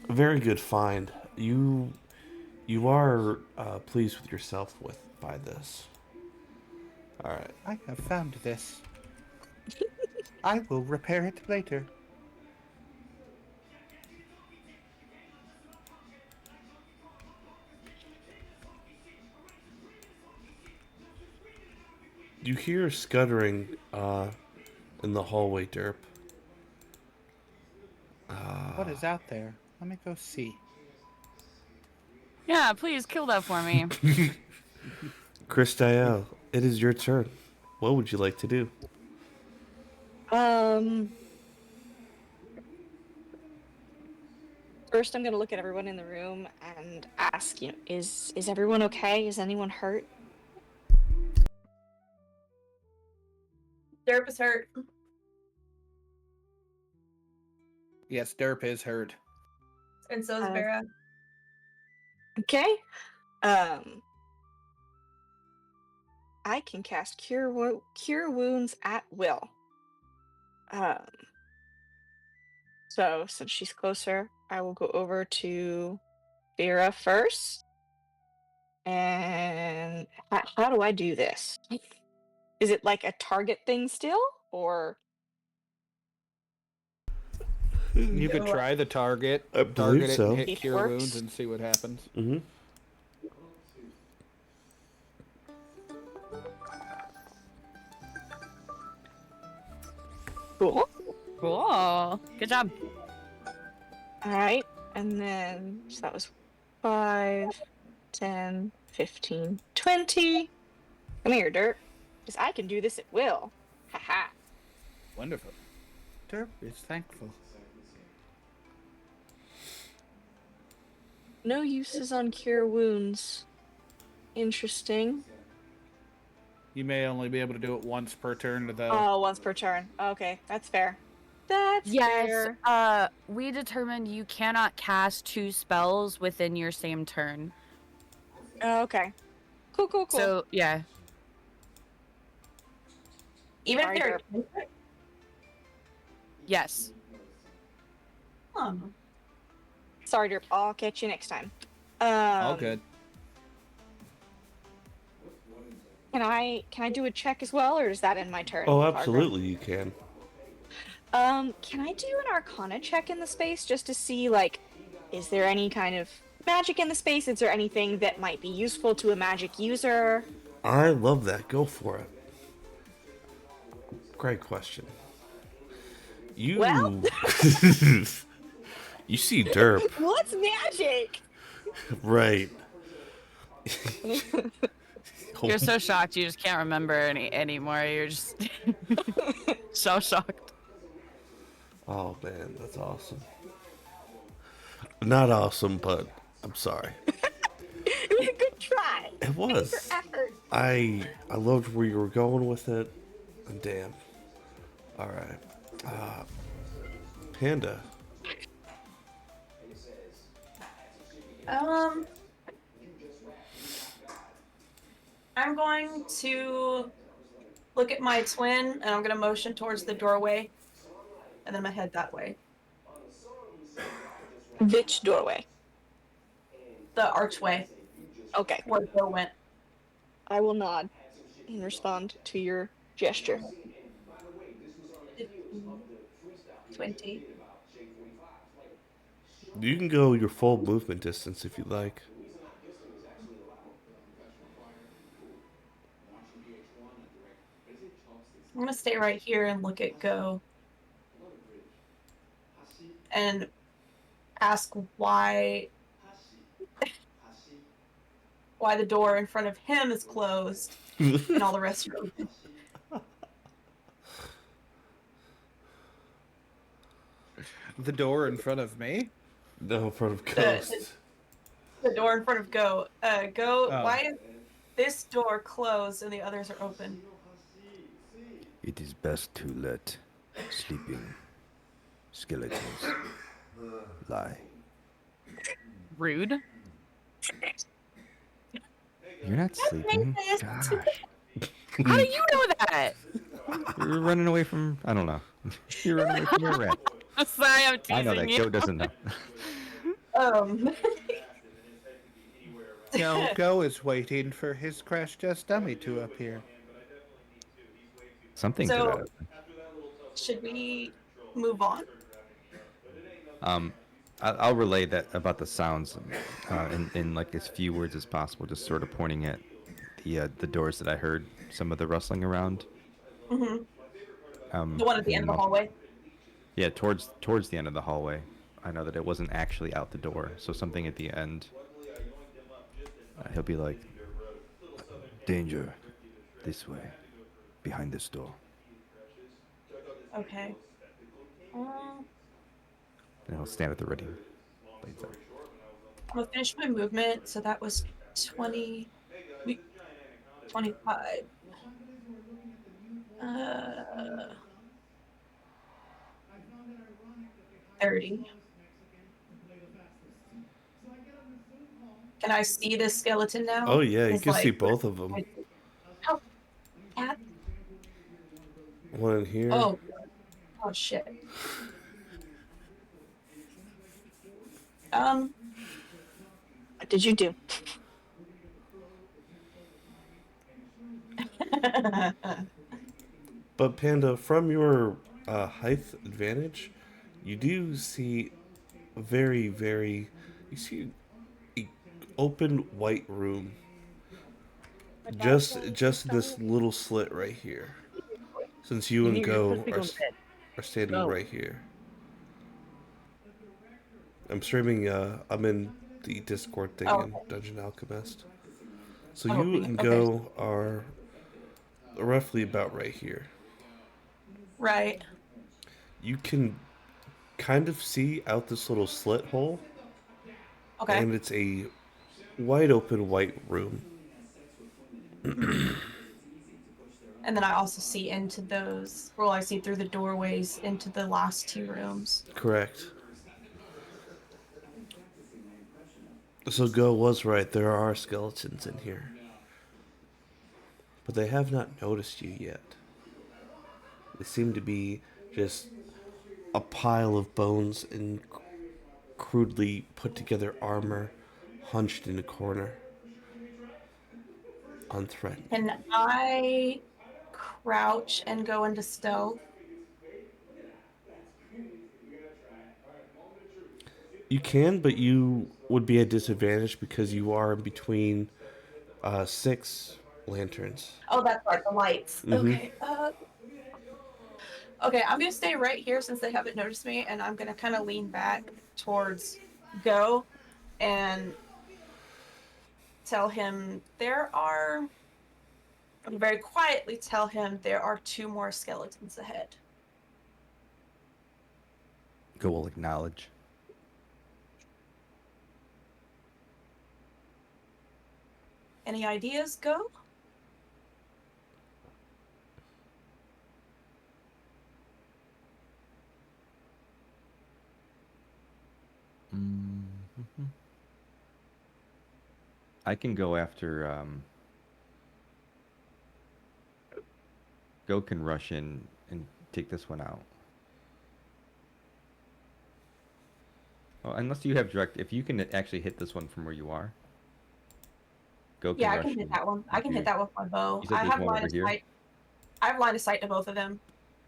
Very good find. You are pleased with yourself with by this. All right. I have found this. I will repair it later. You hear scuttering in the hallway, Derp. What is out there? Let me go see. Yeah, please kill that for me. Chris Dial, it is your turn. What would you like to do? First, I'm gonna look at everyone in the room and ask, is everyone okay? Is anyone hurt? Derp is hurt. Yes, Derp is hurt. And so is Vera. Okay. I can cast cure wounds at will. So since she's closer, I will go over to Vera first. And how do I do this? Is it like a target thing still, or You could try the target. I believe Target it so. and hit It cure works. wounds and see what happens. Mm-hmm. cool? Cool. Good job. All right, and then so that was 5, 10, 15, 20. Come here, Dirt, because I can do this at will. Haha. Wonderful. Derp is thankful. No uses on cure wounds. Interesting. You may only be able to do it once per turn, though. Oh, once per turn. Okay, that's fair. That's Yes, fair. we determined you cannot cast 2 spells within your same turn. Okay. Cool. So, yeah. Even Sorry, if they're Derp. Yes. Sorry, Derp. I'll catch you next time. All good. Can I do a check as well, or is that in my turn? Oh, Fargrim? absolutely, you can. Can I do an Arcana check in the space just to see, like, is there any kind of magic in the space? Is there anything that might be useful to a magic user? I love that. Go for it. Great question. You Well- you see Derp, What's magic? right? You're so shocked you just can't remember anymore. You're just so shocked. Oh man, that's awesome. Not awesome, but I'm sorry. It was a good try. It was. Thanks for effort. I loved where you were going with it. And damn. All right. Panda. I'm going to look at my twin, and I'm going to motion towards the doorway, and then I'm going to head that way. Which doorway? The archway Okay. where Bill went. I will nod and respond to your gesture. 20. You can go your full movement distance if you like. I'm going to stay right here and look at Go. And ask why the door in front of him is closed and all the rest are open. The door in front of me? No, in front of Ghost. The door in front of Go. Go, Oh. why is this door closed and the others are open? It is best to let sleeping skeletons lie. Rude. You're not sleeping. racist. Gosh. How do you know that? You're running away from, I don't know. You're running away from your rat. I'm sorry, I'm teasing I know that. you. Joe doesn't know. Go is waiting for his crash test dummy to appear. Something So- could happen. Should we move on? I'll relay that about the sounds in like as few words as possible, just sort of pointing at the doors that I heard some of the rustling around. Mm-hmm. The one at the end of the and- hallway? Yeah, towards the end of the hallway. I know that it wasn't actually out the door, so something at the end. He'll be like, "Danger, this way, behind this door." Okay. And he'll stand at the ready. Blades out. I'm gonna finish my movement, so that was 20, 25. 30. Can I see this skeleton now? Oh yeah, you It's can see like- both of them. Oh, cat. One in here. Oh shit. What did you do? But Panda, from your height advantage, you do see you see a open white room. Just this little slit right here. Since you and need your Go pussy are, go bed. are standing Go. right here. I'm streaming, I'm in the Discord thing Oh, in okay. Dungeon Alchemist. So Oh, you and okay. Go are roughly about right here. Right. You can kind of see out this little slit hole, Okay. and it's a wide open white room. And then I also see into those, well, I see through the doorways into the last two rooms. Correct. So Go was right. There are skeletons in here, but they have not noticed you yet. They seem to be just a pile of bones and crudely put together armor hunched in a corner, unthreatened. Can I crouch and go into stealth? You can, but you would be at disadvantage because you are in between six lanterns. Oh, that's right, the lights. Mm-hmm. Okay. Okay, I'm gonna stay right here since they haven't noticed me, and I'm gonna kind of lean back towards Go and tell him very quietly tell him there are two more skeletons ahead. Go will acknowledge. Any ideas, Go? Mm-hmm. I can go after. Go can rush in and take this one out. Oh, unless you have direct. If you can actually hit this one from where you are. Go can Yeah, I rush can hit in that one. I can hit that with my bow. You said I there's have one line over of here? sight. I have line of sight to both of them.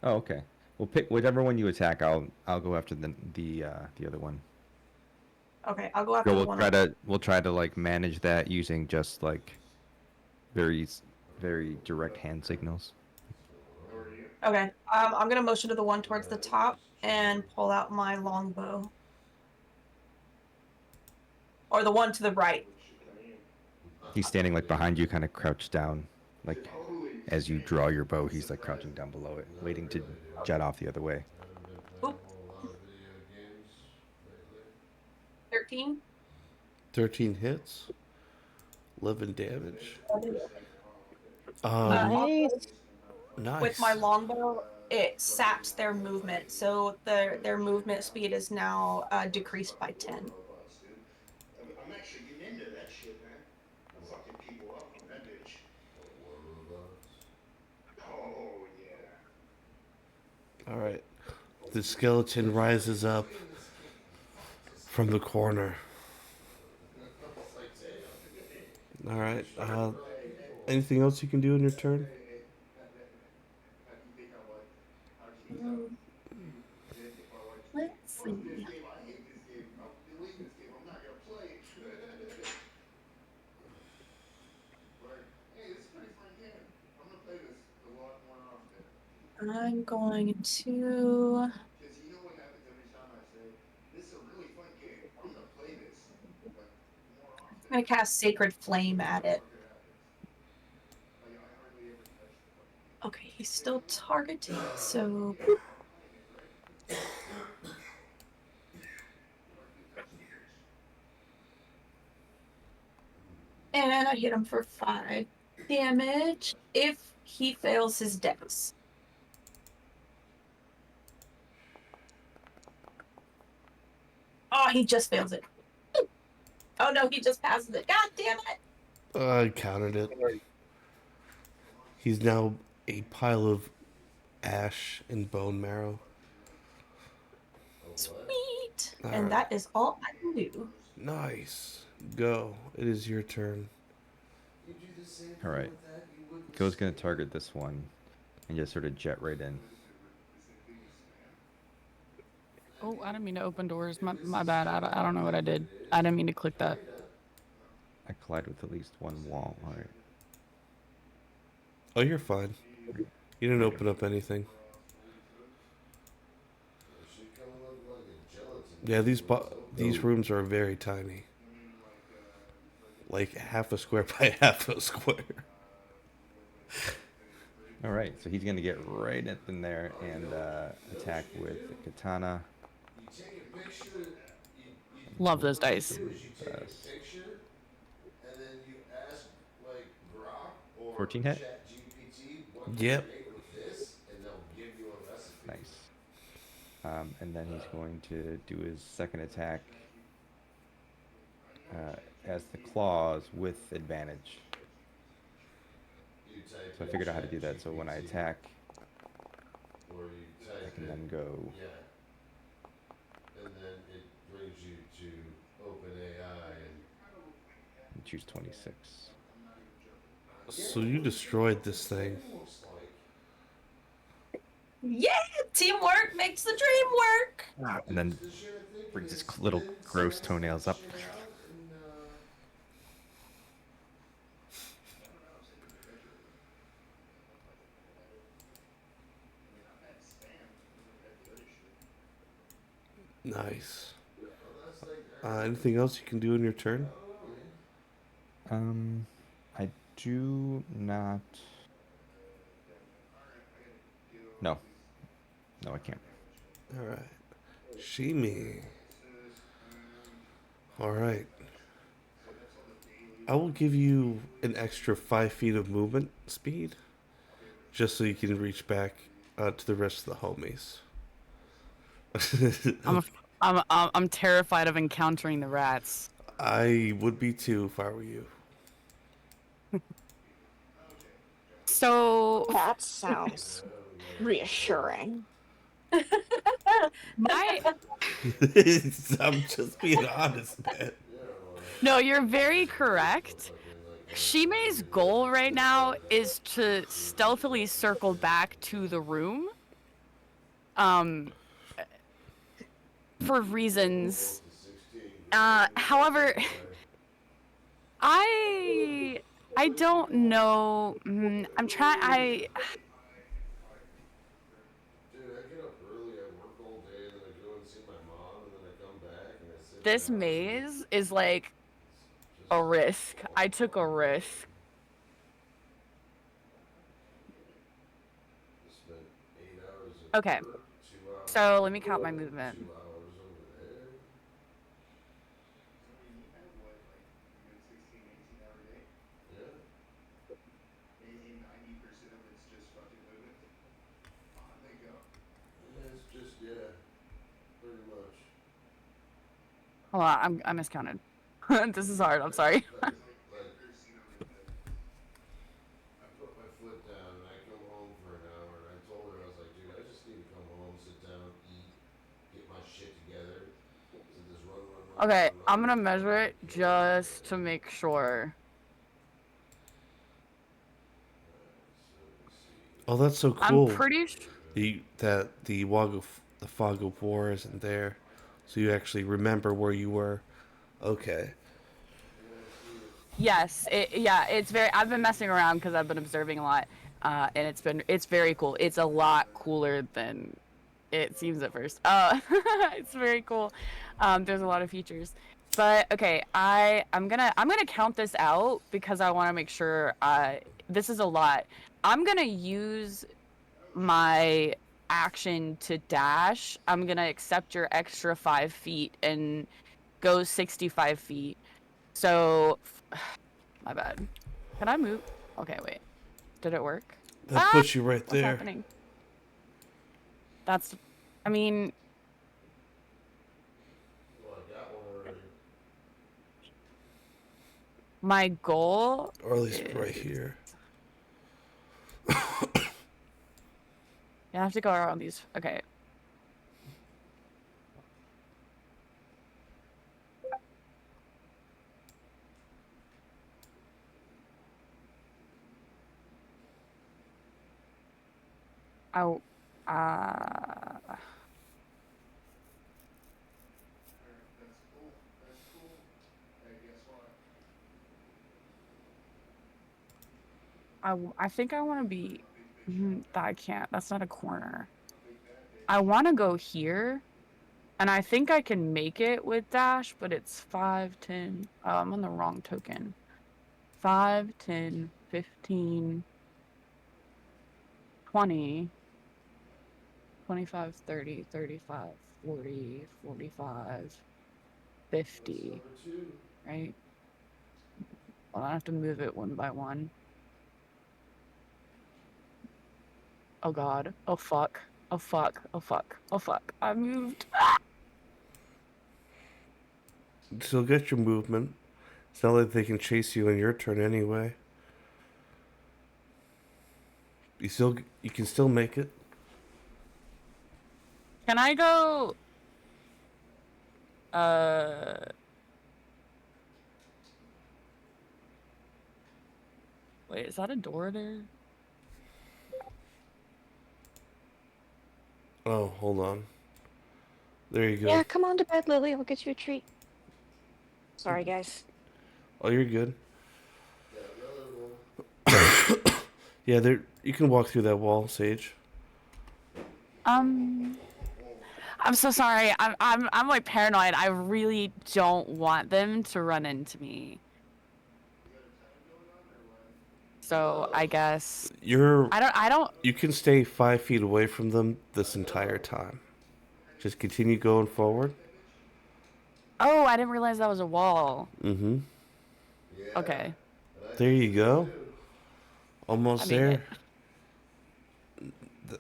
Oh, okay. Well, pick whichever one you attack. I'll go after the other one. Okay, I'll go after So the we'll one. we'll try to like manage that using just like very very direct hand signals. Okay, I'm gonna motion to the one towards the top and pull out my longbow, or the one to the right. He's standing like behind you, kind of crouched down, like as you draw your bow. He's like crouching down below it, waiting to jet off the other way. Oop. 13. 13 hits, 11 damage. Also, Nice. with my longbow, it saps their movement, so their movement speed is now decreased by 10. I'm actually getting into that shit, man. I'm fucking people up on that bitch. Oh, yeah. All right. The skeleton rises up from the corner. All right. Anything else you can do in your turn? Let's see. I'm going to. Because you know what happens every time I say, this is a really fun game. I'm gonna play this, but more often. I'm gonna cast Sacred Flame at it. Okay, he's still targeted, so. And I hit him for 5 damage if he fails his dex. Oh, he just fails it. Oh no, he just passes it. God damn it! I counted it. He's now a pile of ash and bone marrow. Sweet! All And right. that is all I can do. Nice. Go. It is your turn. All right. Go's gonna target this one and just sort of jet right in. Oh, I didn't mean to open doors. My bad. I don't know what I did. I didn't mean to click that. I collide with at least one wall. All right. Oh, you're fine. You didn't open up anything. Yeah, these rooms are very tiny. Like half a square by half a square. All right, so he's gonna get right up in there and attack with the katana. You take a picture. Love those What you dice. do is you take Best. a picture, and then you ask like Grok or 14 hit. ChatGPT what can Yep. you make with this, and they'll give you a recipe. Nice. And then he's going to do his second attack as the claws with advantage. You type So I in figured out how to do that. So when I ChatGPT, attack, or you I type can in, then go yeah, and then it brings you to OpenAI and choose 26. So you destroyed this thing. looks like Yeah, teamwork makes the dream work. And then the shit I think brings his is little then gross slice toenails that up. shit out and Nice. well, that's like Anything else you can do in your turn? I do not. No. No, I can't. All right. Shimi. All right. I will give you an extra 5 feet of movement speed, just so you can reach back to the rest of the homies. I'm terrified of encountering the rats. I would be too if I were you. So That sounds reassuring. my I'm just being honest, man. no, you're very correct. Shime's goal right now is to stealthily circle back to the room. For reasons. However, I don't know. I'm trying. dude, I get up early, I work all day, and then I go and see my mom, and then I come back and I sit This down. maze is like a risk. I took a risk. Spent 8 hours at Okay. work, 2 hours So let me count my movement. 2 hours over there. Yeah. It's just, yeah, pretty much. Hold on, I miscounted. This is hard. I'm sorry. Like, I put my foot down and I come home for an hour and I told her, I was like, dude, I just need to come home, sit down, eat, get my shit together. So just run. Okay, run, I'm gonna run. measure it just to make sure. Oh, that's so I'm cool. pretty sure. That the fog of war isn't there, so you actually remember where you were. Okay. Yes, it's very. I've been messing around because I've been observing a lot, and it's very cool. It's a lot cooler than it seems at first. It's very cool. There's a lot of features, but okay, I'm gonna count this out because I want to make sure. This is a lot. I'm gonna use my action to dash. I'm gonna accept your extra 5 feet and go 65 feet. So, my bad. Can I move? Okay, wait. Did it work? That puts you right What's there. happening? That's, I mean, Well, I got one already. my goal. Or at least right here. You have to go around these. Okay. Oh, I think I want to be. I can't. That's not a corner. I want to go here, and I think I can make it with dash, but it's 5, 10. Oh, I'm on the wrong token. 5, 10, 15. 20, 25, 30, 35, 40, 45, 50, right? Well, I have to move it one by one. Oh god. Oh fuck. Oh fuck. Oh fuck. Oh fuck. I moved. Still get your movement. It's not like they can chase you on your turn anyway. You can still make it. Can I go? Wait, is that a door there? Oh, hold on. There you go. Yeah, come on to bed, Lily. I'll get you a treat. Sorry, guys. Oh, you're good. Yeah, there. You can walk through that wall, Sage. I'm so sorry. I'm like paranoid. I really don't want them to run into me. So I guess I don't. You can stay 5 feet away from them this entire time. Just continue going forward. Oh, I didn't realize that was a wall. Mm-hmm. Okay. There you go. Almost I mean there.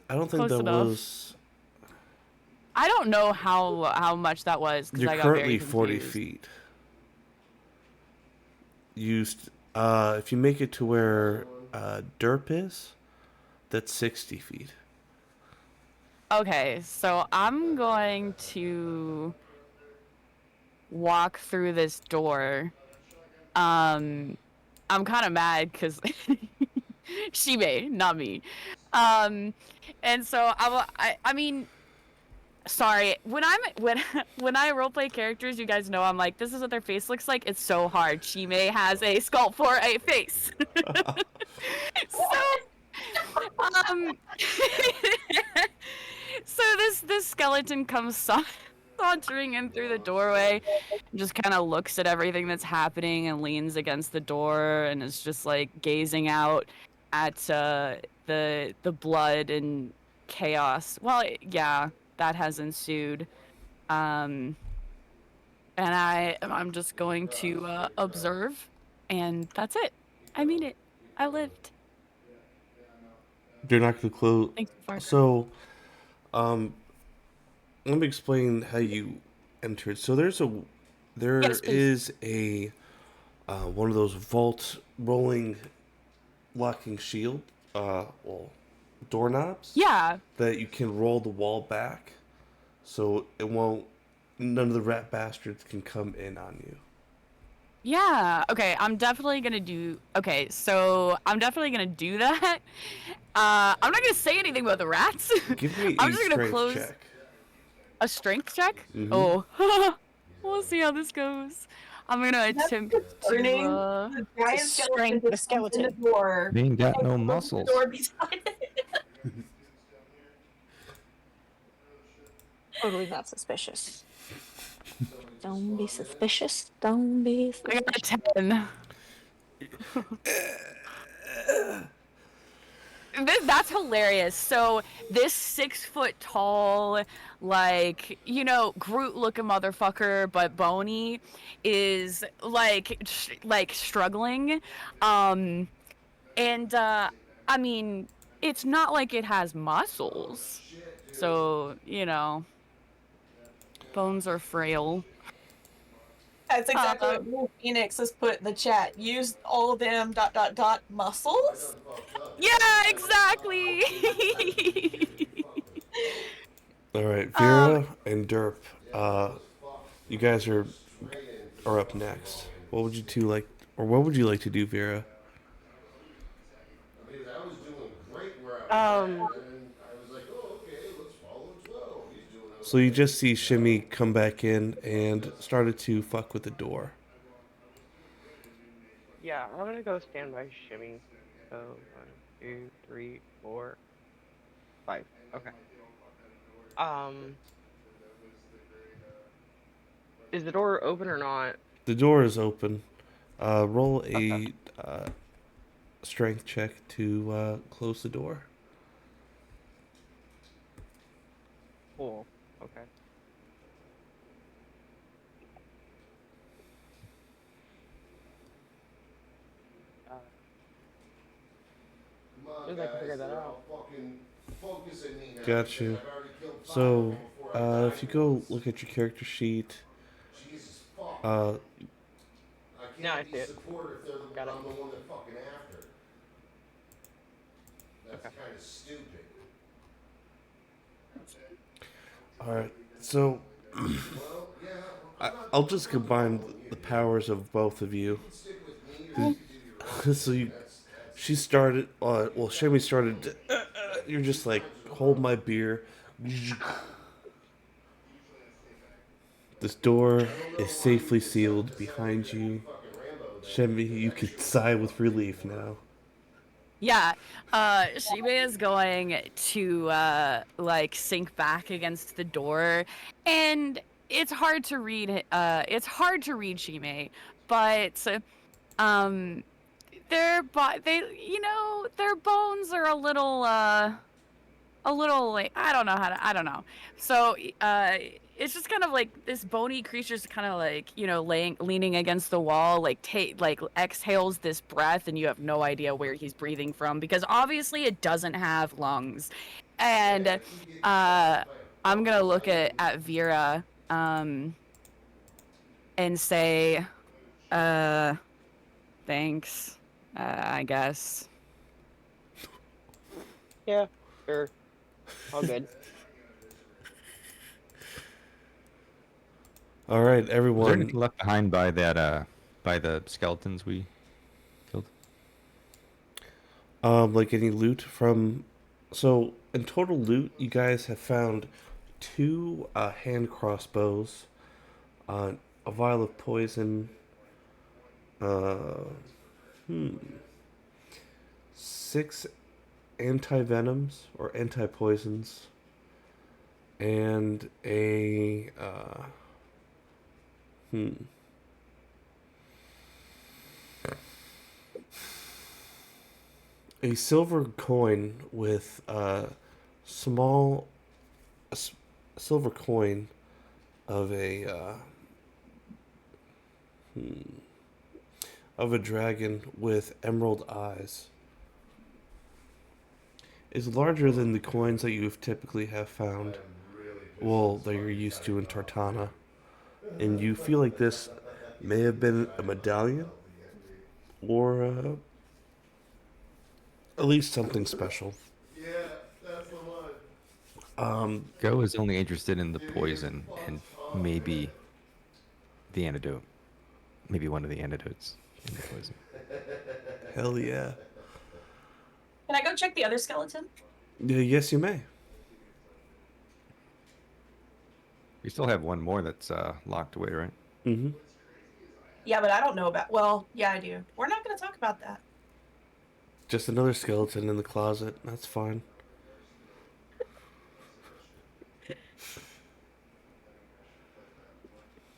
I don't think Close that enough. was. I don't know how much that was because You're I got very currently 40 confused. feet. If you make it to where Derp is, that's 60 feet. Okay, so I'm going to walk through this door. I'm kind of mad because she may, not me. And so I mean, sorry. When when I roleplay characters, you guys know I'm like, this is what their face looks like. It's so hard. She may has a sculpt for a face. So, um, so this skeleton comes sauntering in through the doorway, and just kind of looks at everything that's happening and leans against the door and is just like gazing out at the blood and chaos. Well, yeah, that has ensued. And I'm just going to observe, and that's it. I mean it. I lived. You're not going to close. Thanks for So, let me explain how you entered. So there Yes, please. is a one of those vault rolling locking shield, doorknobs Yeah. that you can roll the wall back, so it won't. None of the rat bastards can come in on you. Yeah. Okay. I'm definitely gonna do. Okay. So I'm definitely gonna do that. I'm not gonna say anything about the rats. Give me I'm a just gonna strength close check. a strength check. Mhm. Oh, we'll see how this goes. I'm gonna attempt Turning to. the giant Strength skeleton the just comes in the skeleton. door. They ain't got and no closes muscles. The door beside it. Totally not suspicious. Don't be suspicious. Don't be I got suspicious. a 10. That's hilarious. So this 6 foot tall, like, Groot looking motherfucker, but bony, is like struggling. And I mean, it's not like it has muscles. So, bones are frail. That's exactly what Blue Phoenix has put in the chat. Use all of them ... muscles. Yeah, exactly. All right, Vera and Derp, you guys are up next. What would you two like, or what would you like to do, Vera? I mean, I was doing great where I was Um, at, and I was like, oh, okay, let's follow 12. He's doing okay. So you just see Shimmy come back in and started to fuck with the door. yeah, I'm gonna go stand by Shimmy. So 1, 2, 3, 4, 5. Okay. Is the door open or not? The door is open. Roll Okay. a strength check to close the door. soon as I can figure guys. that They're out. all fucking focusing me now. Got because you. I've already killed 5 of So, them before I died if you go once. look at your character sheet, Jesus fuck. uh, I Now I can't see be it. support if Got it. I'm the one they're fucking after. That's Okay. kind of stupid. all right. So, Well, yeah, I'm not, I'll just I'm not combine following you, the dude. powers of both of You you. can stick with me or you can do your own So thing. you, That's she started. Well, Shami started. You're just like, hold my beer. This door is safely sealed behind you. fucking Rambo then. Shemi, you can sigh with relief now. Yeah, Shibe is going to like sink back against the door, and it's hard to read. It's hard to read Shime, but um, they their bones are a little like I don't know. So it's just kind of like this bony creature's kind of like leaning against the wall, like exhales this breath, and you have no idea where he's breathing from because obviously it doesn't have lungs. And I'm gonna look at Vera and say thanks, I guess. Yeah, sure. All good. All right, Was there everyone. anything left behind by that by the skeletons we killed? Like any loot from. So in total loot, you guys have found 2 hand crossbows, a vial of poison, uh, 6 anti venoms or anti poisons, and a silver coin with small silver coin of a dragon with emerald eyes. Is larger than the coins that you typically have found. Well, that you're used to in Tartana. And you feel like this may have been a medallion or at least something special. Yeah, that's the one. Go is only interested in the poison and maybe the antidote. Maybe one of the antidotes in the poison. Hell yeah. Can I go check the other skeleton? Yeah, yes, you may. We still have one more that's locked away, right? Mm-hmm. Yeah, but I don't know about. Well, yeah, I do. We're not going to talk about that. Just another skeleton in the closet. That's fine.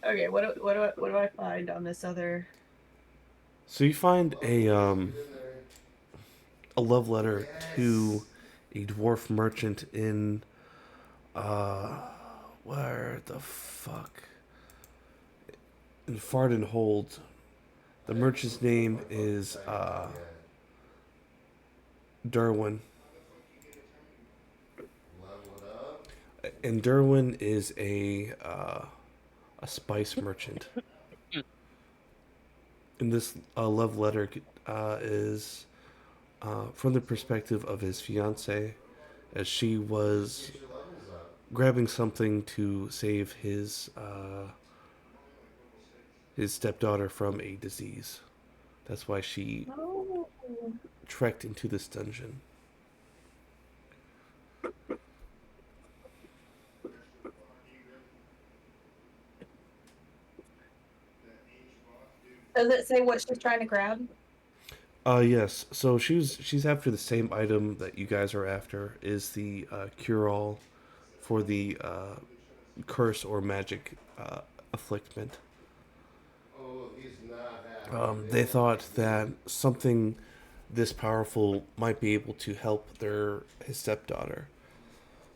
Okay, what do I find on this other? So you find a love letter to a dwarf merchant in where the fuck? In Fardenhold. The merchant's name is Derwin. And Derwin is a spice merchant. And this love letter is from the perspective of his fiance, as she was grabbing something to save his stepdaughter from a disease. That's why she trekked into this dungeon. Does it say what she's trying to grab? Yes. So she's after the same item that you guys are after, is the cure-all for the curse or magic afflictment. Oh, he's not happy. They thought that something this powerful might be able to help his stepdaughter,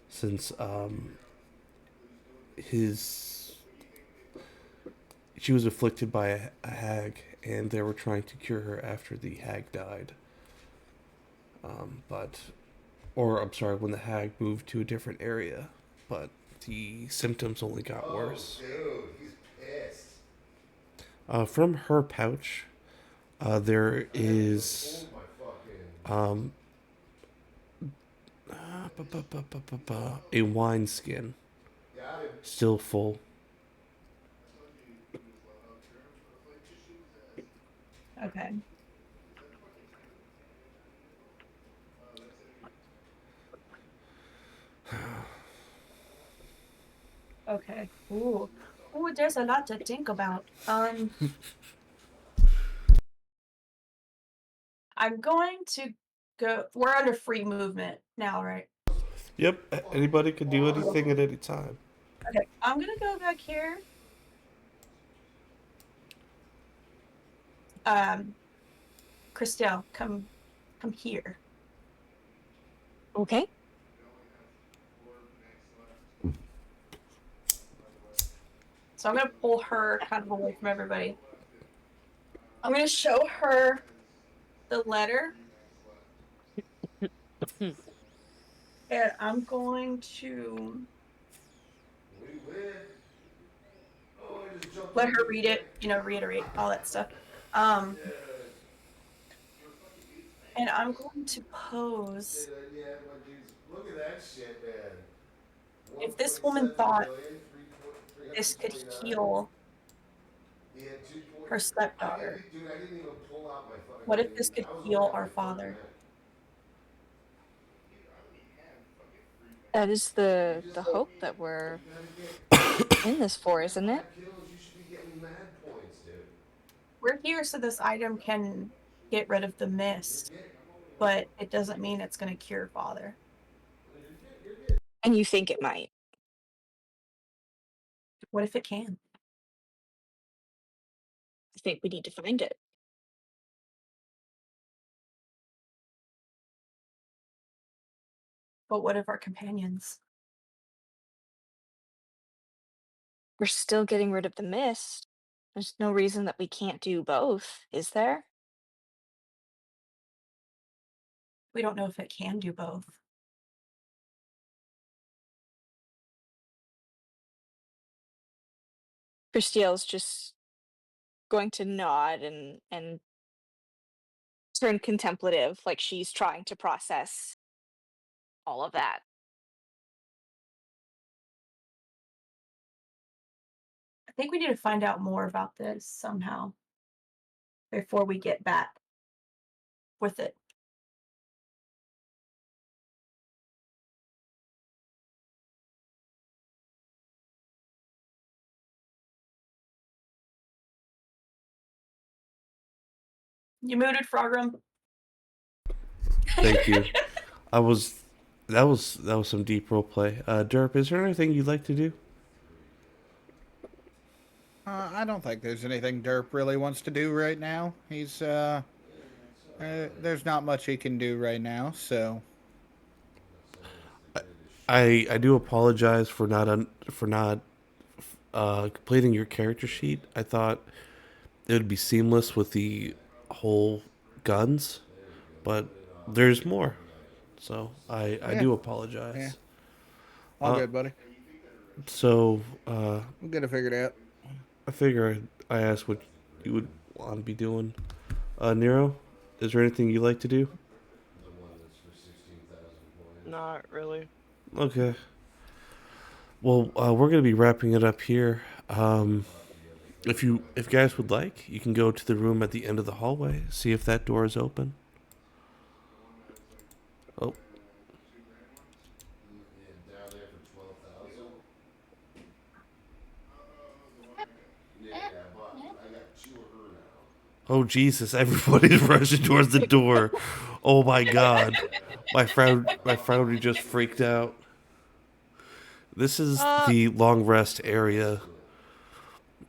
since she was afflicted by a hag, and they were trying to cure her after the hag died. But, or I'm sorry, when the hag moved to a different area, but the symptoms only got worse. Dude, he's pissed. From her pouch, there I haven't even is pulled my fucking. um, a wine skin, Got him. still full. Okay. Okay. Ooh. Ooh, there's a lot to think about. I'm going to go. We're under free movement now, right? Yep, anybody can do anything at any time. Okay. I'm gonna go back here. Christelle, come here. Okay. So I'm gonna pull her kind of away from everybody. I'm gonna show her the letter. And I'm going to We win. Oh, I just jumped let on her you read it, quick. reiterate all that stuff. Yeah. And I'm going to pose. Say that, yeah, my dudes. Look at that shit, man. If this woman 1.7 thought million, this could 329. heal He had 2 point. her stepdaughter, Dude, I didn't even pull out my what if fucking. this could I was heal already on our my third father? net. That is You the just, hope that we're you gotta get. in this for, You got isn't it? 5 kills, you should be getting mad points, dude. We're here so this item can get rid of the mist, but it doesn't mean it's going to cure father. And you think it might. What if it can? I think we need to find it. But what of our companions? We're still getting rid of the mist. There's no reason that we can't do both, is there? We don't know if it can do both. Christiel's just going to nod and turn contemplative, like she's trying to process all of that. I think we need to find out more about this somehow before we get back with it. You muted, Frogram. Thank you. I was, that was some deep role play. Derp, is there anything you'd like to do? I don't think there's anything Derp really wants to do right now. He's there's not much he can do right now, so I do apologize for not completing your character sheet. I thought it would be seamless with the whole guns, but there's more. So I yeah, do yeah, apologize. all Uh, good, buddy. so We'll get it figured out. I figure I asked what you would want to be doing. Nero, is there anything you like to do? The one that's for 16,000 points. Not really. Okay. Well, we're gonna be wrapping it up here. If guys would like, you can go to the room at the end of the hallway. See if that door is open. Oh, Yeah, down there for 12,000. Yeah, I got 2 of her now. oh Jesus! Everybody's rushing towards the door. Oh my God! My frounder just freaked out. This is the long rest area.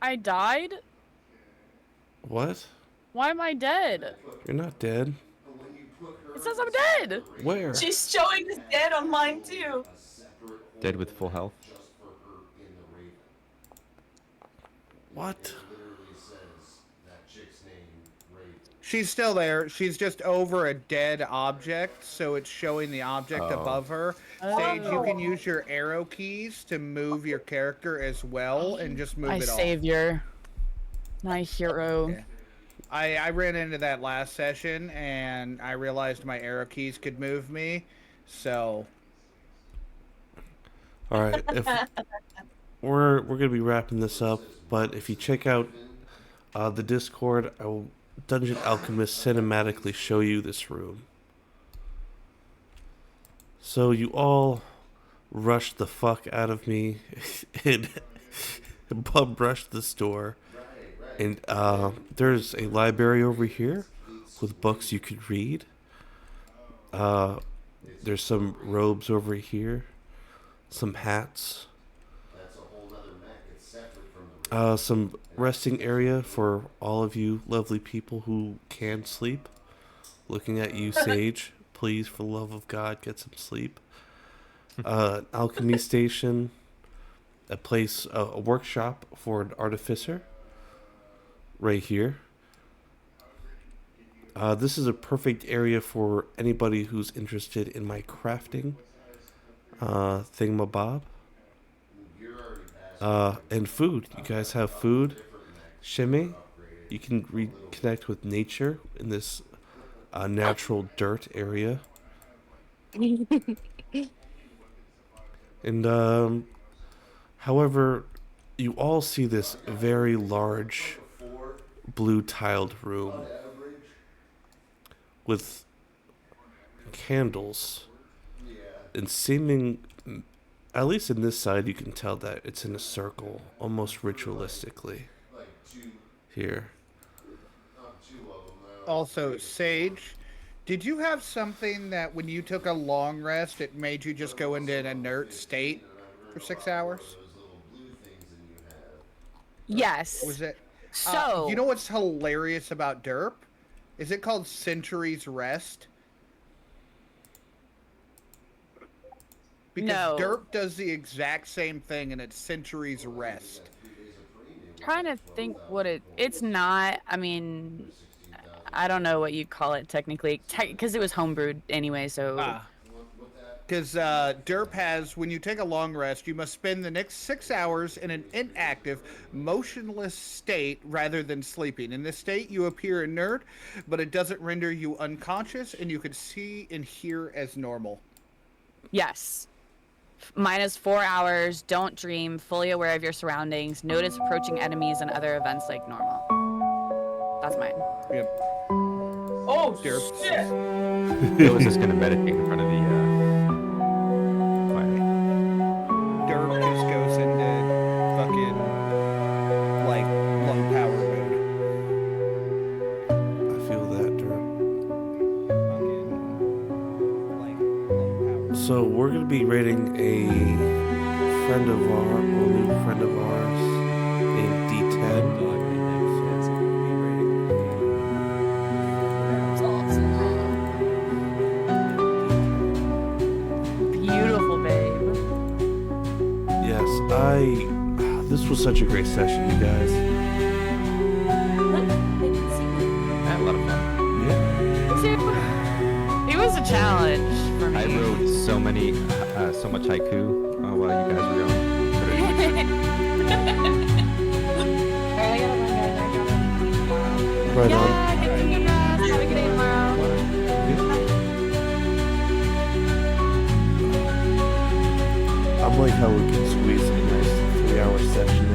I died? What? Why am I dead? You're not dead. It says I'm dead. Where? She's showing us dead on mine too. Dead with full health. Just for her in the Raven. What? It literally says that chick's name, Raven. She's still there. She's just over a dead object, so it's showing the object Oh. above her. Sage, you can use your arrow keys to move your character as well, and just move My it savior. My hero. off. Yeah. I ran into that last session, and I realized my arrow keys could move me, so... All right, if we're gonna be wrapping this up, but if you check out the Discord, I will Dungeon Alchemist cinematically show you this room. So you all rushed the fuck out of me and bum rushed the store, and there's a library over here with books you could read. There's some robes over here. Some hats, some resting area for all of you lovely people who can sleep. Looking at you, Sage. Please, for the love of God, get some sleep. An alchemy station, a place, a workshop for an artificer. Right here. This is a perfect area for anybody who's interested in my crafting. Thingamabob. And food. You guys have food. Shimmy. You can reconnect with nature in this natural dirt area. And however, you all see this very large blue tiled room with candles. And seeming, at least in this side, you can tell that it's in a circle, almost ritualistically. Here. Also, Sage, did you have something that when you took a long rest, it made you just go into an inert state for 6 hours? Yes. Was it? So You know what's hilarious about Derp? Is it called Century's Rest? Because No. Derp does the exact same thing, and it's Century's Rest. trying to think what it's not. I mean, I don't know what you call it technically, because it was homebrewed anyway. So Because Derp has, when you take a long rest, you must spend the next 6 hours in an inactive, motionless state rather than sleeping. In this state, you appear inert, but it doesn't render you unconscious, and you can see and hear as normal. yes. Minus 4 hours. Don't dream. Fully aware of your surroundings. Notice approaching enemies and other events like normal. That's mine. Yep. Oh, Derp. shit! I was just gonna meditate in front of the fire. Derp just goes into fucking, like, low power mode. I feel that, Durham. Fucking, like, low power. So we're gonna be rating a new friend of ours named D10. Beautiful, babe. Yes, this was such a great session, you guys. I had a lot of fun. Yeah. It was a challenge for me. I wrote so much haiku while you guys were going. Right on. Yeah, get some good rest. Have a good day tomorrow. I'm like how we can squeeze a nice 3-hour session